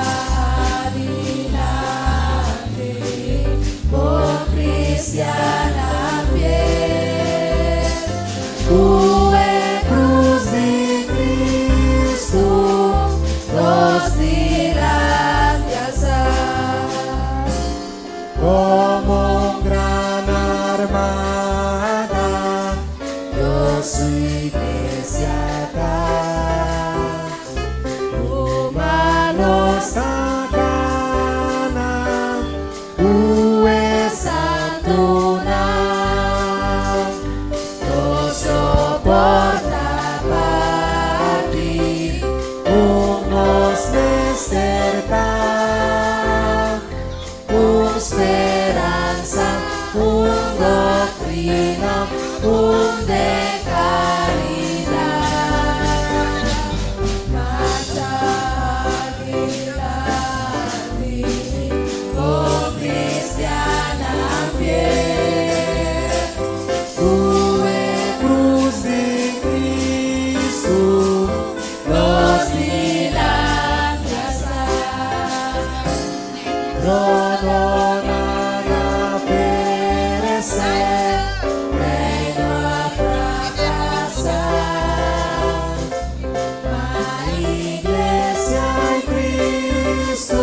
cristiana fiel, cruz de Cristo, nos delante alzar, como gran armada, yo su iglesia está, humanos esperanza, doctrina, de caridad. Marcha adelante, oh cristiana fiel, cruz de Cristo, los delante alzar. Cristo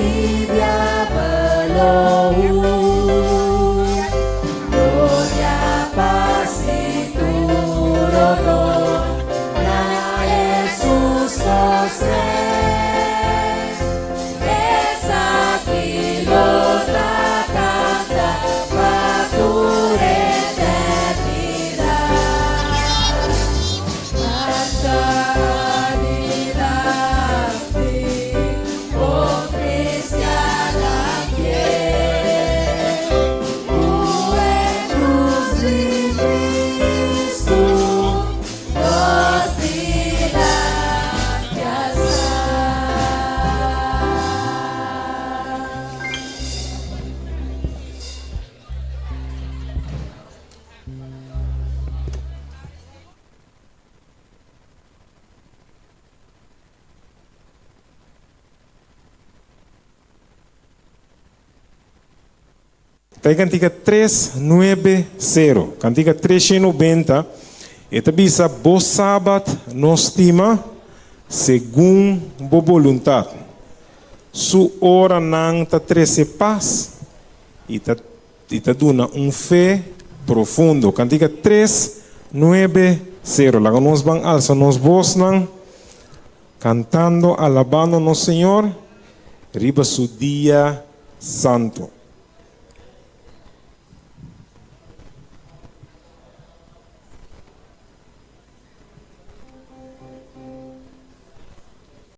Lidia Belohu, Gloria Pasituro, na Jesus nos Rey, esa pilota canta patur eternidad, marcharidad, oh cristiana fiel, cruz de Cristo, nos dirá gracias. Tem cantiga 390, cantiga 390. Eta bisa bo sabat nos estima según bo voluntad. Su ora nang ta trece paz e ta duna fé profundo. Cantiga 390. Laga nos van alza nos voz nang cantando, alabando no Señor, riba su día santo.